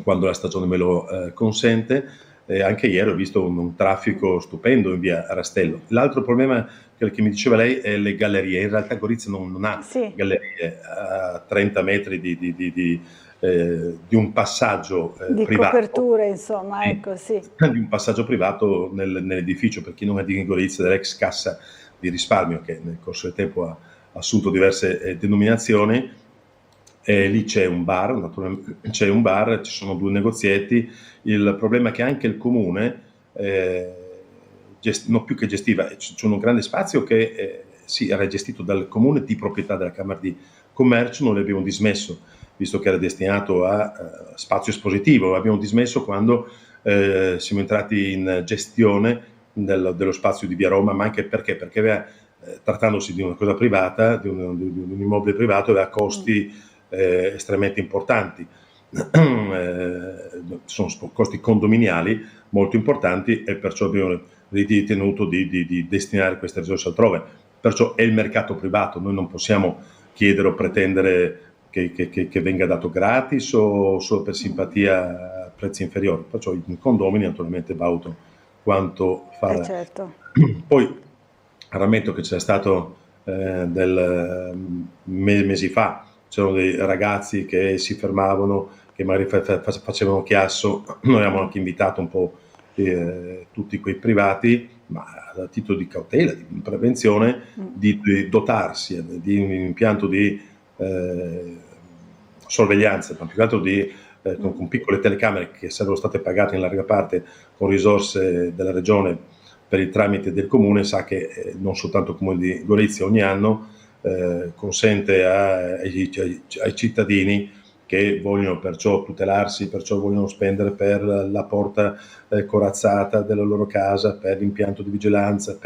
Speaker 10: quando la stagione me lo consente. Anche ieri ho visto un traffico stupendo in Via Rastello. L'altro problema che mi diceva lei è le gallerie. In realtà Gorizia non ha gallerie a 30 metri di un passaggio
Speaker 1: di
Speaker 10: privato.
Speaker 1: Coperture, insomma, ecco, sì.
Speaker 10: Di un passaggio privato nell'edificio, per chi non è di Gorizia, dell'ex Cassa di Risparmio, che nel corso del tempo ha assunto diverse denominazioni. Lì c'è un bar, ci sono 2 negozietti. Il problema è che anche il comune, non più che gestiva, c'è un grande spazio che era gestito dal comune di proprietà della Camera di Commercio, noi l'abbiamo dismesso, visto che era destinato a spazio espositivo, l'abbiamo dismesso quando siamo entrati in gestione dello spazio di Via Roma, ma anche perché aveva, trattandosi di una cosa privata, di un immobile privato, aveva costi estremamente importanti, sono costi condominiali molto importanti, e perciò abbiamo ritenuto di destinare queste risorse altrove. Perciò è il mercato privato, noi non possiamo chiedere o pretendere che venga dato gratis o solo per simpatia a prezzi inferiori, perciò i condomini naturalmente valutano quanto fare.
Speaker 1: Certo.
Speaker 10: Poi rammento che c'è stato mesi fa, c'erano dei ragazzi che si fermavano, che magari facevano chiasso. Noi abbiamo anche invitato un po' tutti quei privati, ma a titolo di cautela, di prevenzione, di dotarsi di un impianto di sorveglianza, ma più che altro con piccole telecamere che sarebbero state pagate in larga parte con risorse della regione per il tramite del comune. Sa che non soltanto il comune di Gorizia ogni anno consente ai cittadini che vogliono perciò tutelarsi, perciò vogliono spendere per la porta corazzata della loro casa, per l'impianto di vigilanza,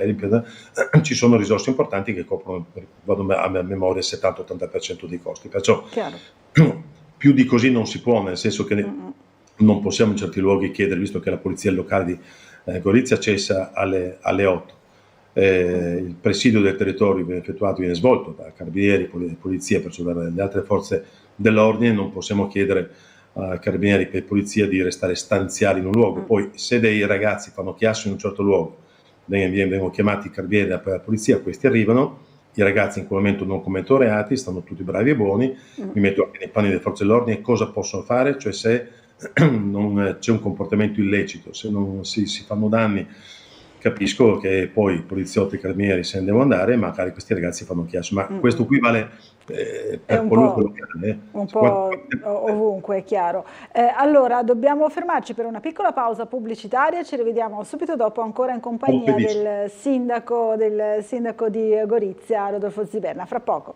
Speaker 10: ci sono risorse importanti che coprono, vado a memoria, il 70-80% dei costi. Perciò più di così non si può, nel senso che non possiamo in certi luoghi chiedere, visto che la polizia locale di Gorizia cessa alle 8. Il presidio del territorio viene svolto da carabinieri, polizia, perciò dalle altre forze dell'ordine. Non possiamo chiedere a carabinieri e polizia di restare stanziali in un luogo. Poi se dei ragazzi fanno chiasso in un certo luogo, vengono chiamati i carabinieri e la polizia, questi arrivano, i ragazzi in quel momento non commettono reati, stanno tutti bravi e buoni, mi metto anche nei panni delle forze dell'ordine, cosa possono fare? Cioè se non c'è un comportamento illecito, se non si fanno danni, capisco che poi i poliziotti e i carabinieri se ne devono andare, magari questi ragazzi fanno chiasso, ma questo qui vale per qualunque locale.
Speaker 1: Un po' ovunque, è chiaro. Allora, dobbiamo fermarci per una piccola pausa pubblicitaria, ci rivediamo subito dopo ancora in compagnia del sindaco di Gorizia, Rodolfo Ziberna, fra poco.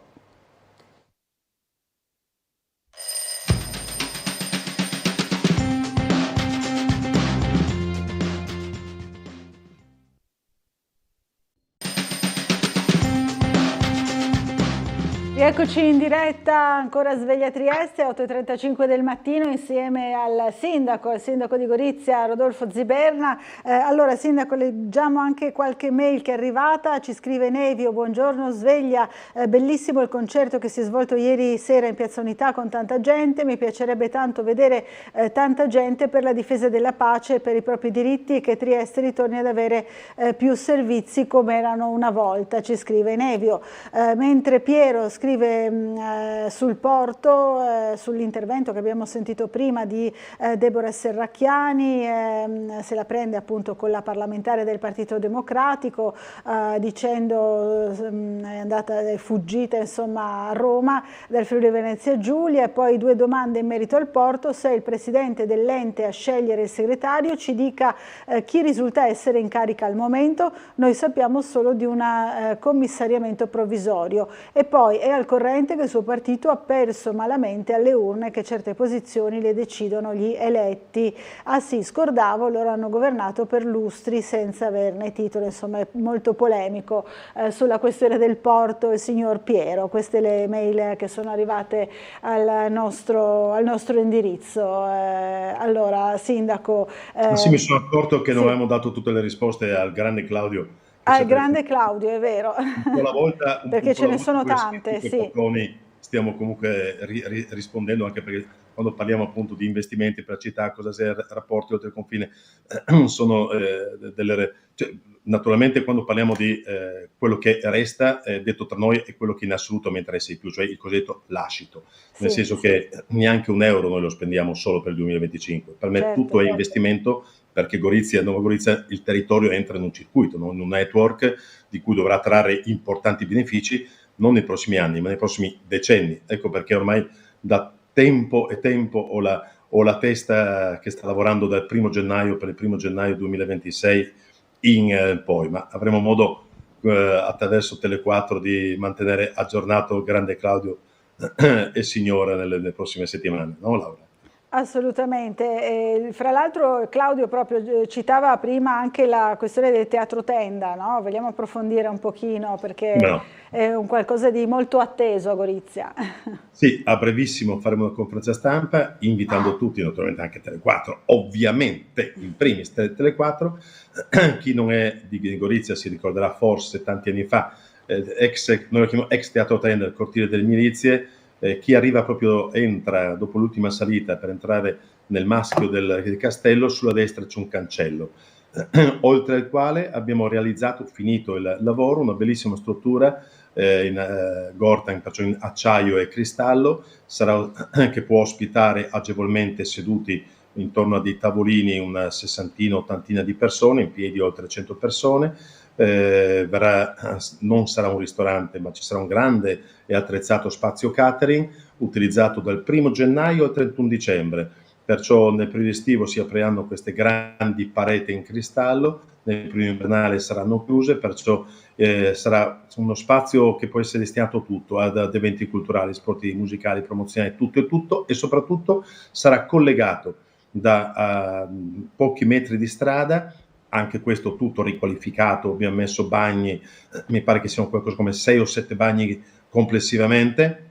Speaker 1: Eccoci in diretta, ancora Sveglia Trieste, 8:35 del mattino, insieme al sindaco di Gorizia, Rodolfo Ziberna. Allora, sindaco, leggiamo anche qualche mail che è arrivata. Ci scrive Nevio: buongiorno Sveglia, bellissimo il concerto che si è svolto ieri sera in Piazza Unità con tanta gente. Mi piacerebbe tanto vedere tanta gente per la difesa della pace e per i propri diritti, e che Trieste ritorni ad avere più servizi come erano una volta, ci scrive Nevio. Mentre Piero scrive sul porto, sull'intervento che abbiamo sentito prima di Deborah Serracchiani, se la prende appunto con la parlamentare del Partito Democratico, dicendo è fuggita insomma a Roma dal Friuli Venezia Giulia. E poi 2 domande in merito al porto: se il presidente dell'ente a scegliere il segretario ci dica chi risulta essere in carica al momento, noi sappiamo solo di un commissariamento provvisorio. E poi è al corrente che il suo partito ha perso malamente alle urne, che certe posizioni le decidono gli eletti. Ah sì, scordavo, loro hanno governato per lustri senza averne titolo. Insomma, è molto polemico sulla questione del porto il signor Piero. Queste le mail che sono arrivate al nostro indirizzo. Allora, sindaco...
Speaker 10: sì, mi sono accorto che non avevamo dato tutte le risposte al grande Claudio.
Speaker 1: Al grande Claudio, è vero, perché ce ne sono tante, sì.
Speaker 10: Stiamo comunque rispondendo, anche perché quando parliamo appunto di investimenti per città, cosa sia rapporti oltre il confine, sono naturalmente quando parliamo di quello che resta, detto tra noi, è quello che in assoluto mi interessa di più, cioè il cosiddetto lascito, nel senso che neanche un euro noi lo spendiamo solo per il 2025, per me tutto è investimento, perché Nuova Gorizia, il territorio entra in un circuito, in un network di cui dovrà trarre importanti benefici, non nei prossimi anni, ma nei prossimi decenni. Ecco perché ormai da tempo ho la testa che sta lavorando dal 1 gennaio per il 1 gennaio 2026 in poi, ma avremo modo attraverso Tele4 di mantenere aggiornato il grande Claudio e signora nelle prossime settimane, no Laura?
Speaker 1: Assolutamente. Fra l'altro Claudio proprio citava prima anche la questione del teatro tenda, no? Vogliamo approfondire un pochino, perché è un qualcosa di molto atteso a Gorizia.
Speaker 10: Sì, a brevissimo faremo una conferenza stampa invitando tutti, naturalmente anche Tele4, ovviamente in primis Tele4. Chi non è di Gorizia si ricorderà forse tanti anni fa, noi lo chiamiamo ex teatro tenda, il cortile delle milizie. Chi arriva entra dopo l'ultima salita per entrare nel maschio del castello, sulla destra c'è un cancello, oltre al quale abbiamo finito il lavoro, una bellissima struttura in Gortan, in acciaio e cristallo, che può ospitare agevolmente seduti intorno a dei tavolini una 60-80 di persone, in piedi oltre 100 persone. Non sarà un ristorante, ma ci sarà un grande e attrezzato spazio catering utilizzato dal 1 gennaio al 31 dicembre, perciò nel periodo estivo si apriranno queste grandi pareti in cristallo, nel periodo invernale saranno chiuse, perciò sarà uno spazio che può essere destinato tutto ad eventi culturali, sportivi, musicali, promozionali, tutto, e soprattutto sarà collegato da pochi metri di strada. Anche questo tutto riqualificato, abbiamo messo bagni, mi pare che siano qualcosa come 6 o 7 bagni complessivamente,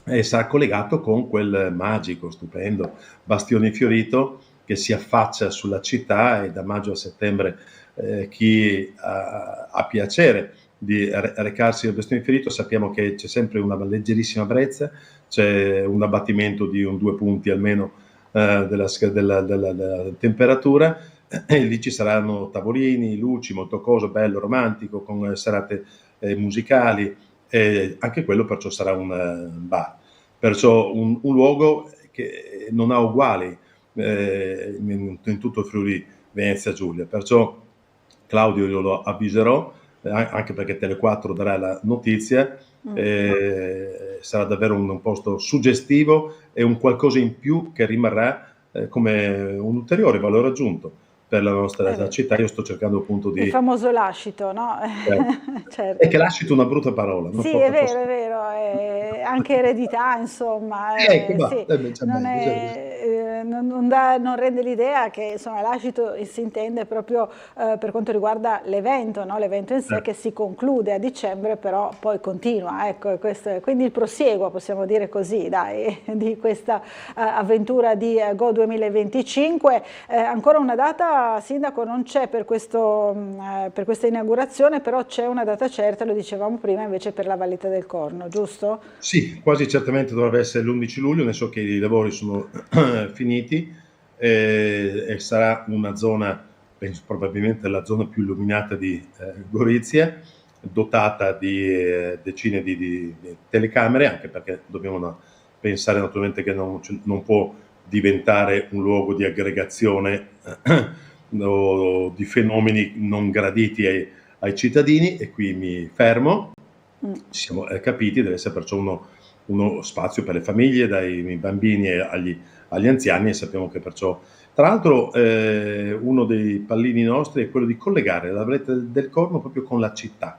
Speaker 10: e sarà collegato con quel magico, stupendo bastione fiorito che si affaccia sulla città, e da maggio a settembre chi ha piacere di recarsi al Bestione Ferito, sappiamo che c'è sempre una leggerissima brezza, c'è un abbattimento di 2 punti almeno della temperatura, e lì ci saranno tavolini, luci, molto coso bello, romantico, con serate musicali, e anche quello perciò sarà un bar, perciò un luogo che non ha uguali in tutto il Friuli Venezia Giulia. Perciò Claudio io lo avviserò, anche perché Tele4 darà la notizia. Sarà davvero un posto suggestivo e un qualcosa in più che rimarrà come un ulteriore valore aggiunto per la nostra città. Io sto cercando appunto di...
Speaker 1: Il famoso lascito, no?
Speaker 10: Certo. E che lascito è una brutta parola.
Speaker 1: Sì, è vero, anche eredità, insomma. Non rende l'idea che, insomma, lascito si intende proprio per quanto riguarda l'evento, no? L'evento in sé, che si conclude a dicembre, però poi continua, ecco, quindi il prosieguo, possiamo dire così, dai, di questa avventura di Go 2025. Ancora una data, Sindaco, non c'è per questa inaugurazione, però c'è una data certa, lo dicevamo prima, invece per la Valletta del Corno, giusto?
Speaker 10: Sì, quasi certamente dovrebbe essere l'11 luglio, ne so che i lavori sono finiti, e sarà una zona, penso probabilmente la zona più illuminata di Gorizia, dotata di decine di telecamere, anche perché dobbiamo pensare naturalmente che non può diventare un luogo di aggregazione o di fenomeni non graditi ai cittadini, e qui mi fermo. Ci siamo capiti, deve essere perciò uno spazio per le famiglie, dai bambini agli anziani, e sappiamo che perciò, tra l'altro, uno dei pallini nostri è quello di collegare la Valletta del Corno proprio con la città,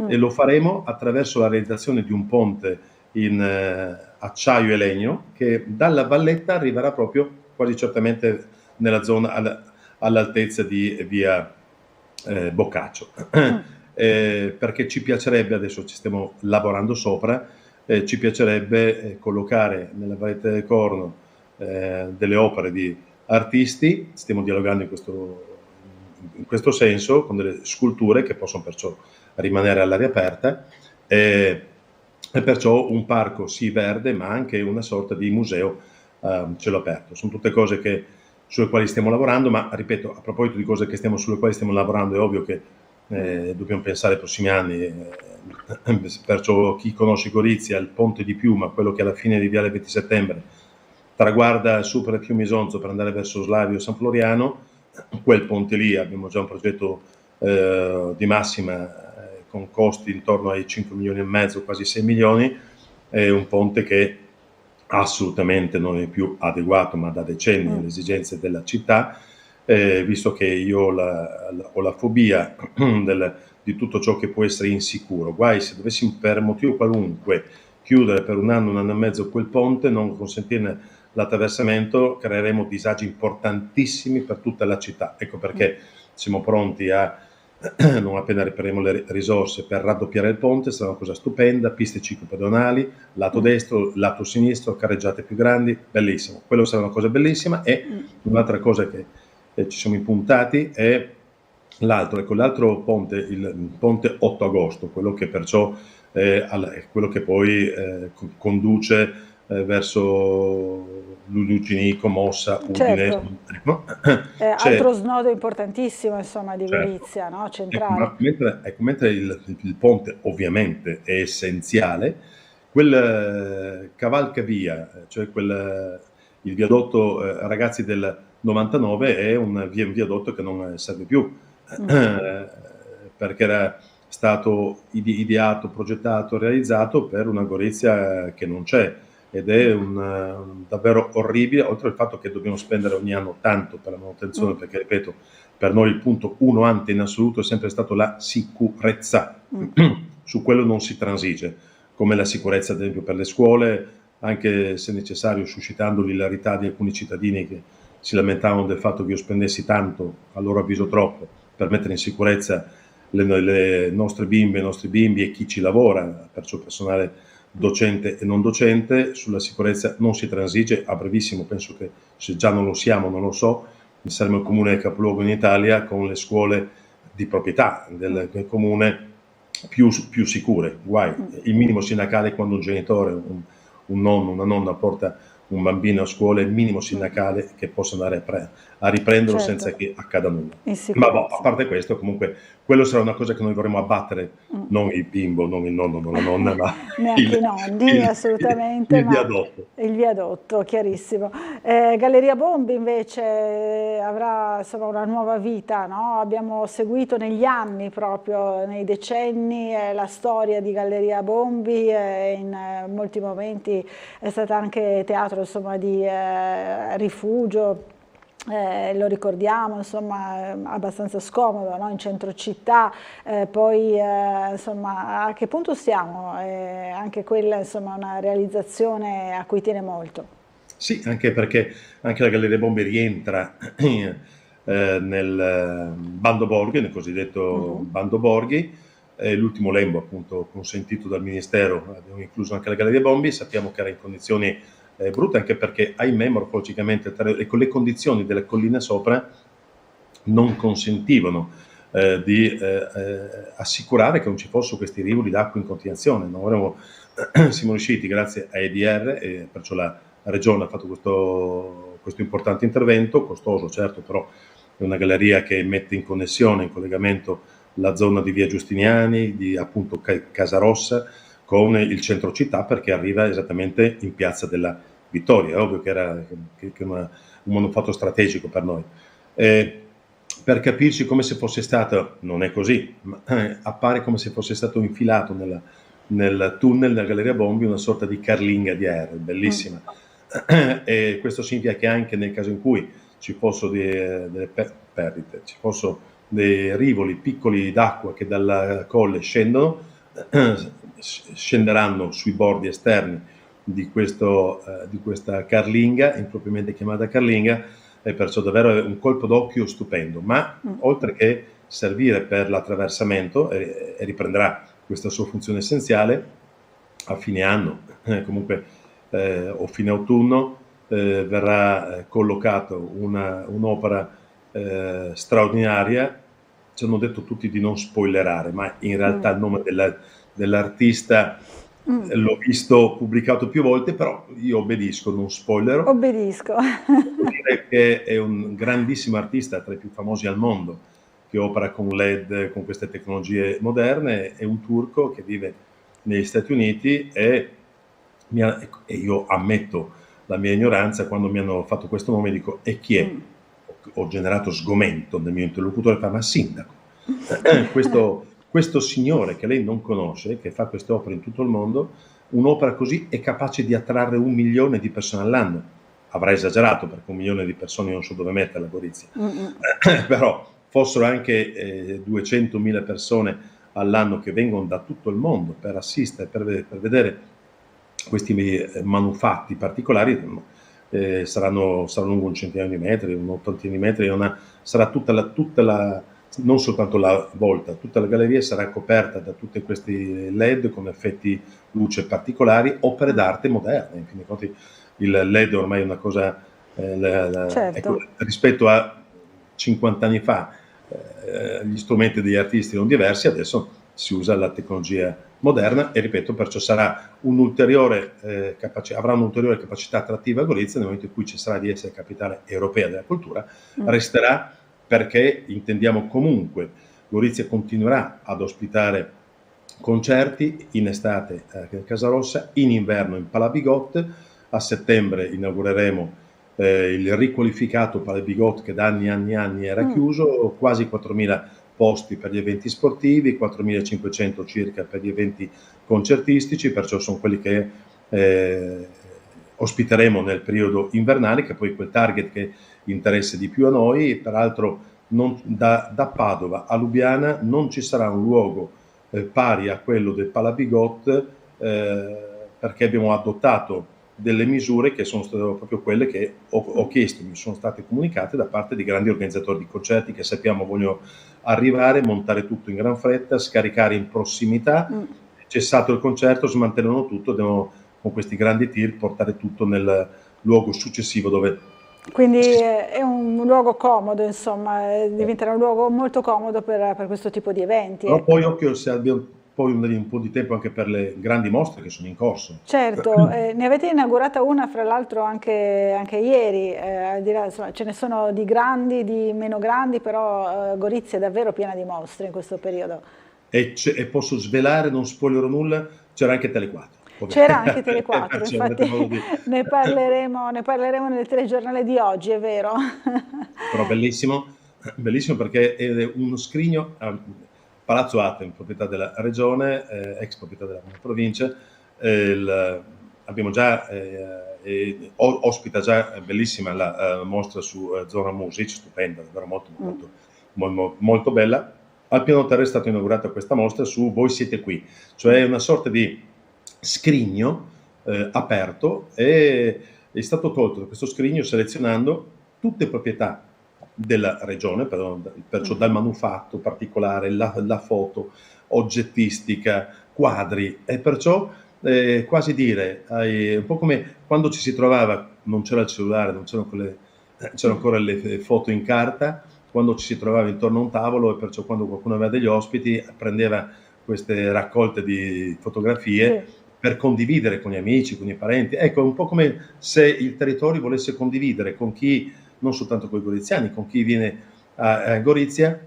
Speaker 10: e lo faremo attraverso la realizzazione di un ponte in acciaio e legno che dalla valletta arriverà proprio quasi certamente nella zona all'altezza di via Boccaccio, perché ci piacerebbe, adesso ci stiamo lavorando sopra, ci piacerebbe collocare nella Valletta del Corno delle opere di artisti. Stiamo dialogando in questo senso, con delle sculture che possono perciò rimanere all'aria aperta, e perciò un parco sì verde, ma anche una sorta di museo cielo aperto. Sono tutte cose sulle quali stiamo lavorando, ma ripeto, a proposito di cose sulle quali stiamo lavorando, è ovvio che dobbiamo pensare ai prossimi anni, perciò chi conosce Gorizia, il ponte di Piuma, quello che alla fine di Viale 20 Settembre traguarda, supera il fiume Isonzo per andare verso Slavio e San Floriano, quel ponte lì abbiamo già un progetto di massima con costi intorno ai 5 milioni e mezzo, quasi 6 milioni, è un ponte che assolutamente non è più adeguato, ma da decenni, alle esigenze della città, visto che io ho la fobia di tutto ciò che può essere insicuro. Guai se dovessimo per motivo qualunque chiudere per un anno e mezzo quel ponte, non consentirne l'attraversamento, creeremo disagi importantissimi per tutta la città. Ecco perché siamo pronti non appena reperiremo le risorse, per raddoppiare il ponte. Sarà una cosa stupenda, piste ciclopedonali, lato destro, lato sinistro, carreggiate più grandi, bellissimo. Quello sarà una cosa bellissima. E un'altra cosa che ci siamo impuntati è l'altro ponte, il ponte 8 agosto, quello che perciò è quello che poi conduce verso Luginico, Mossa, Udine.
Speaker 1: Certo. Altro snodo importantissimo, insomma, di Gorizia, no? Centrale.
Speaker 10: Mentre il ponte ovviamente è essenziale, quel cavalcavia, cioè il viadotto Ragazzi del 99, è un viadotto che non serve più, perché era stato ideato, progettato, realizzato per una Gorizia che non c'è, ed è davvero orribile, oltre al fatto che dobbiamo spendere ogni anno tanto per la manutenzione, perché, ripeto, per noi il punto uno ante in assoluto è sempre stato la sicurezza. Su quello non si transige, come la sicurezza ad esempio per le scuole, anche se necessario suscitando l'ilarità di alcuni cittadini che si lamentavano del fatto che io spendessi tanto, a loro avviso troppo, per mettere in sicurezza le nostre bimbe, i nostri bimbi e chi ci lavora, perciò personale docente e non docente. Sulla sicurezza non si transige, a brevissimo, penso che se già non lo siamo, non lo so, saremo il comune capoluogo in Italia con le scuole di proprietà del comune più sicure. Guai, il minimo sindacale quando un genitore, un nonno, una nonna porta un bambino a scuola, è il minimo sindacale che possa andare a riprenderlo, certo, senza che accada nulla. Ma a parte questo, comunque, quello sarà una cosa che noi vorremmo abbattere, non il bimbo, non il nonno, non la nonna, ma
Speaker 1: neanche i nonni, assolutamente.
Speaker 10: Il viadotto.
Speaker 1: Il viadotto, chiarissimo. Galleria Bombi invece avrà, insomma, una nuova vita, no? Abbiamo seguito negli anni, proprio nei decenni, la storia di Galleria Bombi, in molti momenti è stata anche teatro, insomma, di rifugio. Lo ricordiamo, insomma, abbastanza scomodo, no? In centro città, poi insomma, a che punto siamo? Anche quella, insomma, una realizzazione a cui tiene molto.
Speaker 10: Sì, anche perché anche la Galleria Bombi rientra nel bando Borghi, nel cosiddetto bando Borghi. L'ultimo lembo, appunto, consentito dal Ministero, abbiamo incluso anche la Galleria Bombi. Sappiamo che era in condizioni brutte, anche perché, ahimè, morfologicamente le condizioni delle colline sopra non consentivano di assicurare che non ci fossero questi rivoli d'acqua in continuazione. Siamo riusciti, grazie a EDR, e perciò la Regione ha fatto questo importante intervento, costoso certo, però è una galleria che mette in connessione, in collegamento, la zona di via Giustiniani, di appunto Casarossa, con il centro città, perché arriva esattamente in piazza della Vittoria. È ovvio che era un manufatto strategico per noi. Per capirci, come se fosse stato, non è così, ma appare come se fosse stato infilato nel tunnel della Galleria Bombi una sorta di carlinga di aereo, bellissima. E questo significa che anche nel caso in cui ci fossero delle perdite, ci fossero dei rivoli piccoli d'acqua che dalla colle scenderanno sui bordi esterni di questa carlinga, impropriamente chiamata carlinga, e perciò davvero è un colpo d'occhio stupendo, ma oltre che servire per l'attraversamento, e riprenderà questa sua funzione essenziale a fine anno, comunque o fine autunno, verrà collocata un'opera straordinaria. Ci hanno detto tutti di non spoilerare, ma in realtà il nome dell'artista l'ho visto pubblicato più volte, però io obbedisco, non spoilerò.
Speaker 1: Obbedisco.
Speaker 10: Direi che è un grandissimo artista, tra i più famosi al mondo, che opera con LED, con queste tecnologie moderne. È un turco che vive negli Stati Uniti e io ammetto la mia ignoranza. Quando mi hanno fatto questo nome dico: e chi è? Ho generato sgomento nel mio interlocutore, ma sindaco, questo signore che lei non conosce, che fa queste opere in tutto il mondo, un'opera così è capace di attrarre 1 milione di persone all'anno. Avrà esagerato, perché 1 milione di persone non so dove metterla, Gorizia. Però fossero anche 200.000 persone all'anno che vengono da tutto il mondo per assistere, per vedere questi manufatti particolari. Saranno lungo un centinaio di metri, un ottantina di metri, sarà tutta la non soltanto la volta, tutta la galleria sarà coperta da tutti questi LED con effetti luce particolari, opere d'arte moderne. In fin dei conti il LED ormai è una cosa,
Speaker 1: certo.
Speaker 10: Ecco, rispetto a 50 anni fa gli strumenti degli artisti erano diversi, adesso si usa la tecnologia moderna e, ripeto, perciò sarà avrà un'ulteriore capacità attrattiva a Gorizia nel momento in cui cesserà di essere capitale europea della cultura. Resterà, perché intendiamo comunque, Gorizia continuerà ad ospitare concerti in estate a Casarossa, in inverno in Palais Bigot. A settembre inaugureremo il riqualificato Palais Bigot, che da anni era chiuso, quasi 4.000 posti per gli eventi sportivi, 4.500 circa per gli eventi concertistici, perciò sono quelli che ospiteremo nel periodo invernale, che è poi quel target che interessa di più a noi. Peraltro da Padova a Lubiana non ci sarà un luogo pari a quello del Palais Bigot, perché abbiamo adottato delle misure che sono state proprio quelle che ho chiesto, mi sono state comunicate da parte di grandi organizzatori di concerti che sappiamo vogliono arrivare, montare tutto in gran fretta, scaricare in prossimità. cessato il concerto, smantellavano tutto, devono con questi grandi tir portare tutto nel luogo successivo dove...
Speaker 1: Quindi è un luogo comodo, insomma, diventerà un luogo molto comodo per questo tipo di eventi.
Speaker 10: Però poi occhio se abbiamo poi un po' di tempo anche per le grandi mostre che sono in corso.
Speaker 1: Certo, ne avete inaugurata una fra l'altro anche ieri, insomma, ce ne sono di grandi, di meno grandi, però Gorizia è davvero piena di mostre in questo periodo.
Speaker 10: E posso svelare, non spoilerò nulla, c'era anche Tele4.
Speaker 1: C'era anche Tele4, infatti ne parleremo nel telegiornale di oggi, è vero?
Speaker 10: Però bellissimo perché è uno scrigno, Palazzo Atem, proprietà della regione, ex proprietà della provincia, abbiamo già, ospita già bellissima la mostra su Zona Music, stupenda, davvero molto bella. Al piano terra è stata inaugurata questa mostra su Voi siete qui, cioè una sorta di scrigno aperto, e è stato tolto da questo scrigno selezionando tutte proprietà della regione, perciò dal manufatto particolare, la foto, oggettistica, quadri, e perciò quasi dire, un po' come quando ci si trovava, non c'era il cellulare, c'erano ancora le foto in carta, quando ci si trovava intorno a un tavolo, e perciò quando qualcuno aveva degli ospiti prendeva queste raccolte di fotografie per condividere con gli amici, con i parenti. Ecco, è un po' come se il territorio volesse condividere con chi, non soltanto con i goriziani, con chi viene a Gorizia,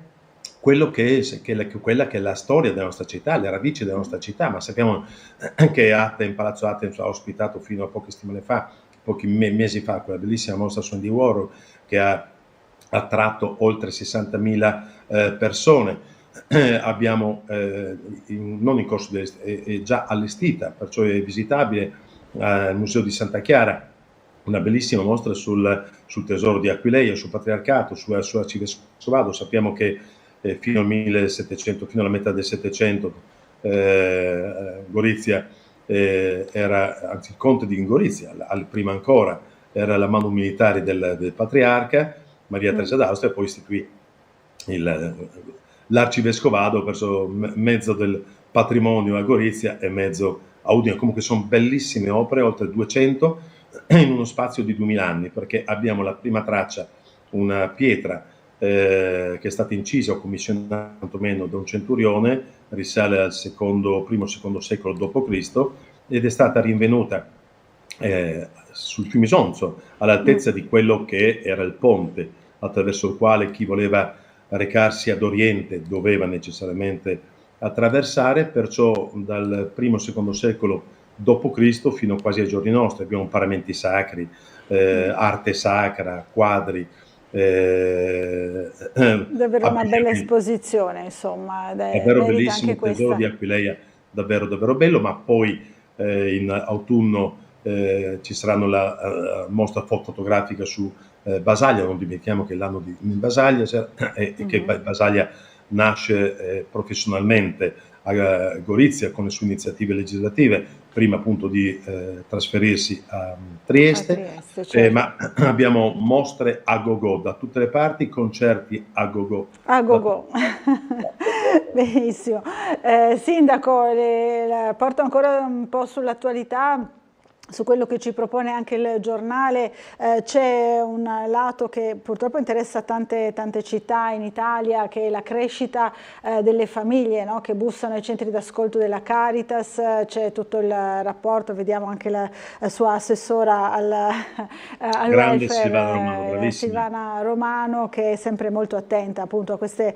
Speaker 10: quella che è la storia della nostra città, le radici della nostra città. Ma sappiamo che Palazzo Atem ha ospitato fino a pochi mesi fa, quella bellissima mostra su Andy Warhol, che ha attratto oltre 60.000 persone. Abbiamo, non in corso, è già allestita, perciò è visitabile, al Museo di Santa Chiara, una bellissima mostra sul tesoro di Aquileia, sul patriarcato, su arcivescovado. Sappiamo che fino al 1700, fino alla metà del 700, Gorizia anzi il conte di Gorizia, prima ancora, era la mano militare del patriarca Maria Teresa d'Austria, e poi istituì l'arcivescovado, verso mezzo del patrimonio a Gorizia e mezzo a Udine. Comunque sono bellissime opere, oltre 200, in uno spazio di 2000 anni, perché abbiamo la prima traccia, una pietra che è stata incisa o commissionata quantomeno da un centurione, risale al primo-secondo secolo d.C. ed è stata rinvenuta sul fiume Isonzo, all'altezza di quello che era il ponte attraverso il quale chi voleva recarsi ad Oriente doveva necessariamente attraversare. Perciò dal primo-secondo secolo d.C. fino quasi ai giorni nostri abbiamo paramenti sacri, arte sacra, quadri.
Speaker 1: Davvero una bella esposizione, insomma.
Speaker 10: Davvero bellissimo, il tesoro di Aquileia, davvero bello. Ma poi in autunno ci saranno la mostra fotografica su Basaglia. Non dimentichiamo che è l'anno di Basaglia, che Basaglia nasce professionalmente a Gorizia con le sue iniziative legislative, prima appunto di trasferirsi a Trieste, certo. Ma abbiamo mostre a go-go da tutte le parti, concerti a go-go.
Speaker 1: A go-go. Benissimo. Sindaco, porto ancora un po' sull'attualità, su quello che ci propone anche il giornale. C'è un lato che purtroppo interessa tante città in Italia, che è la crescita delle famiglie, no? Che bussano ai centri d'ascolto della Caritas. C'è tutto il rapporto, vediamo anche la sua assessora al welfare, Silvana Romano, che è sempre molto attenta appunto a queste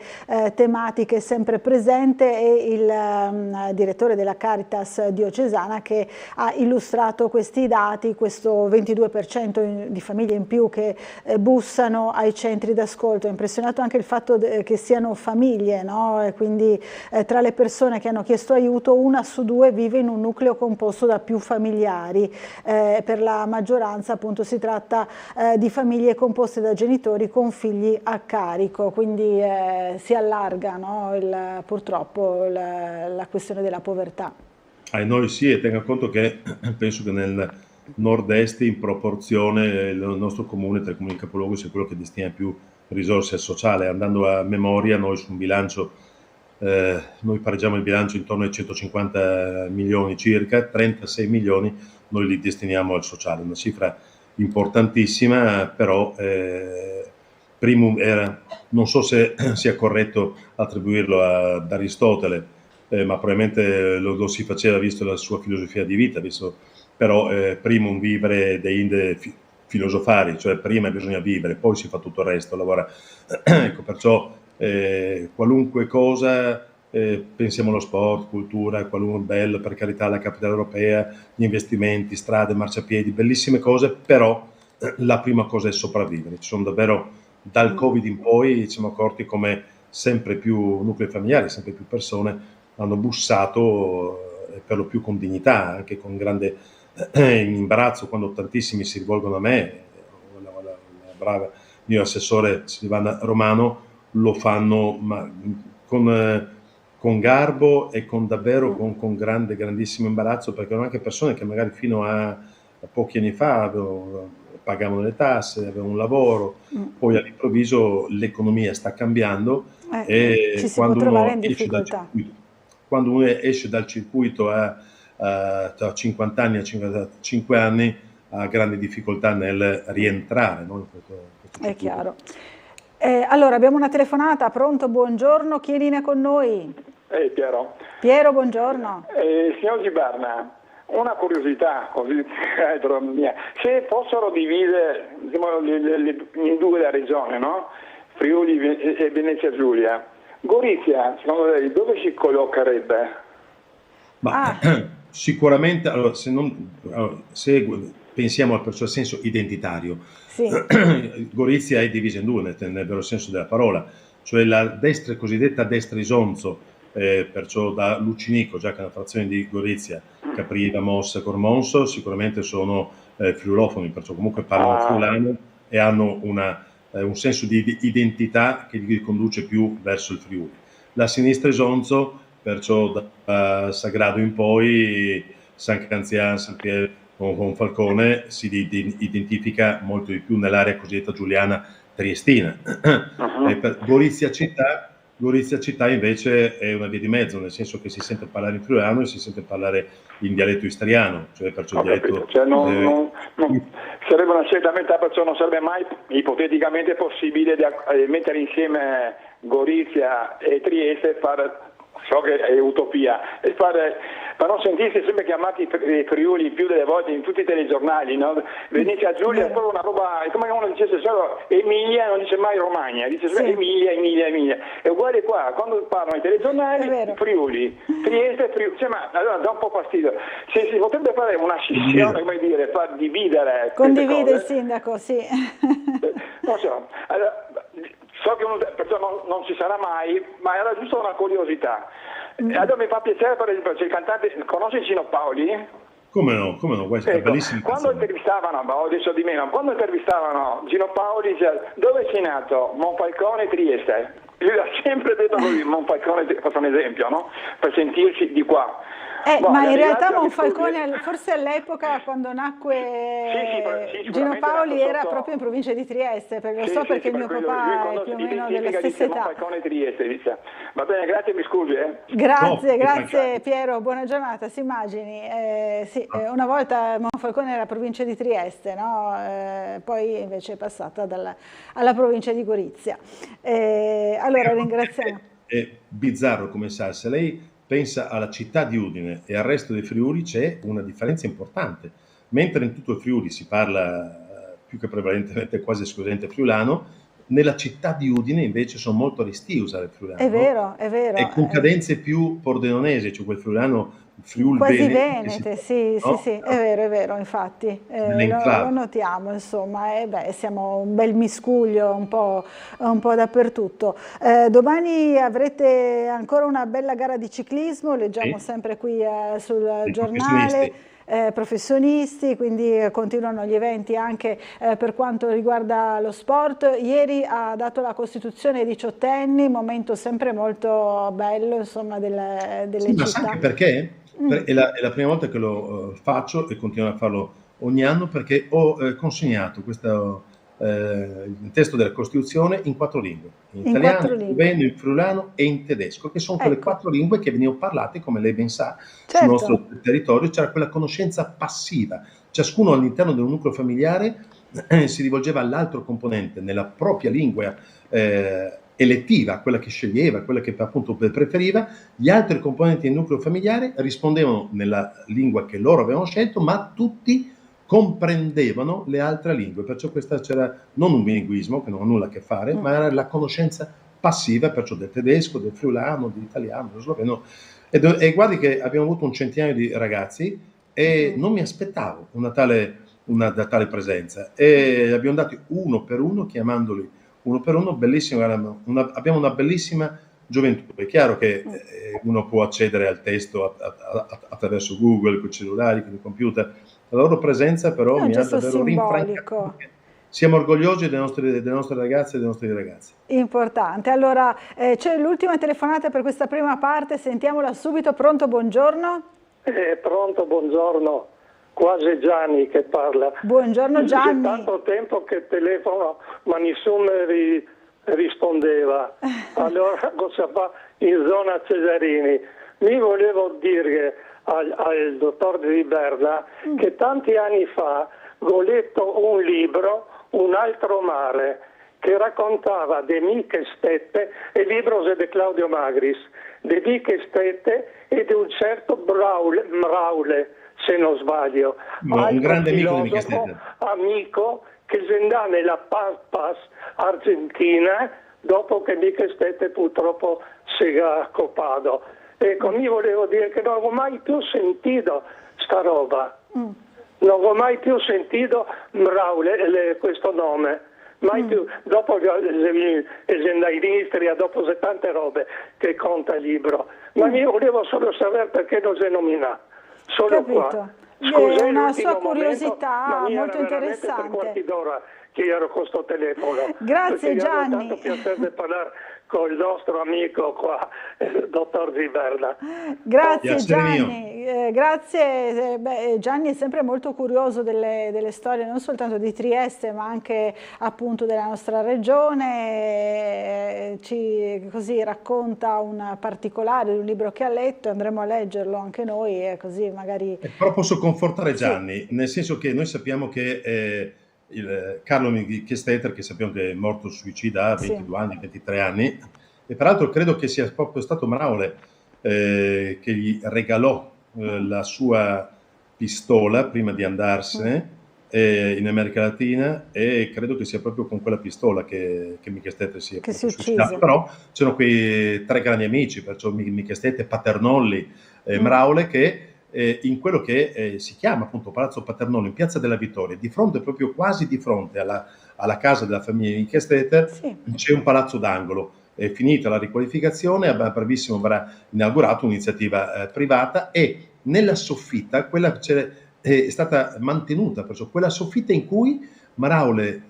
Speaker 1: tematiche, sempre presente, e il direttore della Caritas diocesana, che ha illustrato questi dati, questo 22% di famiglie in più che bussano ai centri d'ascolto. È impressionato anche il fatto che siano famiglie, no? E quindi tra le persone che hanno chiesto aiuto, 1 su 2 vive in un nucleo composto da più familiari. Per la maggioranza appunto si tratta di famiglie composte da genitori con figli a carico, quindi si allarga, no? Purtroppo la questione della povertà.
Speaker 10: Noi sì, e tenga conto che penso che nel nord-est in proporzione il nostro comune, tra i comuni capoluogo, sia quello che destina più risorse al sociale. Andando a memoria, noi su un bilancio noi pareggiamo il bilancio intorno ai 150 milioni circa, 36 milioni noi li destiniamo al sociale, una cifra importantissima, però primum era, non so se sia corretto attribuirlo ad Aristotele, ma probabilmente lo si faceva visto la sua filosofia di vita, però primum vivere deinde filosofari, cioè prima bisogna vivere, poi si fa tutto il resto, lavora. Ecco, perciò qualunque cosa, pensiamo allo sport, cultura, qualunque bello, per carità, la capitale europea, gli investimenti, strade, marciapiedi, bellissime cose, però la prima cosa è sopravvivere. Ci sono davvero, dal Covid in poi, ci siamo accorti come sempre più nuclei familiari, sempre più persone hanno bussato, per lo più con dignità, anche con grande imbarazzo, quando tantissimi si rivolgono a me, la brava mio assessore Silvana Romano, lo fanno ma con garbo e con davvero con grandissimo imbarazzo, perché erano anche persone che magari fino a pochi anni fa pagavano le tasse, avevano un lavoro, poi all'improvviso l'economia sta cambiando e
Speaker 1: ci si può trovare in difficoltà.
Speaker 10: Quando uno esce dal circuito a 50 anni, a 55 anni, ha grandi difficoltà nel rientrare, no?
Speaker 1: È chiaro. Allora, abbiamo una telefonata, pronto, buongiorno, chi è in linea con noi?
Speaker 13: Piero.
Speaker 1: Piero, buongiorno.
Speaker 13: Signor Ziberna, una curiosità, così, se fossero divise in due le regioni, no? Friuli e Venezia Giulia, Gorizia, secondo lei, dove si collocherebbe?
Speaker 10: Sicuramente, allora, se pensiamo al senso identitario, sì. Gorizia è divisa in due nel vero senso della parola, cioè la destra, cosiddetta destra Isonzo, perciò da Lucinico, già che è una frazione di Gorizia, Capriva, Mossa, Cormonso, sicuramente sono friulofoni, perciò comunque parlano friulano e hanno un senso di identità che li conduce più verso il Friuli. La sinistra Isonzo, perciò da Sagrado in poi, San Canzian, San Pier con Falcone, si identifica molto di più nell'area cosiddetta giuliana triestina. Gorizia città invece è una via di mezzo, nel senso che si sente parlare in friulano e si sente parlare in dialetto istriano, cioè perciò dialetto...
Speaker 13: Cioè sarebbe una scelta a metà, perciò non sarebbe mai ipoteticamente possibile mettere insieme Gorizia e Trieste e fare... So che è utopia, e per non sentirsi sempre chiamati Friuli più delle volte in tutti i telegiornali, no? Venezia Giulia è proprio una roba, è come uno dicesse solo Emilia, non dice mai Romagna, dice sempre Emilia. È uguale qua, quando parlano i telegiornali, Friuli, Trieste, Friuli, cioè, ma allora dà un po' fastidio. Se si potrebbe fare una scissione, come dire, far dividere.
Speaker 1: Condivide il sindaco, sì.
Speaker 13: Non so, allora, so che perciò non ci sarà mai, ma era giusto una curiosità. Allora mi fa piacere, per esempio, c'è il cantante, conosci Gino Paoli?
Speaker 10: Come no, questo è bellissimo.
Speaker 13: Quando intervistavano, adesso di meno, quando intervistavano Gino Paoli, dove sei nato? Monfalcone, Trieste. Lui ha sempre detto così, Monfalcone, faccio un esempio, no? Per sentirsi di qua.
Speaker 1: Ma in realtà Monfalcone, forse all'epoca quando nacque Gino Paoli era proprio in provincia di Trieste, perché lo so perché mio papà è più o meno della stessa età.
Speaker 13: Monfalcone, Trieste, dice. Va bene, grazie, mi scusi.
Speaker 1: Grazie Piero, buona giornata, si immagini. Una volta Monfalcone era provincia di Trieste, no? Poi invece è passata alla provincia di Gorizia. Allora ringraziamo.
Speaker 10: È bizzarro come sa, se lei pensa alla città di Udine e al resto dei Friuli c'è una differenza importante. Mentre in tutto il Friuli si parla più che prevalentemente quasi esclusivamente friulano, nella città di Udine invece sono molto resti a usare il friulano.
Speaker 1: È vero.
Speaker 10: E con cadenze più pordenonesi, cioè quel friulano
Speaker 1: quasi venete, sì, è vero, infatti, lo notiamo, insomma, siamo un bel miscuglio un po' dappertutto. Domani avrete ancora una bella gara di ciclismo, leggiamo sempre qui sul giornale. Professionisti, quindi continuano gli eventi anche per quanto riguarda lo sport. Ieri ha dato la Costituzione ai 18enni, momento sempre molto bello, insomma, delle città.
Speaker 10: Ma sai perché? È la prima volta che lo faccio e continuo a farlo ogni anno, perché ho consegnato questo il testo della Costituzione in 4 lingue, in italiano, in sloveno, in friulano e in tedesco, che sono quelle 4 lingue che venivano parlate, come lei ben sa, sul nostro territorio. C'era quella conoscenza passiva, ciascuno all'interno di un nucleo familiare si rivolgeva all'altro componente nella propria lingua elettiva, quella che sceglieva, quella che appunto preferiva. Gli altri componenti del nucleo familiare rispondevano nella lingua che loro avevano scelto, ma tutti comprendevano le altre lingue, perciò questa c'era non un bilinguismo che non ha nulla a che fare, ma era la conoscenza passiva, perciò del tedesco, del friulano, dell'italiano, dello sloveno. E guardi che abbiamo avuto un centinaio di ragazzi e non mi aspettavo una tale presenza, e abbiamo dato uno per uno, chiamandoli uno per uno, bellissimo, abbiamo una bellissima gioventù. È chiaro che uno può accedere al testo attraverso Google, con i cellulari, con i computer. La loro presenza però mi ha davvero rinfrancato. Siamo orgogliosi delle nostre ragazze e dei nostri ragazzi.
Speaker 1: Importante. Allora, c'è l'ultima telefonata per questa prima parte, sentiamola subito. Pronto, buongiorno?
Speaker 14: Pronto, buongiorno. Quasi Gianni che parla.
Speaker 1: Buongiorno Gianni.
Speaker 14: C'è tanto tempo che telefono, ma nessuno rispondeva. Allora cosa fa in zona Cesarini? Mi volevo dire al dottor Ziberna che tanti anni fa ho letto un libro, Un altro mare, che raccontava di Miche Stette, il libro è di Claudio Magris, di Miche Stette e di un certo Mraule, se non sbaglio,
Speaker 10: un grande amico di Miche Stette.
Speaker 14: Amico che si andò nella Pampas Argentina dopo che Miche Stette purtroppo si è accoppato. Ecco, mi volevo dire che non ho mai più sentito sta roba, non ho mai più sentito Mraule, questo nome, mai più. Dopo in Istria, dopo tante robe che conta il libro, ma io volevo solo sapere perché non si nomina, solo qua.
Speaker 1: Scusa, una sua curiosità molto interessante.
Speaker 14: Per quarti d'ora che ero con questo telefono.
Speaker 1: Grazie Gianni.
Speaker 14: Ho tanto piacere di parlare con il nostro amico qua, il dottor Ziberna.
Speaker 1: Grazie Gianni, grazie. Gianni è sempre molto curioso delle storie non soltanto di Trieste ma anche appunto della nostra regione, ci così racconta un particolare di un libro che ha letto, andremo a leggerlo anche noi e così magari...
Speaker 10: Però posso confortare Gianni, nel senso che noi sappiamo che Carlo Miche Stette, che sappiamo che è morto suicida a 22 anni, 23 anni, e peraltro credo che sia proprio stato Mraule che gli regalò la sua pistola prima di andarsene in America Latina, e credo che sia proprio con quella pistola che Miche Stette si è suicidato. Però c'erano quei 3 grandi amici, perciò Miche Stette, Paternolli e Mraule, che in quello che si chiama appunto Palazzo Paternolli in Piazza della Vittoria, di fronte, proprio quasi di fronte alla casa della famiglia di Miche Stette, c'è un palazzo d'angolo. È finita la riqualificazione, a brevissimo verrà inaugurata un'iniziativa privata, e nella soffitta quella è stata mantenuta, perciò quella soffitta in cui Mraule,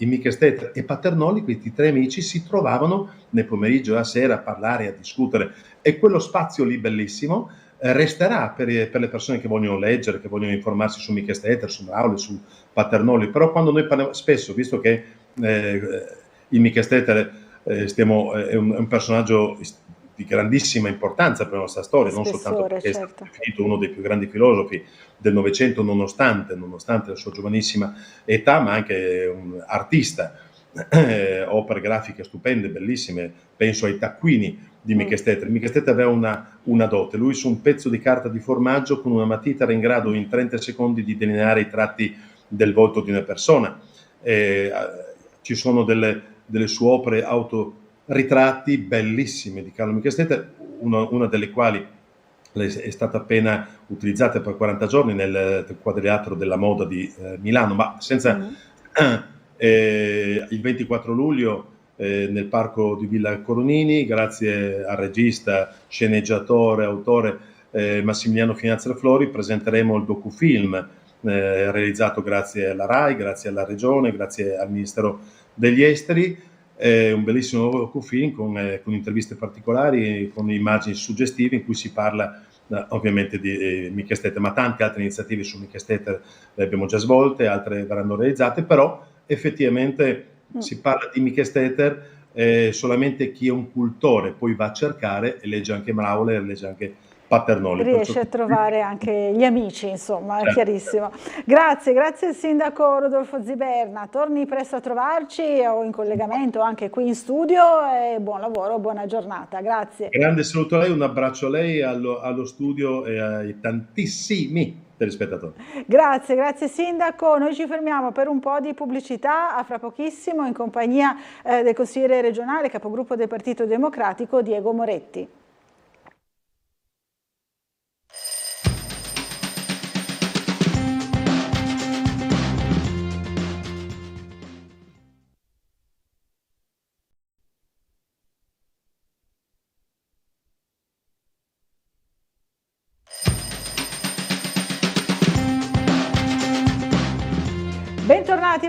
Speaker 10: Miche Stette e Paternolli, questi 3 amici, si trovavano nel pomeriggio e la sera a parlare, a discutere, e quello spazio lì bellissimo resterà per le persone che vogliono leggere, che vogliono informarsi su Miche Stette, su Mraule, su Paternolli. Però quando noi parliamo spesso, visto che il Miche Stette è un personaggio di grandissima importanza per la nostra storia, non soltanto perché è stato definito uno dei più grandi filosofi del Novecento, nonostante la sua giovanissima età, ma anche un artista, opere grafiche stupende, bellissime. Penso ai taccuini di Miche Stette. Miche Stette aveva una dote: lui, su un pezzo di carta di formaggio con una matita, era in grado in 30 secondi di delineare i tratti del volto di una persona. Ci sono delle sue opere autoritratti bellissime di Carlo Miche Stette, una delle quali è stata appena utilizzata per 40 giorni nel Quadrilatero della Moda di Milano, ma senza... il 24 luglio nel parco di Villa Coronini, grazie al regista, sceneggiatore, autore Massimiliano Finazza Flori, presenteremo il docufilm realizzato grazie alla RAI, grazie alla Regione, grazie al Ministero degli Esteri, un bellissimo docufilm con interviste particolari, con immagini suggestive in cui si parla ovviamente di Miche Stette, ma tante altre iniziative su Miche Stette le abbiamo già svolte, altre verranno realizzate, però effettivamente si parla di Michesteter, solamente chi è un cultore poi va a cercare e legge anche Mauler, legge anche Paternoli.
Speaker 1: Riesce a trovare anche gli amici, insomma, è chiarissimo. Grazie il sindaco Rodolfo Ziberna, torni presto a trovarci o in collegamento anche qui in studio e buon lavoro, buona giornata, grazie.
Speaker 10: Grande saluto a lei, un abbraccio a lei, allo studio e ai tantissimi telespettatori.
Speaker 1: Grazie sindaco, noi ci fermiamo per un po' di pubblicità, a fra pochissimo in compagnia del consigliere regionale, capogruppo del Partito Democratico Diego Moretti.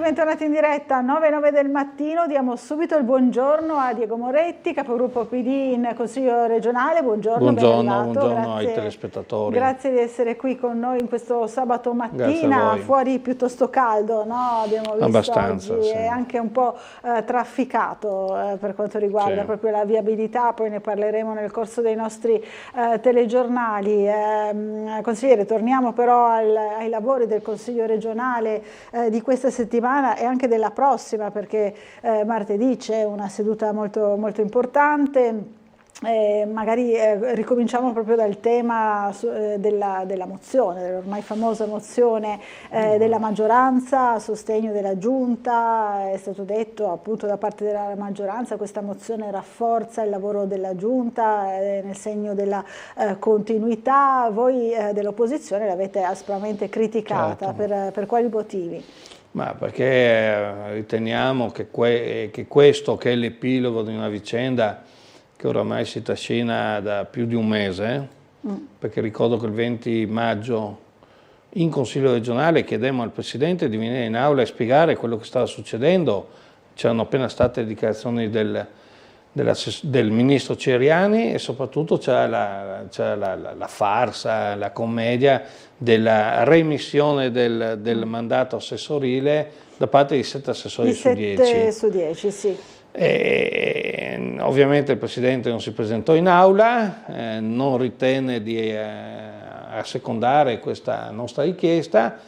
Speaker 1: Bentornati in diretta, 9:09 del mattino, diamo subito il buongiorno a Diego Moretti, capogruppo PD in Consiglio regionale, buongiorno
Speaker 15: buongiorno ai telespettatori.
Speaker 1: Grazie di essere qui con noi in questo sabato mattina, fuori piuttosto caldo, no? Abbiamo visto
Speaker 15: abbastanza,
Speaker 1: oggi,
Speaker 15: sì.
Speaker 1: È anche un po' trafficato per quanto riguarda proprio la viabilità, poi ne parleremo nel corso dei nostri telegiornali. Consigliere, torniamo però ai lavori del Consiglio regionale di questa settimana e anche della prossima, perché martedì c'è una seduta molto, molto importante. Magari ricominciamo proprio dal tema della mozione, dell'ormai famosa mozione della maggioranza a sostegno della Giunta. È stato detto appunto da parte della maggioranza questa mozione rafforza il lavoro della Giunta nel segno della continuità. Voi dell'opposizione l'avete aspramente criticata, certo. Per quali motivi?
Speaker 15: Ma perché riteniamo che questo, che è l'epilogo di una vicenda che oramai si trascina da più di un mese, perché ricordo che il 20 maggio in Consiglio regionale chiedemmo al Presidente di venire in aula e spiegare quello che stava succedendo. C'erano appena state le dichiarazioni del Ministro Ceriani e soprattutto c'era la farsa, la commedia della remissione del mandato assessorile da parte di 7 assessori su 10.
Speaker 1: 7 su 10, sì.
Speaker 15: Ovviamente il Presidente non si presentò in aula, non ritenne di assecondare questa nostra richiesta,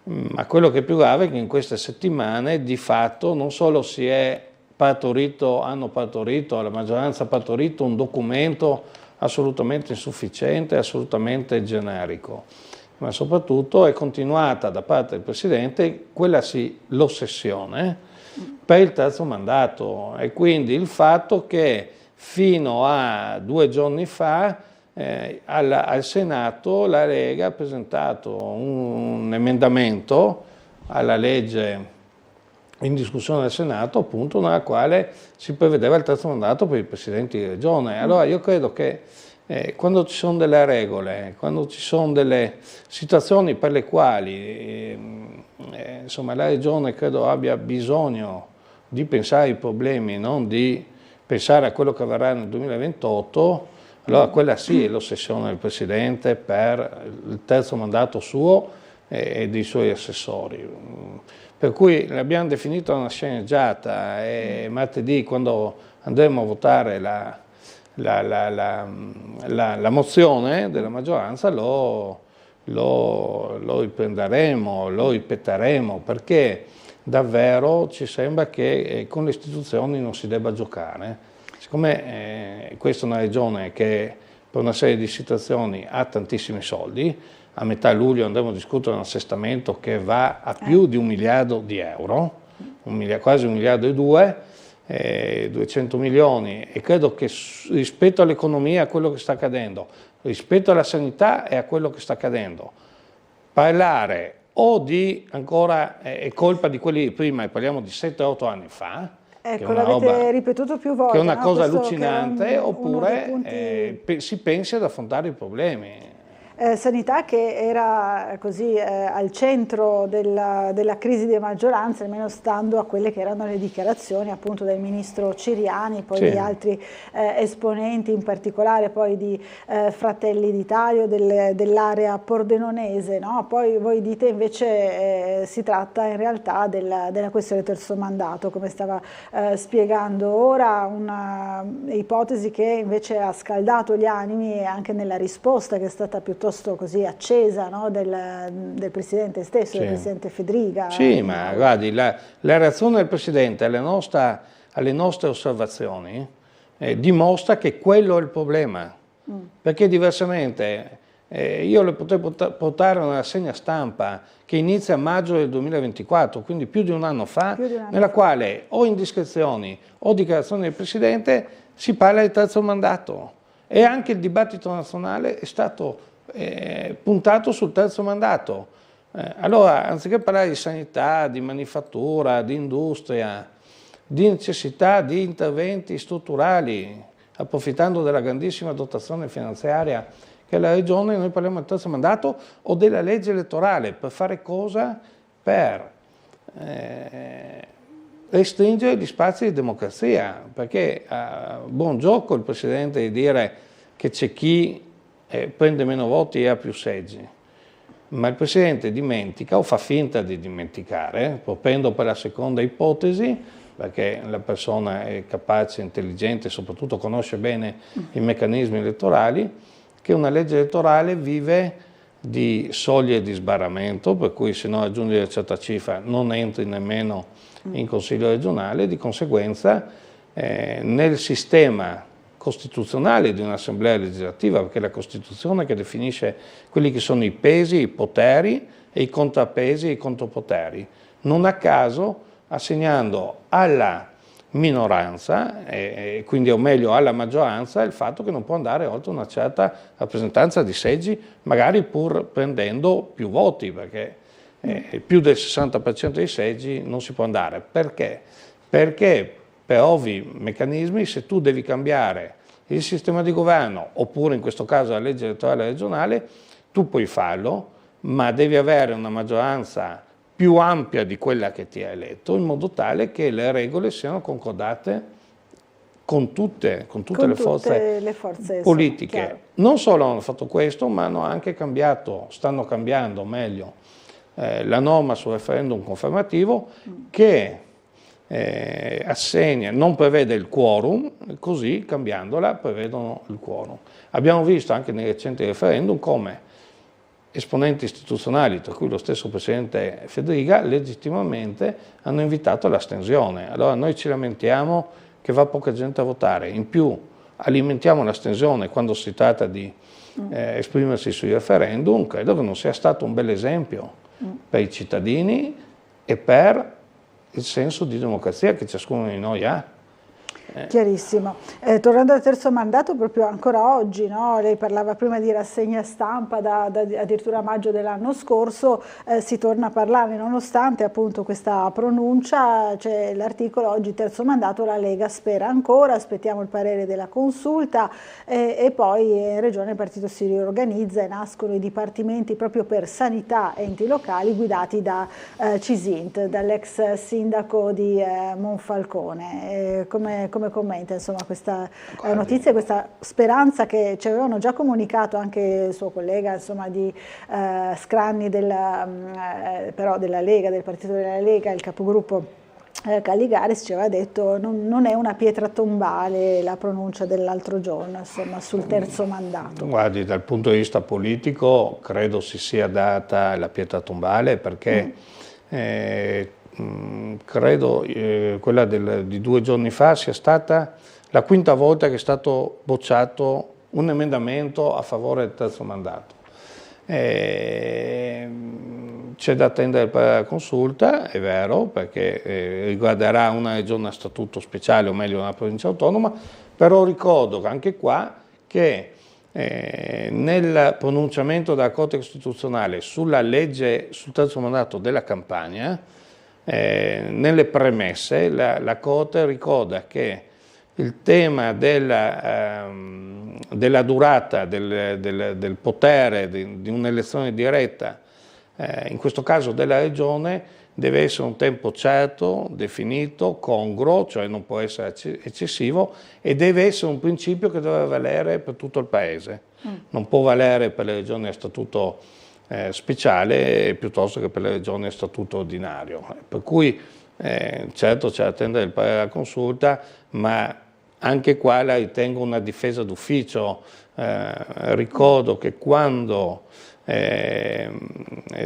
Speaker 15: ma quello che è più grave è che in queste settimane di fatto non solo la maggioranza ha partorito un documento assolutamente insufficiente, assolutamente generico, ma soprattutto è continuata da parte del Presidente l'ossessione per il terzo mandato e quindi il fatto che fino a 2 giorni fa al Senato la Lega ha presentato un emendamento alla legge in discussione al Senato, appunto, nella quale si prevedeva il terzo mandato per i presidenti di regione. Allora io credo che quando ci sono delle regole, quando ci sono delle situazioni per le quali insomma, la regione credo abbia bisogno di pensare ai problemi, non di pensare a quello che avverrà nel 2028, allora quella sì è l'ossessione del Presidente per il terzo mandato suo e dei suoi assessori. Per cui l'abbiamo definita una sceneggiata e martedì, quando andremo a votare la mozione della maggioranza, lo riprenderemo, lo ripeteremo, perché davvero ci sembra che con le istituzioni non si debba giocare. Siccome questa è una regione che per una serie di situazioni ha tantissimi soldi, a metà luglio andremo a discutere un assestamento che va a più di 1 miliardo di euro, quasi 1,2 miliardi, 200 milioni, e credo che rispetto all'economia, a quello che sta accadendo, rispetto alla sanità e a quello che sta accadendo, parlare o di ancora è colpa di quelli di prima, e parliamo di 7-8 anni fa,
Speaker 1: ecco, l'avete ripetuto più volte,
Speaker 15: che è una cosa allucinante, oppure si pensi ad affrontare i problemi.
Speaker 1: sanità che era così al centro della crisi di maggioranza, almeno stando a quelle che erano le dichiarazioni appunto del ministro Ciriani, poi di altri esponenti, in particolare poi di Fratelli d'Italia, dell'area pordenonese, no? Poi voi dite invece si tratta in realtà della questione terzo mandato, come stava spiegando ora, una ipotesi che invece ha scaldato gli animi anche nella risposta che è stata piuttosto così accesa, no? del Presidente stesso, del Presidente Fedriga.
Speaker 15: Sì, ma guardi, la reazione del Presidente alle nostre osservazioni dimostra che quello è il problema, perché diversamente io le potrei portare una rassegna stampa che inizia a maggio del 2024, quindi più di un anno fa, nella quale o indiscrezioni o dichiarazioni del Presidente si parla di terzo mandato, e anche il dibattito nazionale è stato puntato sul terzo mandato. Allora, anziché parlare di sanità, di manifattura, di industria, di necessità di interventi strutturali, approfittando della grandissima dotazione finanziaria che è la Regione, noi parliamo del terzo mandato o della legge elettorale. Per fare cosa? Per restringere gli spazi di democrazia, perché buon gioco il Presidente di dire che c'è chi prende meno voti e ha più seggi, ma il Presidente dimentica o fa finta di dimenticare, propendo per la seconda ipotesi, perché la persona è capace, intelligente e soprattutto conosce bene i meccanismi elettorali, che una legge elettorale vive di soglie di sbarramento, per cui se non raggiungi una certa cifra non entri nemmeno in Consiglio regionale, di conseguenza nel sistema costituzionale di un'assemblea legislativa, perché è la Costituzione che definisce quelli che sono i pesi, i poteri e i contrappesi e i contropoteri, non a caso assegnando alla minoranza, e quindi o meglio alla maggioranza, il fatto che non può andare oltre una certa rappresentanza di seggi, magari pur prendendo più voti, perché più del 60% dei seggi non si può andare. Perché? Perché per ovvi meccanismi, se tu devi cambiare il sistema di governo, oppure in questo caso la legge elettorale regionale, tu puoi farlo, ma devi avere una maggioranza più ampia di quella che ti ha eletto, in modo tale che le regole siano concordate con tutte le forze politiche.
Speaker 1: Chiaro.
Speaker 15: Non solo hanno fatto questo, ma hanno anche stanno cambiando meglio la norma sul referendum confermativo, che non prevede il quorum, così cambiandola prevedono il quorum. Abbiamo visto anche nei recenti referendum come esponenti istituzionali, tra cui lo stesso Presidente Fedriga, legittimamente hanno invitato all'astensione. Allora noi ci lamentiamo che va poca gente a votare, in più alimentiamo l'astensione quando si tratta di esprimersi sui referendum. Credo che non sia stato un bel esempio per i cittadini e per il senso di democrazia che ciascuno di noi ha.
Speaker 1: Chiarissimo. Tornando al terzo mandato, proprio ancora oggi, no? Lei parlava prima di rassegna stampa da addirittura maggio dell'anno scorso, si torna a parlarne nonostante appunto questa pronuncia. C'è l'articolo oggi, terzo mandato, la Lega spera ancora, aspettiamo il parere della consulta, e poi in Regione il partito si riorganizza e nascono i dipartimenti proprio per sanità e enti locali guidati da Cisint, dall'ex sindaco di Monfalcone. Come commenta insomma questa notizia, questa speranza che ci avevano già comunicato anche il suo collega insomma di Scranni però della Lega, del partito della Lega, il capogruppo Calligaris, ci aveva detto non è una pietra tombale la pronuncia dell'altro giorno insomma sul terzo mandato.
Speaker 15: Guardi, dal punto di vista politico credo si sia data la pietra tombale, perché credo quella di 2 giorni fa sia stata la quinta volta che è stato bocciato un emendamento a favore del terzo mandato. C'è da attendere per la consulta, è vero, perché riguarderà una regione a statuto speciale, o meglio una provincia autonoma, però ricordo anche qua che nel pronunciamento della Corte Costituzionale sulla legge sul terzo mandato della Campania, nelle premesse la Corte ricorda che il tema della della durata del potere di un'elezione diretta, in questo caso della regione, deve essere un tempo certo, definito, congruo, cioè non può essere eccessivo, e deve essere un principio che deve valere per tutto il Paese. Non può valere per le regioni a statuto speciale piuttosto che per le regioni a statuto ordinario. Per cui certo c'è da attendere il parere della consulta, ma anche qua la ritengo una difesa d'ufficio. Ricordo che quando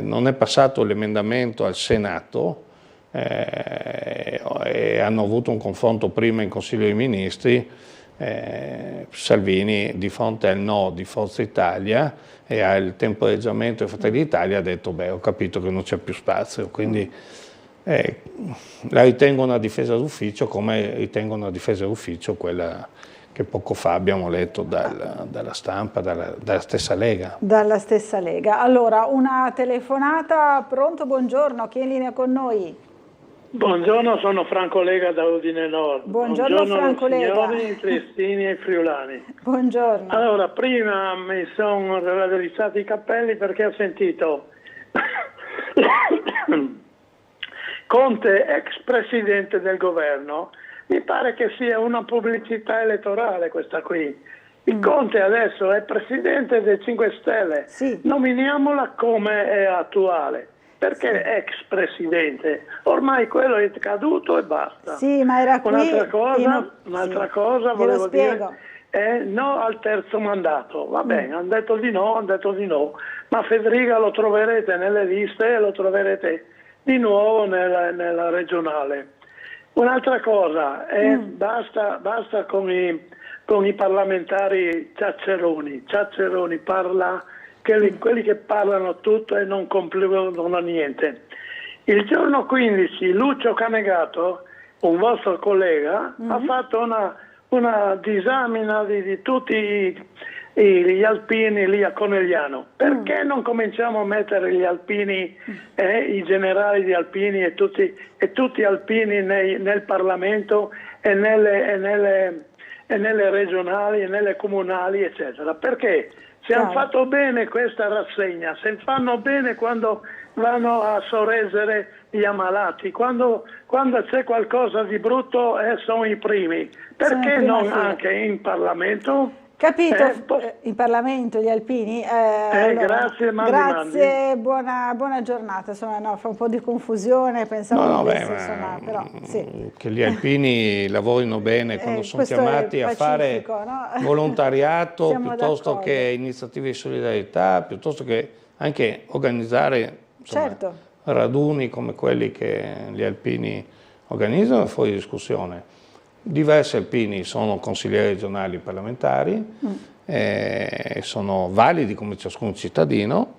Speaker 15: non è passato l'emendamento al Senato e hanno avuto un confronto prima in Consiglio dei Ministri, Salvini, di fronte al no di Forza Italia e al temporeggiamento di Fratelli d'Italia, ha detto: beh, ho capito che non c'è più spazio. Quindi la ritengo una difesa d'ufficio, come ritengo una difesa d'ufficio quella che poco fa abbiamo letto dalla stampa, dalla stessa Lega.
Speaker 1: Dalla stessa Lega. Allora, una telefonata, pronto, buongiorno, chi è in linea con noi?
Speaker 16: Buongiorno, sono Franco Lega da Udine Nord.
Speaker 1: Buongiorno Franco Lega.
Speaker 16: Signori, triestini e friulani.
Speaker 1: Buongiorno.
Speaker 16: Allora, prima mi sono raddrizzati i capelli perché ho sentito Conte, ex presidente del governo. Mi pare che sia una pubblicità elettorale questa qui. Il Conte adesso è presidente del 5 Stelle, nominiamola come è attuale. Perché ex presidente? Ormai quello è caduto e basta.
Speaker 1: Sì, ma era qui.
Speaker 16: Un'altra cosa volevo dire è no al terzo mandato. Va bene, hanno detto di no, ma Federica lo troverete nelle liste e lo troverete di nuovo nella regionale. Un'altra cosa, basta con i parlamentari ciacceroni, parla quelli che parlano tutto e non compiono niente. Il giorno 15 Lucio Canegato, un vostro collega, ha fatto una disamina di tutti gli alpini lì a Conegliano. Perché non cominciamo a mettere gli alpini, i generali di alpini e tutti alpini nel Parlamento e nelle regionali e nelle comunali, eccetera? Perché? Se hanno fatto bene questa rassegna, se fanno bene quando vanno a sorreggere gli ammalati, quando c'è qualcosa di brutto sono i primi, perché non anche in Parlamento?
Speaker 1: Capito, in Parlamento gli alpini. Allora,
Speaker 16: grazie,
Speaker 1: grazie, buona giornata. Insomma, no, fa un po' di confusione, pensavo però,
Speaker 15: che gli alpini lavorino bene quando sono chiamati a fare volontariato piuttosto che iniziative di solidarietà, piuttosto che anche organizzare raduni come quelli che gli alpini organizzano, è fuori discussione. Diversi alpini sono consiglieri regionali parlamentari, sono validi come ciascun cittadino,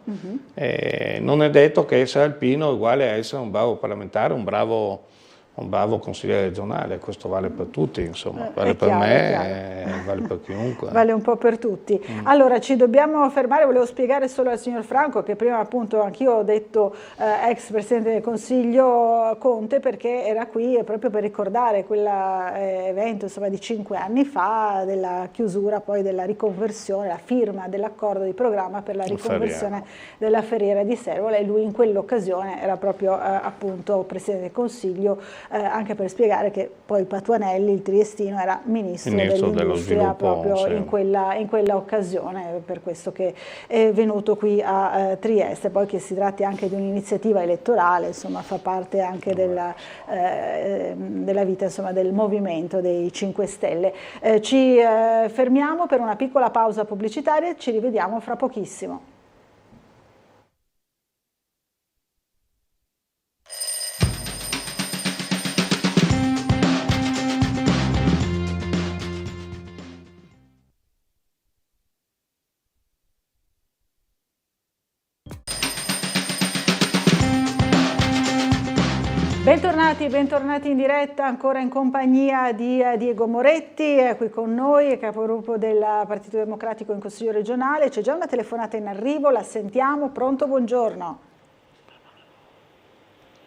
Speaker 15: non è detto che essere alpino è uguale a essere un bravo parlamentare, un bravo consigliere regionale. Questo vale per tutti, insomma, vale per me, vale per chiunque.
Speaker 1: Vale un po' per tutti. Allora, ci dobbiamo fermare, volevo spiegare solo al signor Franco che prima appunto anch'io ho detto ex Presidente del Consiglio Conte, perché era qui proprio per ricordare quell'evento di 5 anni fa, della chiusura poi della riconversione, la firma dell'accordo di programma per la riconversione della Ferriera di Servola, e lui in quell'occasione era proprio appunto Presidente del Consiglio, anche per spiegare che poi Patuanelli, il triestino, era ministro dell'industria proprio in quella occasione, per questo che è venuto qui a Trieste. Poi che si tratti anche di un'iniziativa elettorale, insomma, fa parte anche della vita, insomma, del movimento dei 5 Stelle. Ci fermiamo per una piccola pausa pubblicitaria e ci rivediamo fra pochissimo. Bentornati in diretta, ancora in compagnia di Diego Moretti, qui con noi, capogruppo del Partito Democratico in Consiglio regionale. C'è già una telefonata in arrivo, la sentiamo. Pronto, buongiorno.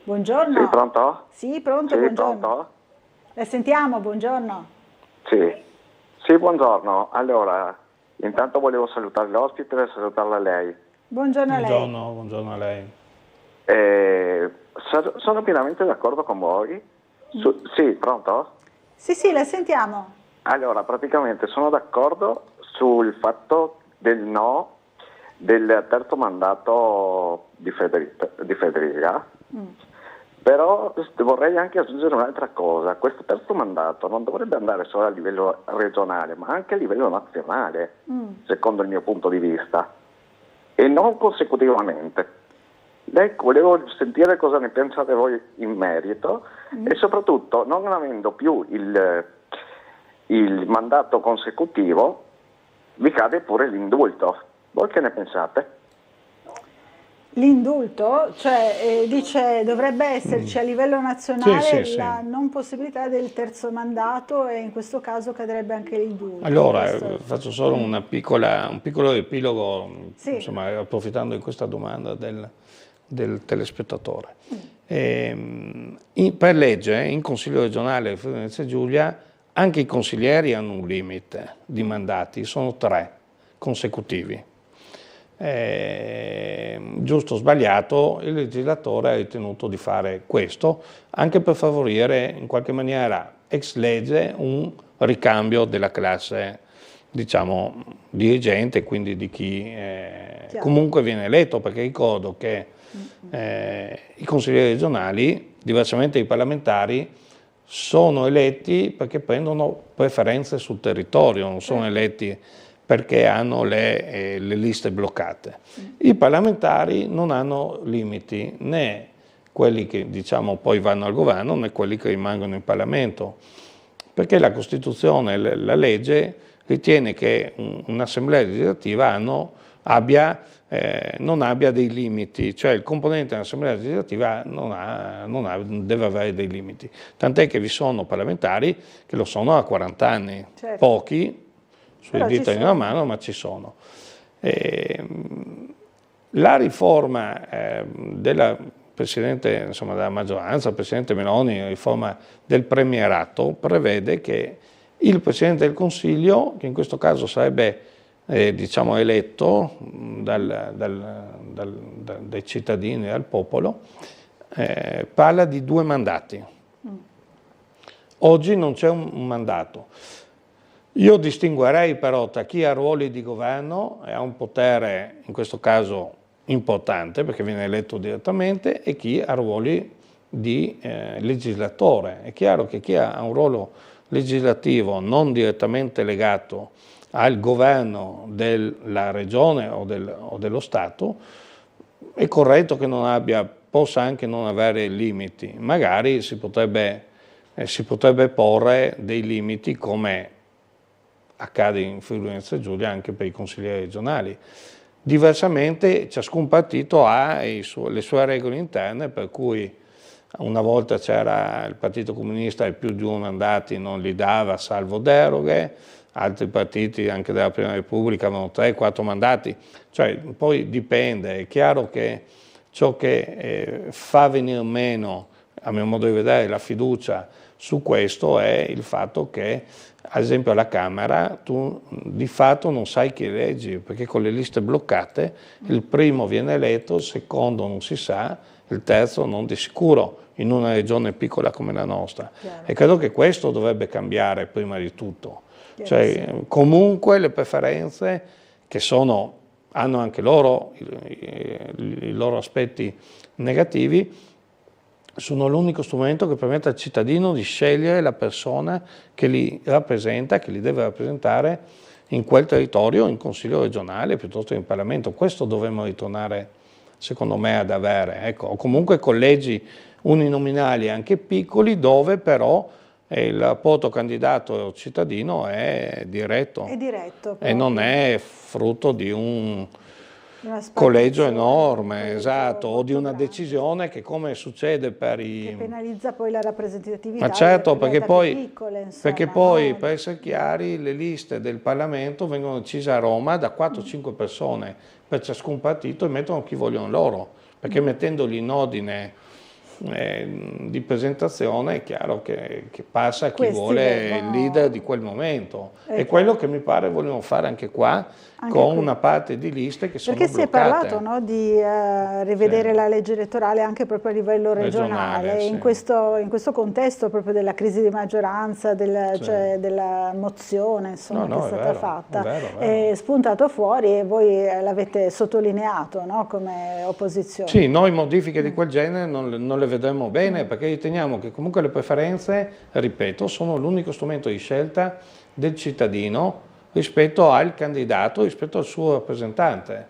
Speaker 1: Buongiorno.
Speaker 17: Sì, pronto?
Speaker 1: Sì, pronto,
Speaker 17: sì,
Speaker 1: buongiorno.
Speaker 17: Pronto?
Speaker 1: La sentiamo, buongiorno.
Speaker 17: Sì, buongiorno. Allora, Intanto volevo salutare l'ospite e salutarla lei.
Speaker 1: Buongiorno a lei.
Speaker 15: Buongiorno a lei.
Speaker 17: Sono pienamente d'accordo con voi. Sì, pronto?
Speaker 1: Sì, la sentiamo.
Speaker 17: Allora, praticamente sono d'accordo sul fatto del no del terzo mandato di Federica. Però vorrei anche aggiungere un'altra cosa: questo terzo mandato non dovrebbe andare solo a livello regionale, ma anche a livello nazionale, secondo il mio punto di vista, e non consecutivamente. Volevo sentire cosa ne pensate voi in merito, e soprattutto, non avendo più il mandato consecutivo, vi cade pure l'indulto. Voi che ne pensate?
Speaker 1: L'indulto, cioè dice dovrebbe esserci a livello nazionale la non possibilità del terzo mandato, e in questo caso cadrebbe anche l'indulto.
Speaker 15: Allora, faccio solo un piccolo epilogo, insomma, approfittando di questa domanda del telespettatore. Per legge, in Consiglio regionale di Friuli Venezia Giulia, anche i consiglieri hanno un limite di mandati, sono 3 consecutivi. Giusto o sbagliato, il legislatore ha ritenuto di fare questo anche per favorire in qualche maniera ex legge un ricambio della classe, diciamo, dirigente, quindi di chi comunque viene eletto, perché ricordo che i consiglieri regionali, diversamente dai parlamentari, sono eletti perché prendono preferenze sul territorio, non sono eletti perché hanno le liste bloccate. I parlamentari non hanno limiti, né quelli che, diciamo, poi vanno al governo, né quelli che rimangono in Parlamento, perché la Costituzione, la legge, ritiene che un'assemblea legislativa non abbia dei limiti, cioè il componente dell'assemblea legislativa deve avere dei limiti, tant'è che vi sono parlamentari che lo sono a 40 anni, pochi, sulle dita di una mano, ma ci sono. La riforma della Presidente, insomma, della maggioranza, il Presidente Meloni, la riforma del premierato, prevede che il Presidente del Consiglio, che in questo caso sarebbe diciamo eletto dai cittadini, dal popolo, parla di 2 mandati. Oggi non c'è un mandato. Io distinguerei però tra chi ha ruoli di governo e ha un potere, in questo caso importante perché viene eletto direttamente, e chi ha ruoli di legislatore. È chiaro che chi ha un ruolo legislativo non direttamente legato al governo della regione o dello Stato, è corretto che possa anche non avere limiti. Magari si potrebbe porre dei limiti, come accade in Friuli Venezia Giulia anche per i consiglieri regionali. Diversamente ciascun partito ha le sue regole interne, per cui una volta c'era il Partito Comunista e più di 2 mandati non li dava, salvo deroghe, altri partiti anche della Prima Repubblica avevano 3-4 mandati, cioè poi dipende. È chiaro che ciò che fa venire meno, a mio modo di vedere, la fiducia su questo è il fatto che, ad esempio, alla Camera tu di fatto non sai chi eleggi, perché con le liste bloccate il primo viene eletto, il secondo non si sa, il terzo non di sicuro, in una regione piccola come la nostra. E credo che questo dovrebbe cambiare prima di tutto. Cioè, comunque le preferenze, che hanno anche loro i loro aspetti negativi, sono l'unico strumento che permette al cittadino di scegliere la persona che li rappresenta, che li deve rappresentare in quel territorio, in Consiglio regionale piuttosto che in Parlamento. Questo dovremmo ritornare, secondo me, ad avere. Ecco, o comunque collegi uninominali anche piccoli, dove però il rapporto candidato-cittadino è diretto. E non è frutto di un collegio enorme, esatto, o di una decisione che, come succede per
Speaker 1: che penalizza poi la rappresentatività.
Speaker 15: Ma certo, perché poi,
Speaker 1: piccole, insomma,
Speaker 15: per essere chiari, le liste del Parlamento vengono decise a Roma da 4-5 persone per ciascun partito, e mettono chi vogliono loro, perché mettendoli in ordine di presentazione, è chiaro che passa a chi vuole il leader di quel momento. È quello che mi pare vogliono fare anche qua, con una parte di liste che sono bloccate.
Speaker 1: Perché si è parlato, no, di rivedere la legge elettorale anche proprio a livello regionale, in questo contesto proprio della crisi di maggioranza, cioè della mozione insomma, che è stata fatta, è spuntato fuori e voi l'avete sottolineato, no, come opposizione.
Speaker 15: Sì, noi modifiche di quel genere non le vedremo bene, perché riteniamo che comunque le preferenze, ripeto, sono l'unico strumento di scelta del cittadino rispetto al candidato, rispetto al suo rappresentante.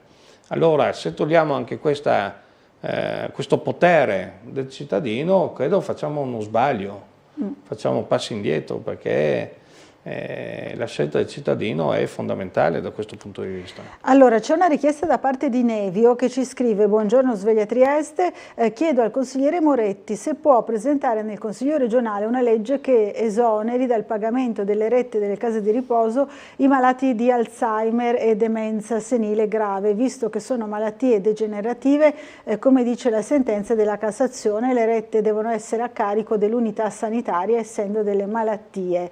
Speaker 15: Allora, se togliamo anche questo potere del cittadino, credo facciamo uno sbaglio, facciamo passi indietro, perché la scelta del cittadino è fondamentale da questo punto di vista.
Speaker 1: Allora, c'è una richiesta da parte di Nevio che ci scrive: buongiorno Sveglia Trieste, chiedo al consigliere Moretti se può presentare nel Consiglio regionale una legge che esoneri dal pagamento delle rette delle case di riposo i malati di Alzheimer e demenza senile grave, visto che sono malattie degenerative, come dice la sentenza della Cassazione, le rette devono essere a carico dell'unità sanitaria essendo delle malattie.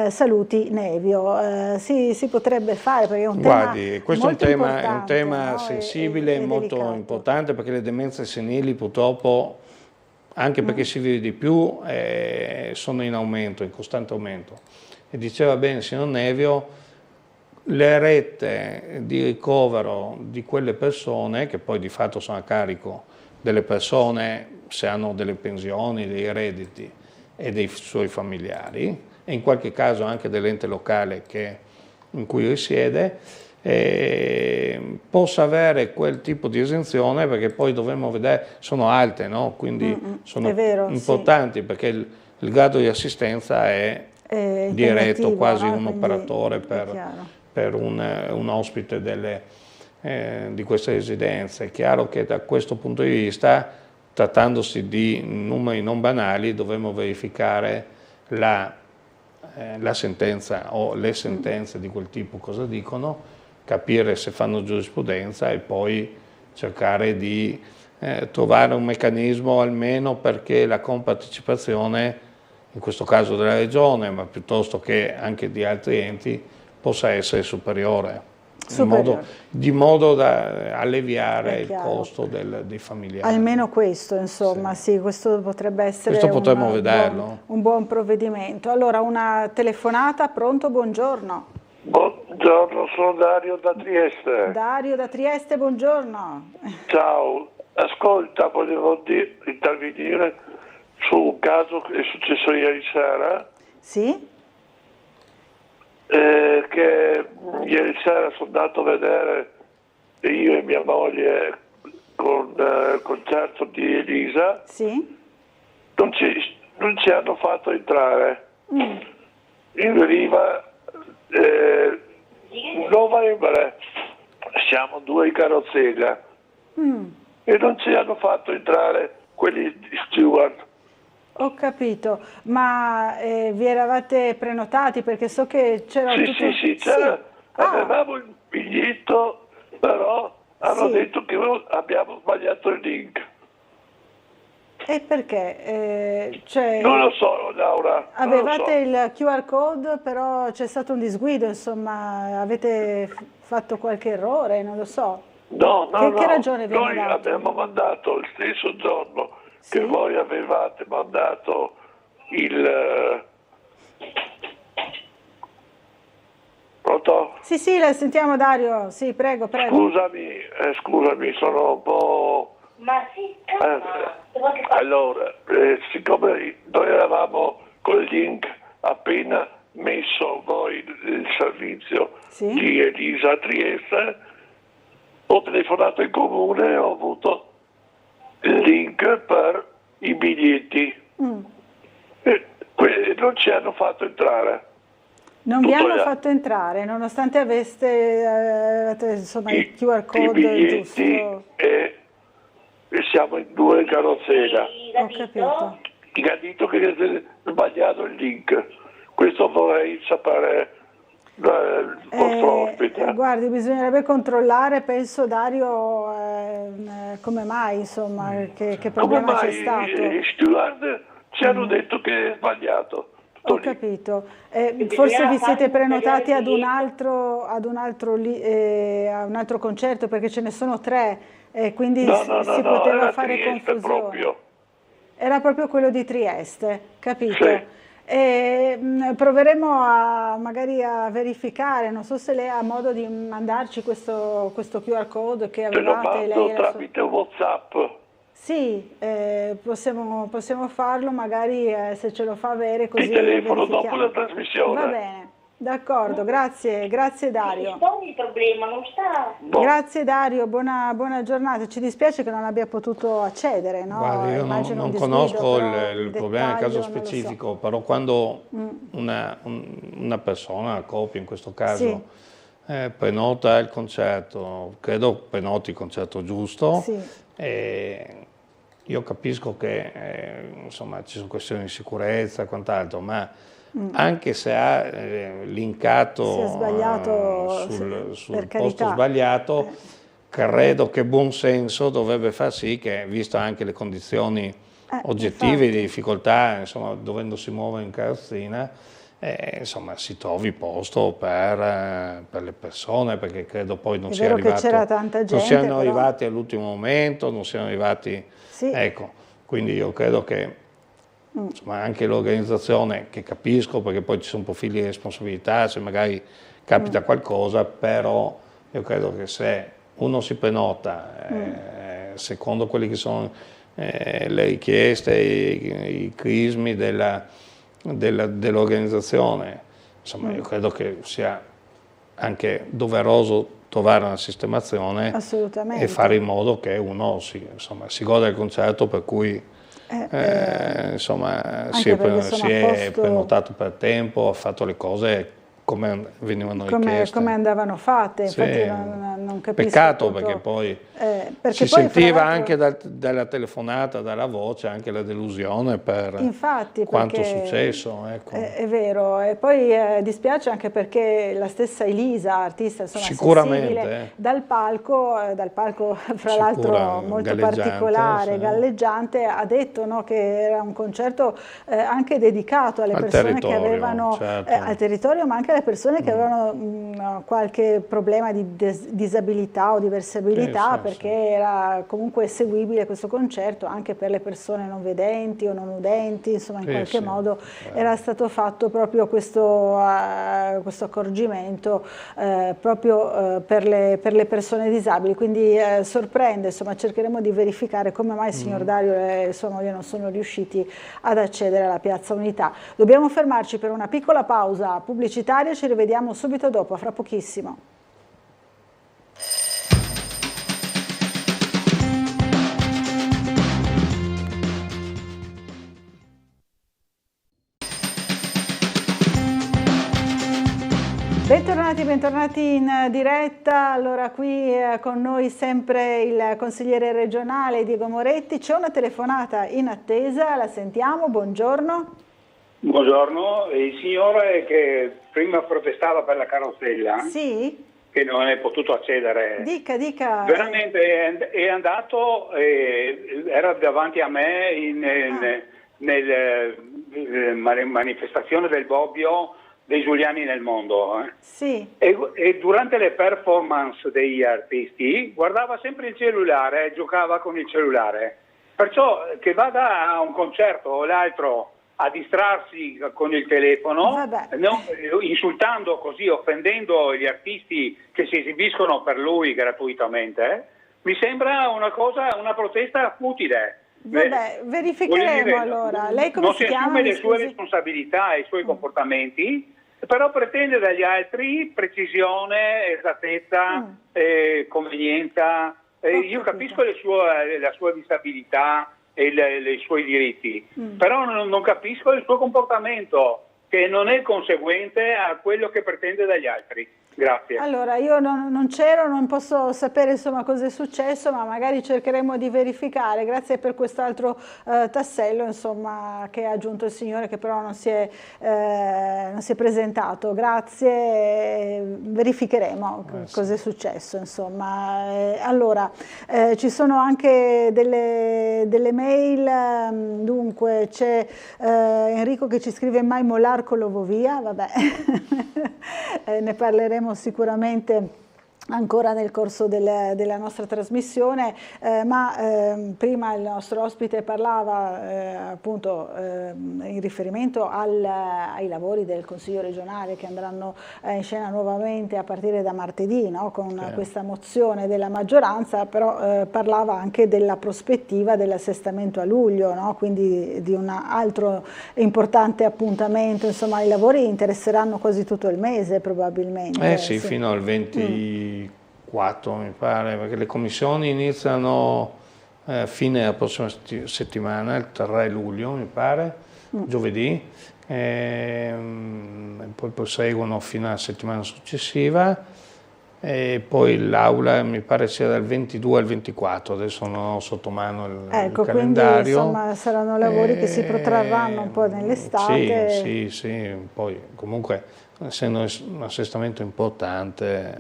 Speaker 1: Saluti Nevio. Si potrebbe fare, perché è un
Speaker 15: questo è un tema
Speaker 1: no?
Speaker 15: sensibile e molto importante, perché le demenze senili purtroppo, anche perché si vive di più, sono in aumento, in costante aumento. E diceva bene il signor Nevio, le rette di ricovero di quelle persone, che poi di fatto sono a carico delle persone se hanno delle pensioni, dei redditi e dei suoi familiari, e in qualche caso anche dell'ente locale in cui risiede, possa avere quel tipo di esenzione, perché poi dovremmo vedere, sono alte, no? Quindi sono importanti, perché il grado di assistenza è diretto, quasi un operatore per un ospite di queste residenze. È chiaro che da questo punto di vista, trattandosi di numeri non banali, dovremmo verificare la sentenza o le sentenze di quel tipo cosa dicono, capire se fanno giurisprudenza e poi cercare di trovare un meccanismo almeno perché la compartecipazione, in questo caso della Regione, ma piuttosto che anche di altri enti, possa essere superiore. Di modo da alleviare il costo dei familiari.
Speaker 1: Almeno questo, insomma, sì, questo potrebbe essere un buon provvedimento. Allora, una telefonata, pronto? Buongiorno.
Speaker 18: Buongiorno, sono Dario da Trieste.
Speaker 1: Dario da Trieste, buongiorno.
Speaker 18: Ciao, ascolta, volevo intervenire su un caso che è successo ieri sera.
Speaker 1: Sì?
Speaker 18: Che ieri sera sono andato a vedere io e mia moglie con il concerto di Elisa.
Speaker 1: Sì.
Speaker 18: Non ci hanno fatto entrare. In veniva novembre, siamo 2 in carrozzella e non ci hanno fatto entrare quelli di Stewart.
Speaker 1: Ho capito, ma vi eravate prenotati, perché so che c'era
Speaker 18: Sì, avevamo il biglietto, però hanno detto che abbiamo sbagliato il link.
Speaker 1: E perché?
Speaker 18: Non lo so, Laura.
Speaker 1: Avevate il QR code, però c'è stato un disguido, insomma, avete fatto qualche errore, non lo so.
Speaker 18: No,
Speaker 1: che ragione vi hanno dato?
Speaker 18: Noi abbiamo mandato il stesso giorno che voi avevate mandato il... Pronto?
Speaker 1: Sì, la sentiamo, Dario. Sì, prego.
Speaker 18: Scusami, sono un po'... allora, siccome noi eravamo col link appena messo voi il servizio di Elisa Trieste, ho telefonato in comune e ho avuto il link per i biglietti e non ci hanno fatto entrare.
Speaker 1: Non vi hanno fatto entrare, nonostante aveste insomma, il QR code giusto?
Speaker 18: E siamo in 2 in carrozzella.
Speaker 1: Ho capito.
Speaker 18: Mi ha detto che avete sbagliato il link. Questo vorrei sapere il vostro ospite.
Speaker 1: Guardi, bisognerebbe controllare, penso, Dario, come mai, insomma, che problema c'è stato.
Speaker 18: Gli steward ci hanno detto che è sbagliato.
Speaker 1: Ho capito. Forse vi siete prenotati ad un altro concerto, perché ce ne sono 3, quindi si poteva fare
Speaker 18: Trieste
Speaker 1: confusione.
Speaker 18: Proprio.
Speaker 1: Era proprio quello di Trieste, capito?
Speaker 18: Sì.
Speaker 1: Proveremo magari a verificare, non so se lei ha modo di mandarci questo QR code che avevate.
Speaker 18: Te lo mando tramite WhatsApp.
Speaker 1: Sì, possiamo farlo, magari se ce lo fa avere, così
Speaker 18: ti telefono dopo la trasmissione.
Speaker 1: Va bene, d'accordo, grazie Dario.
Speaker 19: Il problema non sta.
Speaker 1: Grazie Dario, buona giornata. Ci dispiace che non abbia potuto accedere, no?
Speaker 15: Guarda, io non conosco il problema nel caso specifico, però quando una persona, una coppia in questo caso, prenota il concerto, credo prenoti il concerto giusto, io capisco che insomma, ci sono questioni di sicurezza e quant'altro, ma anche se ha linkato sul posto sbagliato, credo che buon senso dovrebbe far sì che, visto anche le condizioni oggettive di difficoltà, insomma, dovendosi muovere in carrozzina, insomma, si trovi posto per le persone, perché credo poi non sia arrivato,
Speaker 1: tanta gente,
Speaker 15: non siano arrivati all'ultimo momento, non siano arrivati, ecco, quindi io credo che insomma, anche l'organizzazione, che capisco perché poi ci sono profili di responsabilità, se magari capita qualcosa, però io credo che se uno si prenota secondo quelli che sono le richieste, i crismi dell'organizzazione, insomma io credo che sia anche doveroso trovare una sistemazione e fare in modo che uno si goda del concerto, per cui insomma, si è prenotato per tempo, ha fatto le cose come venivano richieste.
Speaker 1: Come andavano fatte, infatti non capisco.
Speaker 15: Peccato
Speaker 1: tutto.
Speaker 15: Perché poi
Speaker 1: perché
Speaker 15: si
Speaker 1: poi,
Speaker 15: sentiva anche dalla telefonata, dalla voce, anche la delusione per quanto successo. Ecco.
Speaker 1: È vero, e poi dispiace anche perché la stessa Elisa, artista
Speaker 15: sicuramente
Speaker 1: dal palco fra l'altro molto particolare, galleggiante, ha detto che era un concerto anche dedicato alle persone che avevano al territorio, ma anche alle persone che avevano qualche problema di disabilità o disabilità, perché era comunque seguibile questo concerto anche per le persone non vedenti o non udenti, insomma in qualche modo era stato fatto proprio questo accorgimento proprio per le persone disabili, quindi sorprende, insomma cercheremo di verificare come mai il signor Dario e sua moglie non sono riusciti ad accedere alla Piazza Unità. Dobbiamo fermarci per una piccola pausa pubblicitaria, ci rivediamo subito dopo, fra pochissimo. Bentornati in diretta. Allora qui con noi sempre il consigliere regionale Diego Moretti. C'è una telefonata in attesa, la sentiamo, buongiorno.
Speaker 20: Buongiorno, il signore che prima protestava per la carrozzella, che non è potuto accedere,
Speaker 1: dica.
Speaker 20: Veramente è andato, era davanti a me nella manifestazione del Bobbio dei Giuliani nel mondo. E durante le performance degli artisti guardava sempre il cellulare, giocava con il cellulare. Perciò che vada a un concerto o l'altro a distrarsi con il telefono, insultando così, offendendo gli artisti che si esibiscono per lui gratuitamente, mi sembra una protesta futile.
Speaker 1: Vabbè, verificheremo allora. Lei come
Speaker 20: non
Speaker 1: si chiama?
Speaker 20: Assume le sue responsabilità e i suoi comportamenti, però pretende dagli altri precisione, esattezza, convenienza. Io capisco la sua disabilità e i suoi diritti, però non capisco il suo comportamento, che non è conseguente a quello che pretende dagli altri. Grazie.
Speaker 1: Allora, io non c'ero, non posso sapere insomma cosa è successo, ma magari cercheremo di verificare. Grazie per quest'altro tassello insomma, che ha aggiunto il signore, che però non si è presentato. Grazie, verificheremo cosa è successo. Insomma. Allora, ci sono anche delle mail, dunque c'è Enrico che ci scrive: mai mollar con l'ovovia, vabbè, ne parleremo sicuramente ancora nel corso della nostra trasmissione, ma prima il nostro ospite parlava appunto in riferimento ai lavori del Consiglio regionale che andranno in scena nuovamente a partire da martedì, no? Con questa mozione della maggioranza, però parlava anche della prospettiva dell'assestamento a luglio, no? Quindi di un altro importante appuntamento. Insomma, i lavori interesseranno quasi tutto il mese probabilmente.
Speaker 15: Sì, fino al 24 mi pare, perché le commissioni iniziano fine della prossima settimana, il 3 luglio mi pare, giovedì, e poi proseguono fino alla settimana successiva, e poi l'aula mi pare sia dal 22 al 24, adesso non ho sotto mano il calendario.
Speaker 1: Quindi insomma saranno lavori che si protrarranno un po' nell'estate.
Speaker 15: Sì, poi comunque essendo un assestamento importante.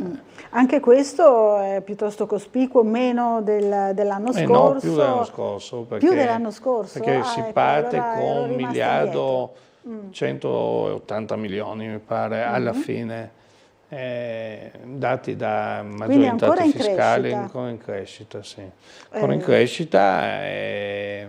Speaker 1: Anche questo è piuttosto cospicuo, meno dell'anno scorso?
Speaker 15: No, più dell'anno scorso.
Speaker 1: Più dell'anno scorso?
Speaker 15: Perché si parte con 1 miliardo 180 milioni mi pare alla fine, dati da maggiori entrate fiscali, ancora in crescita, sì. Ancora in crescita e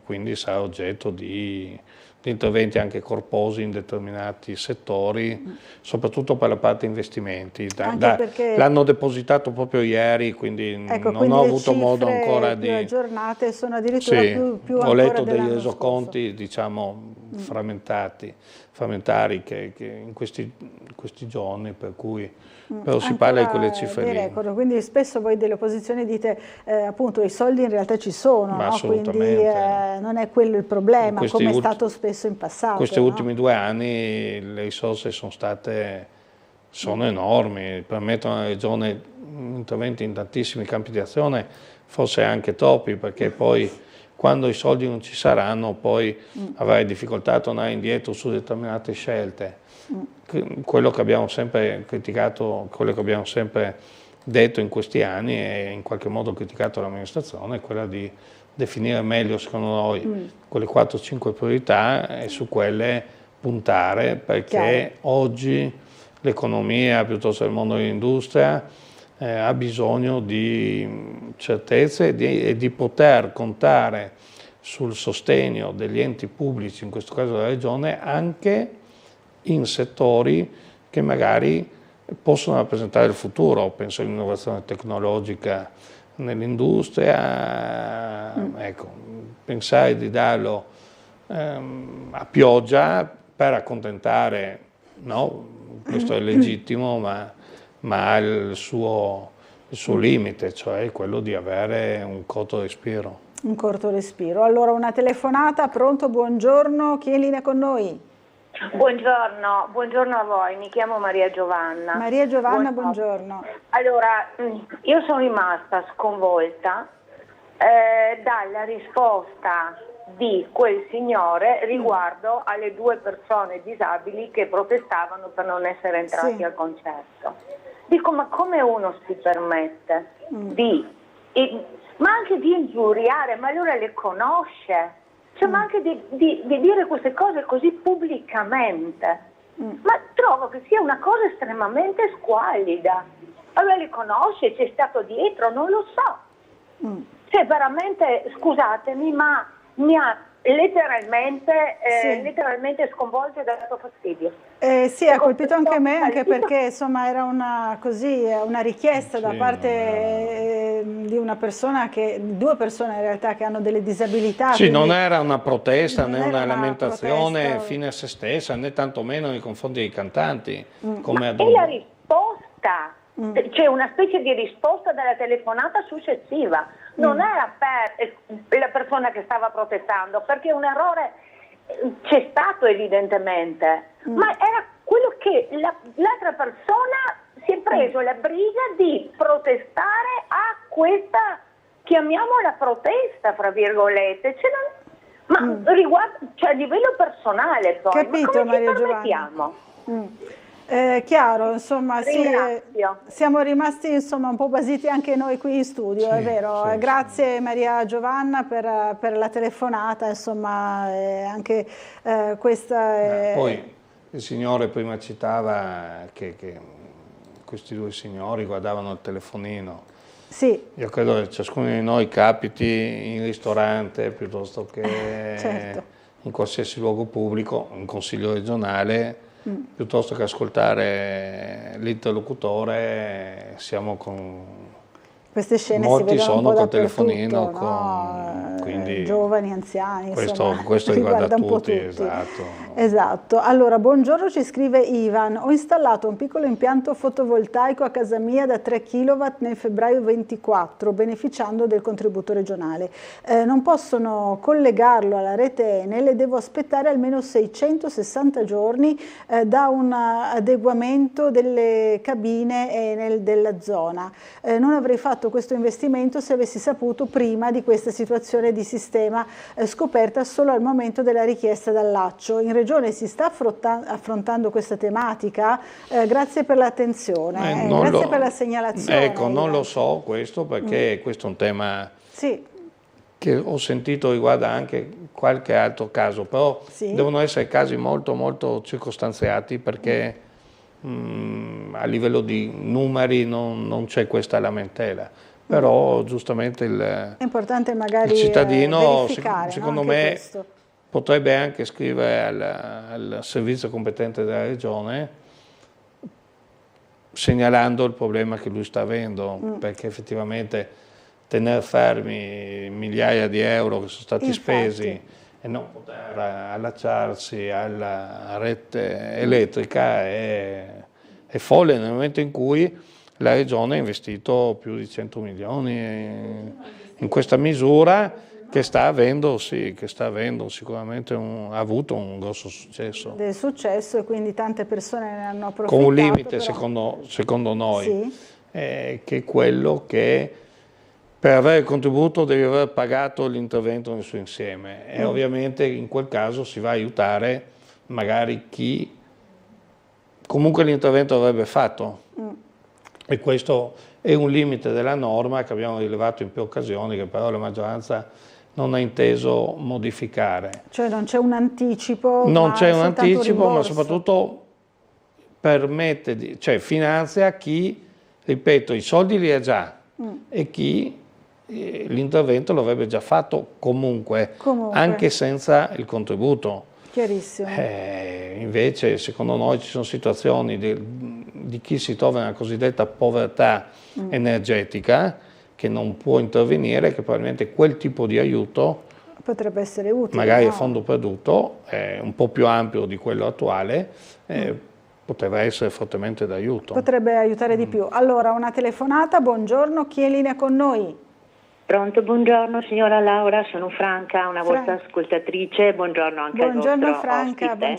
Speaker 15: quindi sarà oggetto di interventi anche corposi in determinati settori, soprattutto per la parte investimenti. L'hanno depositato proprio ieri, quindi non ho avuto modo ancora di...
Speaker 1: Le giornate sono addirittura più
Speaker 15: ho letto dei resoconti, diciamo, frammentari che in questi giorni, per cui però si parla di quelle cifre lì.
Speaker 1: Quindi spesso voi delle opposizioni dite appunto i soldi in realtà ci sono, no? Quindi non è quello il problema, come è stato spesso in passato.
Speaker 15: Questi ultimi 2 anni le risorse sono enormi, permettono alla Regione interventi in tantissimi campi di azione, forse anche troppi, perché poi quando i soldi non ci saranno poi avrai difficoltà a tornare indietro su determinate scelte. Quello che abbiamo sempre criticato, quello che abbiamo sempre detto in questi anni e in qualche modo criticato l'amministrazione è quella di definire meglio, secondo noi, quelle 4-5 priorità e su quelle puntare, perché oggi l'economia piuttosto che il mondo dell'industria ha bisogno di certezze e di poter contare sul sostegno degli enti pubblici, in questo caso della Regione, anche in settori che magari possono rappresentare il futuro. Penso all'innovazione tecnologica nell'industria, ecco, pensare di darlo a pioggia per accontentare, no, questo è legittimo, ma ha il suo limite, cioè quello di avere un corto respiro.
Speaker 1: Un corto respiro. Allora una telefonata, pronto, buongiorno, chi è in linea con noi?
Speaker 19: Buongiorno a voi, mi chiamo Maria Giovanna.
Speaker 1: Maria Giovanna, buongiorno.
Speaker 19: Allora, io sono rimasta sconvolta dalla risposta di quel signore riguardo alle 2 persone disabili che protestavano per non essere entrati al concerto. Dico, ma come uno si permette ma anche di ingiuriare, ma allora le conosce? Cioè, ma anche di dire queste cose così pubblicamente. Ma trovo che sia una cosa estremamente squallida. Allora le conosce, c'è stato dietro, non lo so. Cioè veramente, scusatemi, ma mi ha letteralmente sconvolto e dato fastidio.
Speaker 1: Sì, ha colpito anche me, anche perché insomma era una richiesta da parte di una persona, 2 persone in realtà che hanno delle disabilità.
Speaker 15: Sì, non era una protesta né una lamentazione fine a se stessa, né tantomeno nei confronti dei cantanti.
Speaker 19: E la risposta, c'è una specie di risposta della telefonata successiva, non era per la persona che stava protestando, perché un errore c'è stato evidentemente, ma era quello che l'altra persona si è preso la briga di protestare a questa, chiamiamola protesta, fra virgolette, riguarda, cioè a livello personale poi,
Speaker 1: capito,
Speaker 19: ma come
Speaker 1: Maria
Speaker 19: ci permettiamo?
Speaker 1: Chiaro, insomma, sì, siamo rimasti insomma un po' basiti anche noi qui in studio, sì, è vero. Sì, grazie Maria Giovanna per la telefonata, insomma, anche questa...
Speaker 15: Poi il signore prima citava che questi due signori guardavano il telefonino.
Speaker 1: Sì.
Speaker 15: Io credo che ciascuno di noi capiti in ristorante piuttosto che certo, in qualsiasi luogo pubblico, in consiglio regionale, piuttosto che ascoltare l'interlocutore, siamo con...
Speaker 1: Queste scene
Speaker 15: molti
Speaker 1: si vedono
Speaker 15: sono
Speaker 1: un po'
Speaker 15: col telefonino,
Speaker 1: no?
Speaker 15: quindi
Speaker 1: giovani, anziani,
Speaker 15: questo riguarda tutti,
Speaker 1: esatto. Allora, buongiorno, ci scrive Ivan, ho installato un piccolo impianto fotovoltaico a casa mia da 3 kW nel febbraio 24, beneficiando del contributo regionale. Non possono collegarlo alla rete Enel e devo aspettare almeno 660 giorni da un adeguamento delle cabine Enel della zona. Non avrei fatto questo investimento se avessi saputo prima di questa situazione di sistema scoperta solo al momento della richiesta dall'ACCIO. In Regione si sta affrontando questa tematica? Grazie per l'attenzione, grazie per la segnalazione.
Speaker 15: Ecco, non lo so questo perché questo è un tema che ho sentito riguarda anche qualche altro caso, però devono essere casi molto molto circostanziati perché a livello di numeri non c'è questa lamentela, però giustamente
Speaker 1: è importante magari
Speaker 15: il cittadino
Speaker 1: secondo
Speaker 15: me potrebbe anche scrivere al servizio competente della regione segnalando il problema che lui sta avendo, perché effettivamente tenere fermi migliaia di euro che sono stati spesi e non poter allacciarsi alla rete elettrica è folle nel momento in cui la Regione ha investito più di 100 milioni in questa misura che sta avendo sicuramente ha avuto un grosso successo.
Speaker 1: Del successo e quindi tante persone ne hanno approfittato.
Speaker 15: Con un limite secondo noi, che è quello che per avere il contributo devi aver pagato l'intervento nel suo insieme e ovviamente in quel caso si va a aiutare magari chi comunque l'intervento avrebbe fatto e questo è un limite della norma che abbiamo rilevato in più occasioni che però la maggioranza non ha inteso modificare.
Speaker 1: Cioè non c'è un anticipo?
Speaker 15: Non c'è un anticipo, ma soprattutto permette, cioè finanzia chi, ripeto, i soldi li ha già e chi l'intervento lo avrebbe già fatto comunque, anche senza il contributo.
Speaker 1: Chiarissimo.
Speaker 15: Invece secondo noi ci sono situazioni di chi si trova nella cosiddetta povertà energetica che non può intervenire, che probabilmente quel tipo di aiuto
Speaker 1: potrebbe essere utile.
Speaker 15: Magari a fondo perduto, un po' più ampio di quello attuale, potrebbe essere fortemente d'aiuto.
Speaker 1: Potrebbe aiutare di più. Allora, una telefonata, buongiorno, chi è in linea con noi?
Speaker 21: Pronto, buongiorno signora Laura, sono Franca, una vostra ascoltatrice, buongiorno anche al vostro
Speaker 1: Franca,
Speaker 21: ospite.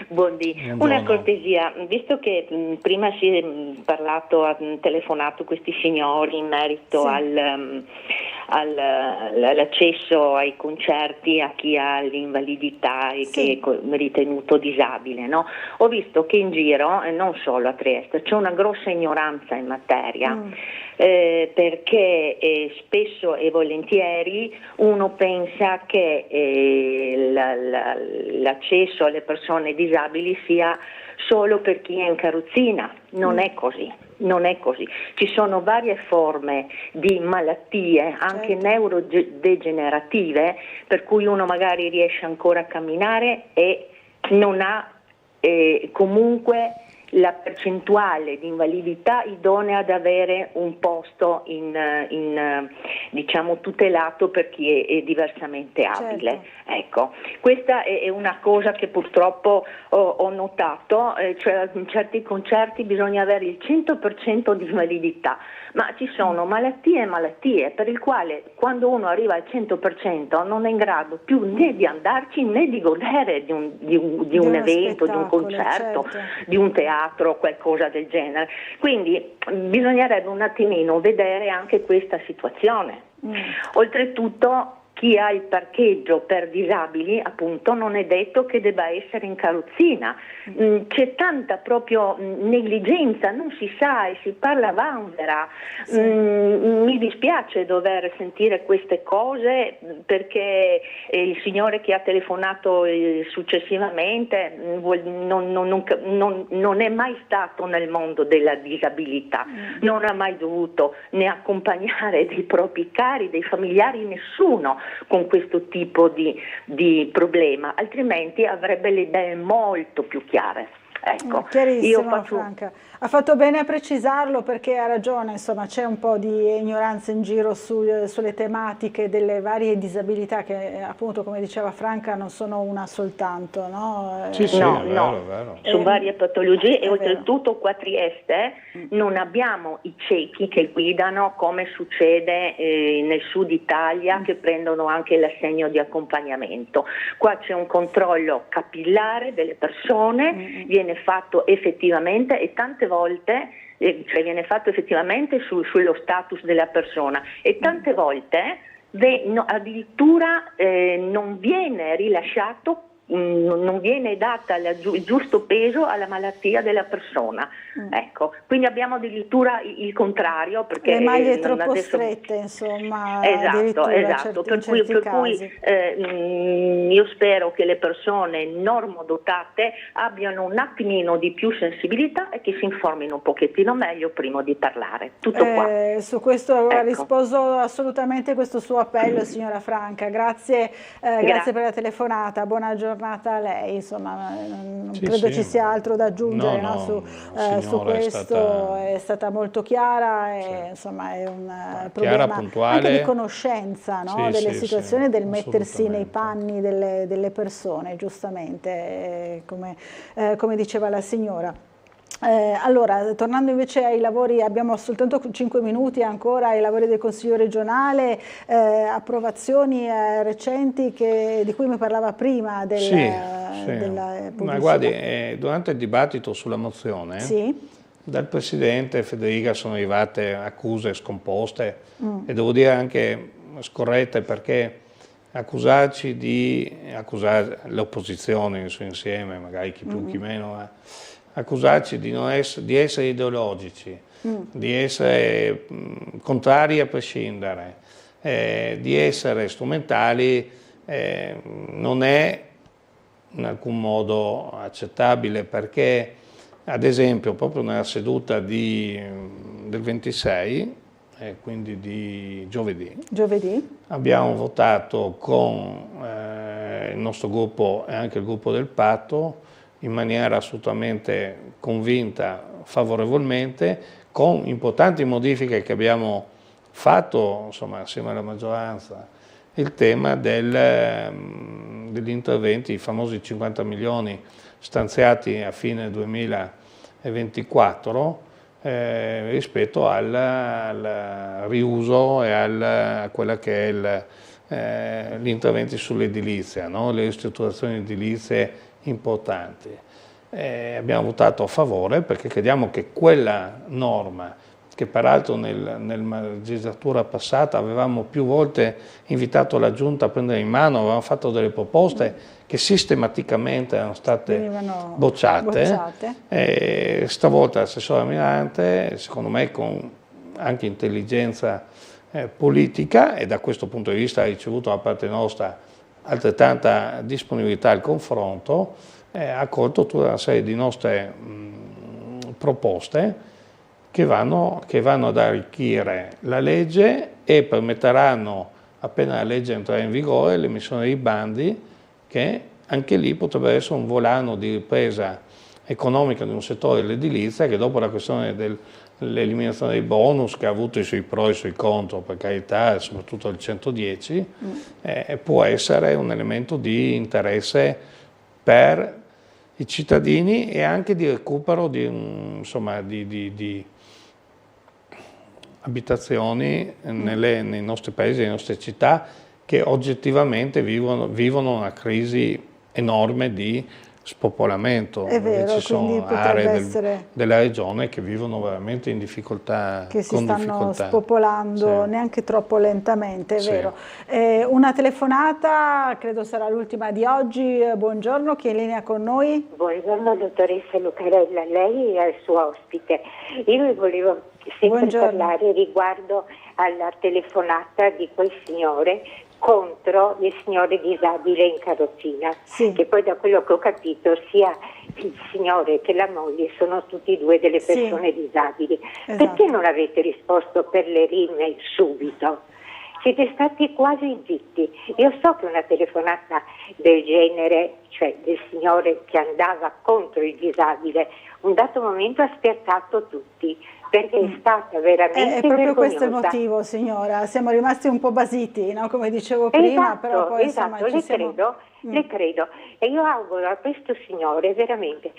Speaker 21: Buongiorno. Una cortesia, visto che prima si è parlato, ha telefonato questi signori in merito all'accesso ai concerti a chi ha l'invalidità e che è ritenuto disabile, no? Ho visto che in giro, non solo a Trieste, c'è una grossa ignoranza in materia. Perché spesso e volentieri uno pensa che l'accesso alle persone disabili sia solo per chi è in carrozzina, non è così. Non è così, ci sono varie forme di malattie, anche neurodegenerative, per cui uno magari riesce ancora a camminare e non ha comunque la percentuale di invalidità idonea ad avere un posto diciamo tutelato per chi è diversamente abile. Ecco, questa è una cosa che purtroppo ho notato, cioè in certi concerti bisogna avere il 100% di invalidità, ma ci sono malattie e malattie per il quale quando uno arriva al 100% non è in grado più né di andarci né di godere di un evento, di un concerto, di un teatro. teatro o qualcosa del genere. Quindi bisognerebbe un attimino vedere anche questa situazione. Oltretutto chi ha il parcheggio per disabili, appunto, non è detto che debba essere in carrozzina. C'è tanta proprio negligenza, non si sa e si parla vanvera. Mi dispiace dover sentire queste cose, perché il signore che ha telefonato successivamente non è mai stato nel mondo della disabilità, non ha mai dovuto né accompagnare dei propri cari, dei familiari, nessuno con questo tipo di problema, altrimenti avrebbe le idee molto più chiare. Ecco,
Speaker 1: chiarissimo, Franca. Ha fatto bene a precisarlo, perché ha ragione, insomma, c'è un po' di ignoranza in giro sulle tematiche delle varie disabilità che, appunto, come diceva Franca, non sono una soltanto, no?
Speaker 15: Sì,
Speaker 21: no,
Speaker 15: è vero.
Speaker 21: Su varie patologie, e oltretutto qua a Trieste non abbiamo i ciechi che guidano come succede nel sud Italia, che prendono anche l'assegno di accompagnamento. Qua c'è un controllo capillare delle persone, viene fatto effettivamente, e tante volte viene fatto effettivamente sullo status della persona, e tante volte addirittura non viene rilasciato, non viene data il giusto peso alla malattia della persona. Ecco, quindi abbiamo addirittura il contrario, perché
Speaker 1: le maglie troppo strette, insomma.
Speaker 21: Esatto, per cui io spero che le persone normodotate abbiano un attimino di più sensibilità e che si informino un pochettino meglio prima di parlare. Tutto qua.
Speaker 1: Su questo risposo assolutamente questo suo appello, signora Franca. Grazie per la telefonata, buona giornata a lei. Insomma, non credo ci sia altro da aggiungere su questo. È stata molto chiara, e insomma è un problema anche di conoscenza, no? Delle situazioni, del mettersi nei panni delle persone, giustamente, come diceva la signora. Allora, tornando invece ai lavori, abbiamo soltanto 5 minuti ancora ai lavori del Consiglio regionale, approvazioni recenti di cui mi parlava prima della pubblicità.
Speaker 15: Ma guardi, durante il dibattito sulla mozione, dal Presidente Federica sono arrivate accuse scomposte e devo dire anche scorrette, perché accusare l'opposizione in suo insieme, magari chi più chi meno, accusarci di essere ideologici, di essere contrari a prescindere, di essere strumentali, non è in alcun modo accettabile, perché ad esempio proprio nella seduta del 26, quindi di giovedì, abbiamo votato con il nostro gruppo e anche il gruppo del Patto in maniera assolutamente convinta, favorevolmente, con importanti modifiche che abbiamo fatto, insomma, assieme alla maggioranza, il tema degli interventi, i famosi 50 milioni stanziati a fine 2024 rispetto al riuso e a quella che è gli interventi sull'edilizia, no? Le ristrutturazioni edilizie importanti. Abbiamo votato a favore, perché crediamo che quella norma, che peraltro nella legislatura passata avevamo più volte invitato la Giunta a prendere in mano, avevamo fatto delle proposte che sistematicamente erano state bocciate. Stavolta l'assessore Mirante, secondo me con anche intelligenza politica, e da questo punto di vista ha ricevuto da parte nostra altrettanta disponibilità al confronto, ha accolto tutta una serie di nostre proposte che vanno ad arricchire la legge e permetteranno, appena la legge entrerà in vigore, l'emissione dei bandi, che anche lì potrebbe essere un volano di ripresa economica di un settore dell'edilizia che, dopo la questione dell'eliminazione dei bonus, che ha avuto i suoi pro e i suoi contro, per carità, soprattutto il 110, può essere un elemento di interesse per i cittadini e anche di recupero di abitazioni nei nostri paesi, nelle nostre città, che oggettivamente vivono una crisi enorme di spopolamento.
Speaker 1: È vero,
Speaker 15: ci sono aree della regione che vivono veramente in difficoltà.
Speaker 1: Che si stanno spopolando neanche troppo lentamente, è vero. Una telefonata, credo sarà l'ultima di oggi. Buongiorno, chi è in linea con noi?
Speaker 3: Buongiorno dottoressa Lucarella, lei è il suo ospite. Io volevo sempre parlare riguardo alla telefonata di quel signore contro le signore disabili in carrozzina, che poi da quello che ho capito sia il signore che la moglie sono tutti e due delle persone disabili. Perché non avete risposto per le rime subito? Siete stati quasi zitti. Io so che una telefonata del genere, cioè del signore che andava contro il disabile, un dato momento ha spiazzato tutti, perché è stata veramente
Speaker 1: È proprio
Speaker 3: vergognosa.
Speaker 1: questo il motivo, signora. Siamo rimasti un po' basiti, no? Come dicevo prima, però poi insomma ci siamo...
Speaker 3: Le credo, e io auguro a questo signore veramente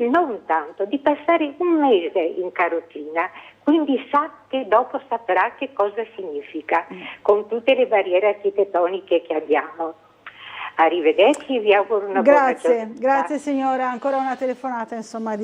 Speaker 3: non tanto di passare un mese in carrozzina, quindi sa che dopo saprà che cosa significa, con tutte le barriere architettoniche che abbiamo. Arrivederci, vi auguro una buona giornata.
Speaker 1: Grazie signora, ancora una telefonata insomma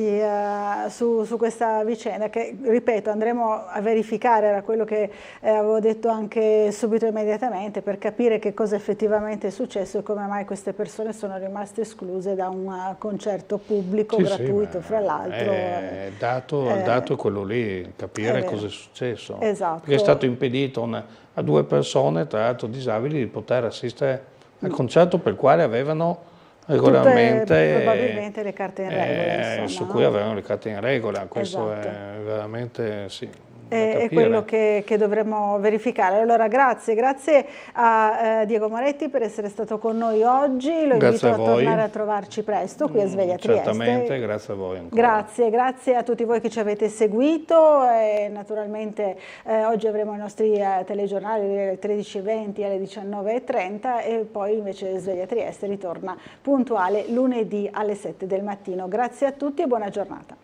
Speaker 1: su questa vicenda che, ripeto, andremo a verificare, era quello che avevo detto anche subito immediatamente, per capire che cosa effettivamente è successo e come mai queste persone sono rimaste escluse da un concerto pubblico gratuito, fra l'altro.
Speaker 15: Il dato è quello lì, capire cosa è successo.
Speaker 1: Esatto.
Speaker 15: Perché è stato impedito a 2 persone, tra l'altro disabili, di poter assistere al concerto per il quale avevano regolarmente
Speaker 1: probabilmente le carte in regola, insomma,
Speaker 15: su cui avevano le carte in regola. Questo è veramente
Speaker 1: è quello che dovremmo verificare. Allora grazie a Diego Moretti per essere stato con noi oggi, lo invito a tornare a trovarci presto qui a Sveglia Trieste.
Speaker 15: Certamente, grazie a voi ancora.
Speaker 1: Grazie a tutti voi che ci avete seguito e naturalmente oggi avremo i nostri telegiornali alle 13:20 alle 19:30 e poi invece Sveglia Trieste ritorna puntuale lunedì alle 7 del mattino. Grazie a tutti e buona giornata.